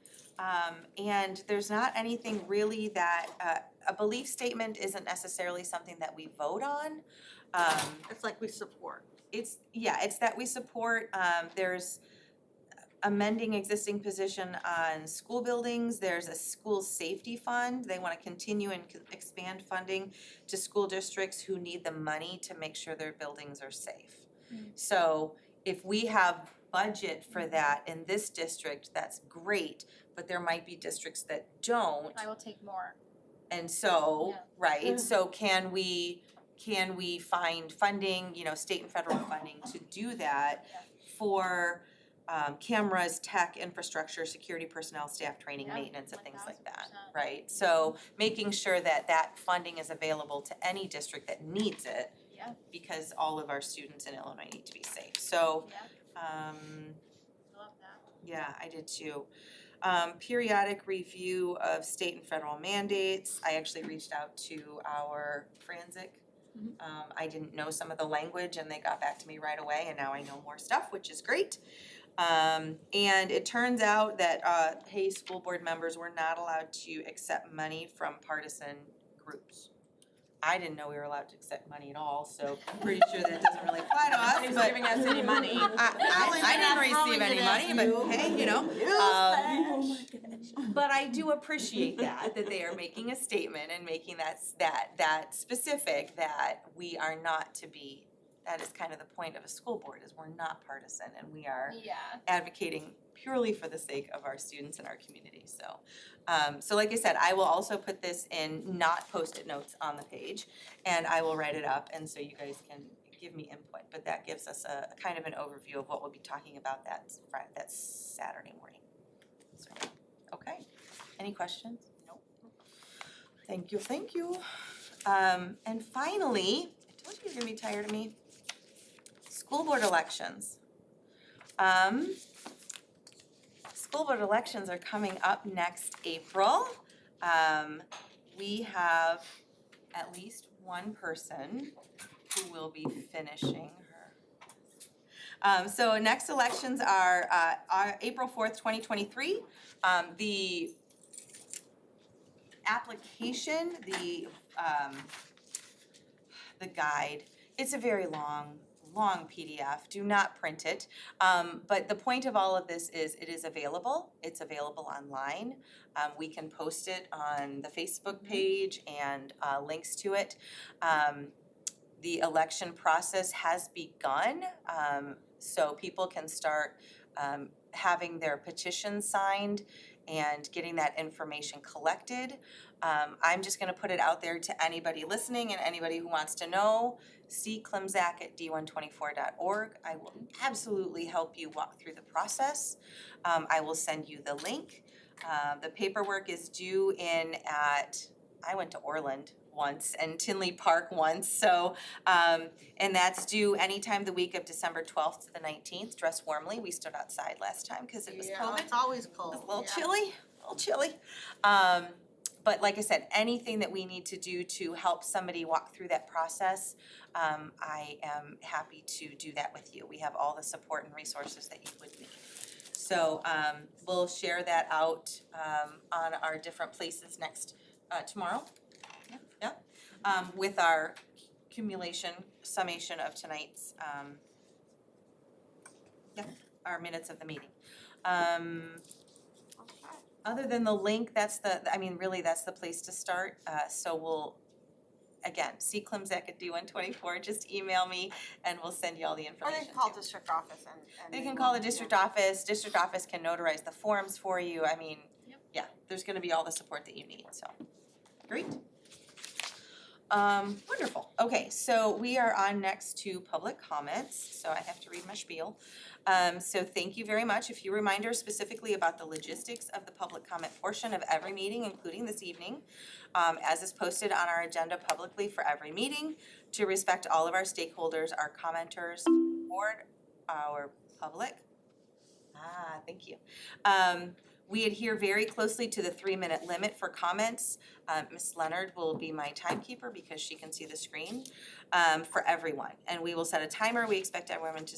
And there's not anything really that, a belief statement isn't necessarily something that we vote on. It's like we support. It's that we support, there's amending existing position on school buildings, there's a school safety fund, they wanna continue and expand funding to school districts who need the money to make sure their buildings are safe. So if we have budget for that in this district, that's great, but there might be districts that don't. I will take more. And so, Yeah. right, so can we find funding, state and federal funding to do that for cameras, tech, infrastructure, security personnel, staff training, Yeah, maintenance, and things like that, 1000%. right? So making sure that that funding is available to any district that needs it, Yeah, because all of our students in Illinois need to be safe. So, yeah, I love that. yeah, I did too. Periodic review of state and federal mandates. I actually reached out to our forensic. I didn't know some of the language and they got back to me right away, and now I know more stuff, which is great. And it turns out that, hey, school board members, we're not allowed to accept money from partisan groups. I didn't know we were allowed to accept money at all, so I'm pretty sure that doesn't really apply to us, Nobody's but. giving us any money. I didn't receive any money, but hey, but I do appreciate that they are making a statement and making that specific, that we are not to be, that is kind of the point of a school board, is we're not partisan and we are Yeah. advocating purely for the sake of our students and our community, so. So like I said, I will also put this in, not Post-it notes on the page, and I will write it up, and so you guys can give me input, but that gives us a kind of an overview of what we'll be talking about that Saturday morning. So, okay, any questions? Nope. Thank you. And finally, I told you you're gonna be tired of me. School board elections. School board elections are coming up next April. We have at least one person who will be finishing her. So next elections are April 4th, 2023. The application, the guide, it's a very long PDF, do not print it. But the point of all of this is it is available, it's available online. We can post it on the Facebook page and links to it. The election process has begun, so people can start having their petitions signed and getting that information collected. I'm just gonna put it out there to anybody listening and anybody who wants to know. See Klimzak at d124.org. I will absolutely help you walk through the process. I will send you the link. The paperwork is due in I went to Orland once and Tinley Park once, so, and that's due anytime the week of December 12th to the 19th. Dress warmly, we stood outside last time because it was Yeah, COVID. it's always cold. It was a little yeah. chilly. But like I said, anything that we need to do to help somebody walk through that process, I am happy to do that with you. We have all the support and resources that you would need. So, we'll share that out, on our different places next, tomorrow. Yeah, with our summation of tonight's, our minutes of the meeting. Other than the link, that's the place to start, so we'll, again, see Klimzak at D124, just email me and we'll send you all the Or information they can call too. district office and They can call the district office can notarize the forms for you, yeah, there's gonna be all the support that you need, so, great. Wonderful, okay, so we are on next to public comments, so I have to read my spiel. So thank you very much. A few reminders specifically about the logistics of the public comment portion of every meeting, including this evening. As is posted on our agenda publicly for every meeting, to respect all of our stakeholders, our commenters, board, our public. Thank you. We adhere very closely to the 3-minute limit for comments. Ms. Leonard will be my timekeeper because she can see the screen, for everyone. And we will set a timer. We expect everyone to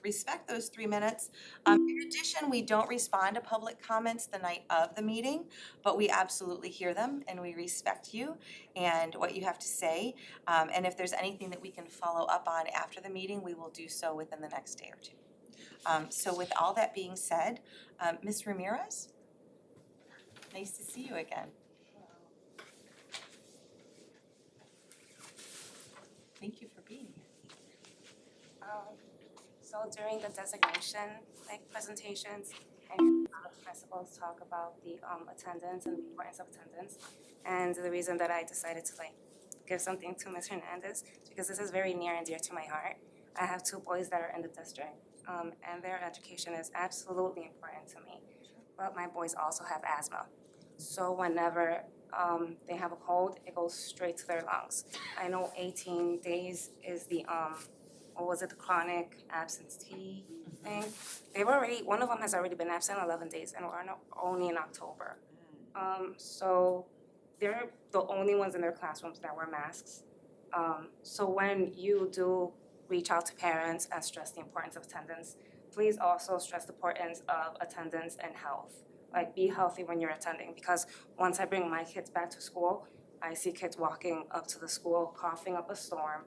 respect those 3 minutes. In addition, we don't respond to public comments the night of the meeting, but we absolutely hear them and we respect you and what you have to say. And if there's anything that we can follow up on after the meeting, we will do so within the next day or two. So with all that being said, Ms. Ramirez, nice to see you again. Thank you for being here. So during the designation, presentations, and principals talk about the attendance and the importance of attendance. And the reason that I decided to give something to Ms. Hernandez is because this is very near and dear to my heart. I have 2 boys that are in the district, and their education is absolutely important to me. But my boys also have asthma. So whenever they have a cold, it goes straight to their lungs. I know 18 days is the the chronic absentee thing. One of them has already been absent 11 days, and we're only in October. So they're the only ones in their classrooms that wear masks. So when you do reach out to parents and stress the importance of attendance, please also stress the importance of attendance and health. Be healthy when you're attending, because once I bring my kids back to school, I see kids walking up to the school, coughing up a storm,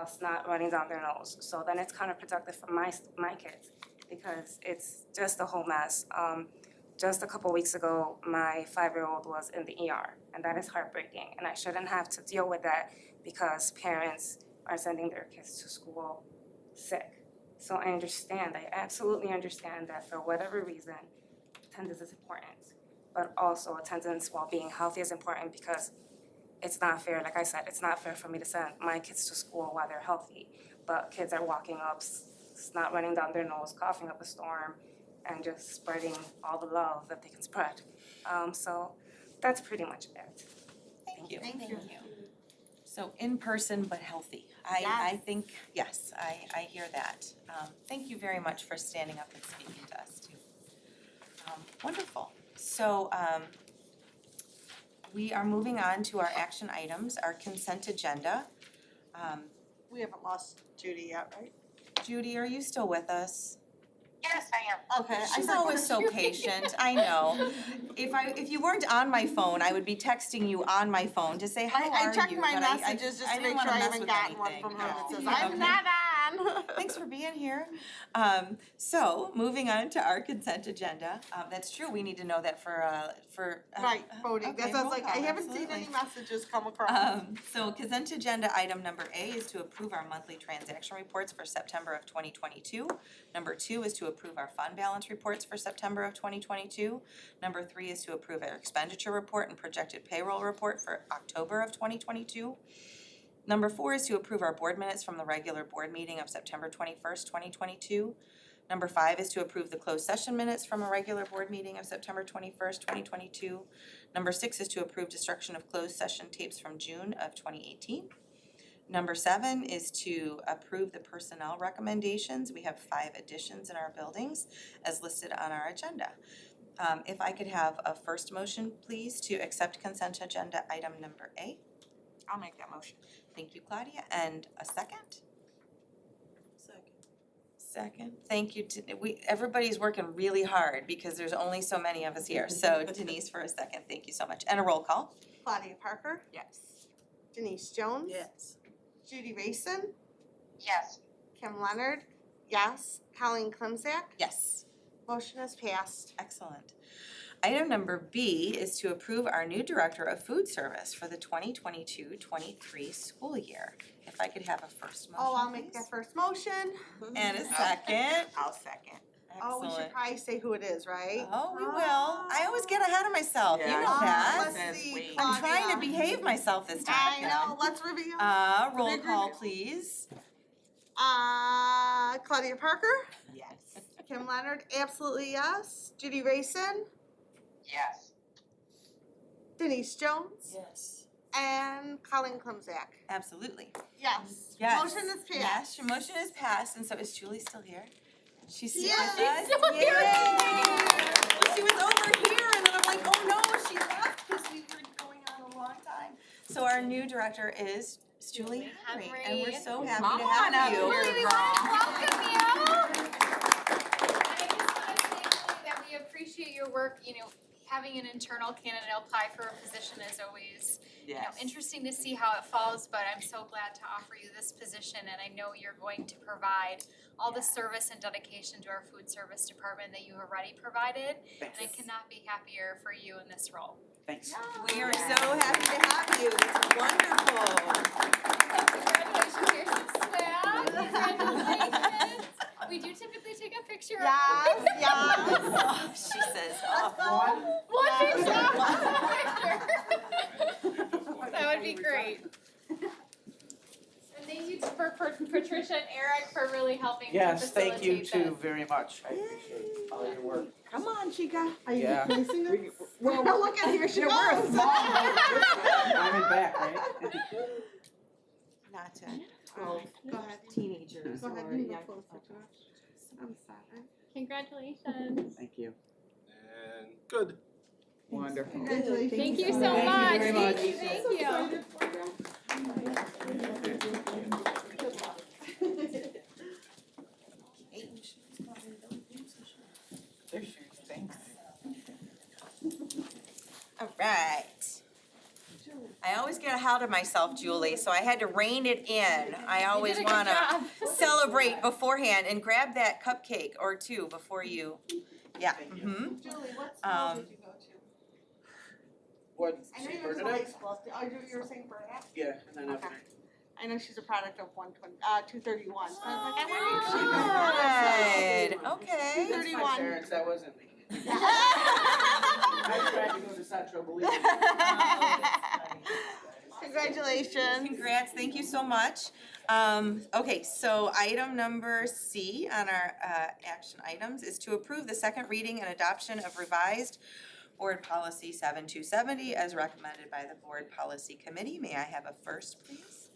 snot running down their nose. So then it's counterproductive for my kids, because it's just a whole mess. Just a couple weeks ago, my 5-year-old was in the ER, and that is heartbreaking. And I shouldn't have to deal with that because parents are sending their kids to school sick. So I absolutely understand that for whatever reason, attendance is important. But also attendance while being healthy is important, because it's not fair, like I said, it's not fair for me to send my kids to school while they're healthy. But kids are walking up, snot running down their nose, coughing up a storm, and just spreading all the love that they can spread. So that's pretty much it. Thank you. Thank you. So in person but healthy. I think, yes, I hear that. Thank you very much for standing up and speaking to us too. Wonderful. So we are moving on to our action items, our consent agenda. We haven't lost Judy yet, right? Judy, are you still with us? Yes, I am. Okay. She's always so patient, I know. If you weren't on my phone, I would be texting you on my phone to say, how are you? I checked my But messages just I to didn't make sure wanna I mess haven't with gotten one anything. from her that says, No. I'm not on. Thanks for being here. So, moving on to our consent agenda. That's true, we need to know that for Right, voting. okay, That's I was roll like, I call, haven't seen any absolutely. messages come across. So consent agenda item number A is to approve our monthly transaction reports for September of 2022. Number 2 is to approve our fund balance reports for September of 2022. Number 3 is to approve our expenditure report and projected payroll report for October of 2022. Number 4 is to approve our board minutes from the regular board meeting of September 21st, 2022. Number 5 is to approve the closed session minutes from a regular board meeting of September 21st, 2022. Number 6 is to approve destruction of closed session tapes from June of 2018. Number 7 is to approve the personnel recommendations. We have 5 additions in our buildings as listed on our agenda. If I could have a first motion, please, to accept consent agenda item number A. I'll make that motion. Thank you, Claudia, and a second? Second, thank you, everybody's working really hard because there's only so many of us here, so Denise for a second, thank you so much, and a roll call. Claudia Parker, Yes. Denise Jones. Yes. Judy Rayson, Yes. Kim Leonard, yes. Colleen Clemzak, Yes. motion is passed. Excellent. Item number B is to approve our new Director of Food Service for the 2022-23 school year. If I could have a first motion, Oh, I'll make please. that first motion. And a second. I'll second. Oh, we should Excellent. probably say who it is, right? Oh, we will. I always get ahead of myself, you know that. Let's see, I'm trying to Claudia. behave myself this time. I know, let's review. Roll Big call, review. please. Claudia Parker, Yes. Kim Leonard, absolutely yes. Judy Rayson, Yes. Denise Jones, Yes. and Colleen Clemzak. Absolutely. Yes. Yes. Motion is passed. Yes, your motion is passed, and so is Julie still here? She's still Yes. with us? She's still here. Yay! She was over here, and then I'm like, oh no, she left, because we were going on a long time. So our new director is Julie Henry, and we're so happy to have you. Welcome you. And I just wanna say Julie, that we appreciate your work, having an internal candidate apply for a position is always, interesting to see how it falls, but I'm so glad to offer you this position, and I know you're going to provide all the service and dedication to our food service department that you have already provided, and I cannot be happier for you in this role. Thanks. We are so happy to have you, it's wonderful. Congratulations, here's some swag, congratulations. We do typically take a picture of Yes, you. yes. She says, One picture. That would be great. And thank you for Patricia and Eric for really helping to facilitate this. very much. I appreciate all your work. Come on, Chica. Are you Yeah. replacing her? Well, Oh, look at here she goes. I'm in back, right? Not to. Go ahead. Teenagers Go ahead, or you go young closer to her. I'm sorry. Congratulations. Thank you. And good. Wonderful. Congratulations. Thank you so Thank you much. very much. Thank you. All right. I always get ahead of myself, Julie, so I had to rein it in. I always did a good wanna job. celebrate beforehand and grab that cupcake or two before you, yeah, Julie, what school Um, did you go to? What, I know you went to high school. Oh, you were saying Burnett? Yeah, and then Okay. I know she's a product of 231. So I was like, Good, okay. 231. that wasn't me. I tried to go to Central, believe me. Congratulations. Congrats, thank you so much. Okay, so item number C on our action items is to approve the second reading and adoption of revised Board Policy 7270 as recommended by the Board Policy Committee. May I have a first, please?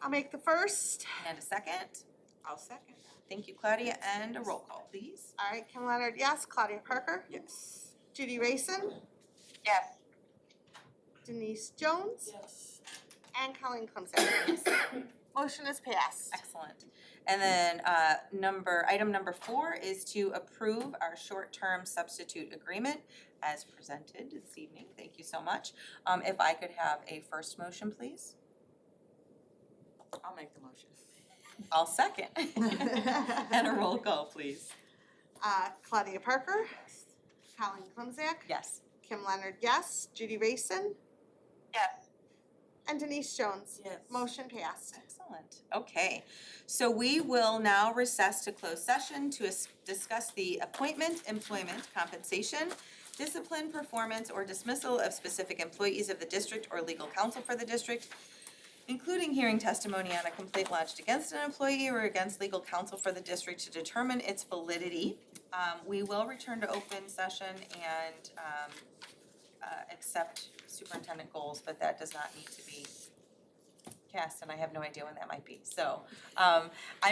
I'll make the first. And a second? I'll second. Thank you, Claudia, and a roll call, please. All right, Kim Leonard, yes. Claudia Parker? Yes. Judy Rayson? Yes. Denise Jones? Yes. And Colleen Clemzak? Yes. Motion is passed. Excellent. And then item number 4 is to approve our short-term substitute agreement as presented this evening. Thank you so much. If I could have a first motion, please. I'll make the motion. I'll second. And a roll call, please. Claudia Parker? Colleen Clemzak? Yes. Kim Leonard, yes. Judy Rayson? Yes. And Denise Jones? Yes. Motion passed. Excellent. Okay. So we will now recess to closed session to discuss the appointment, employment, compensation, discipline, performance, or dismissal of specific employees of the district or legal counsel for the district, including hearing testimony on a complaint lodged against an employee or against legal counsel for the district to determine its validity. We will return to open session and accept superintendent goals, but that does not need to be cast, and I have no idea when that might be. So, I'm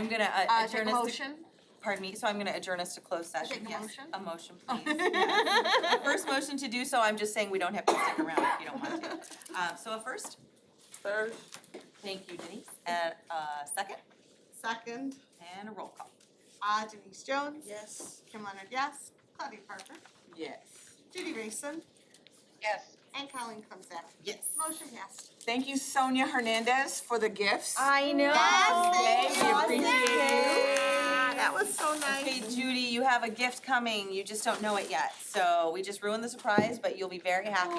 gonna adjourn Take a us to. motion. Pardon me, so I'm gonna adjourn us to closed session, Take a yes. motion? A motion, please. The first motion to do so, I'm just saying we don't have to stick around if you don't want to. So a first? Third. Thank you, Denise. And a second? Second. And a roll call. Denise Jones? Yes. Kim Leonard, yes. Claudia Parker? Yes. Judy Rayson? Yes. And Colleen Clemzak? Yes. Motion passed. Thank you, Sonia Hernandez, for the gifts. I know. Yes, we appreciate you. That was so nice. Okay, Judy, you have a gift coming, you just don't know it yet. So we just ruined the surprise, but you'll be very happy.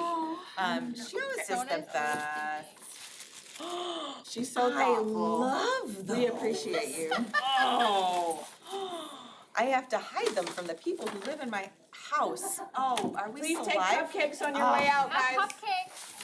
She was just the best. She's so I thoughtful. love those. We appreciate you. Oh. I have to hide them from the people who live in my house. Oh, are we Please still take live? cupcakes on your way out, guys. Have cupcakes.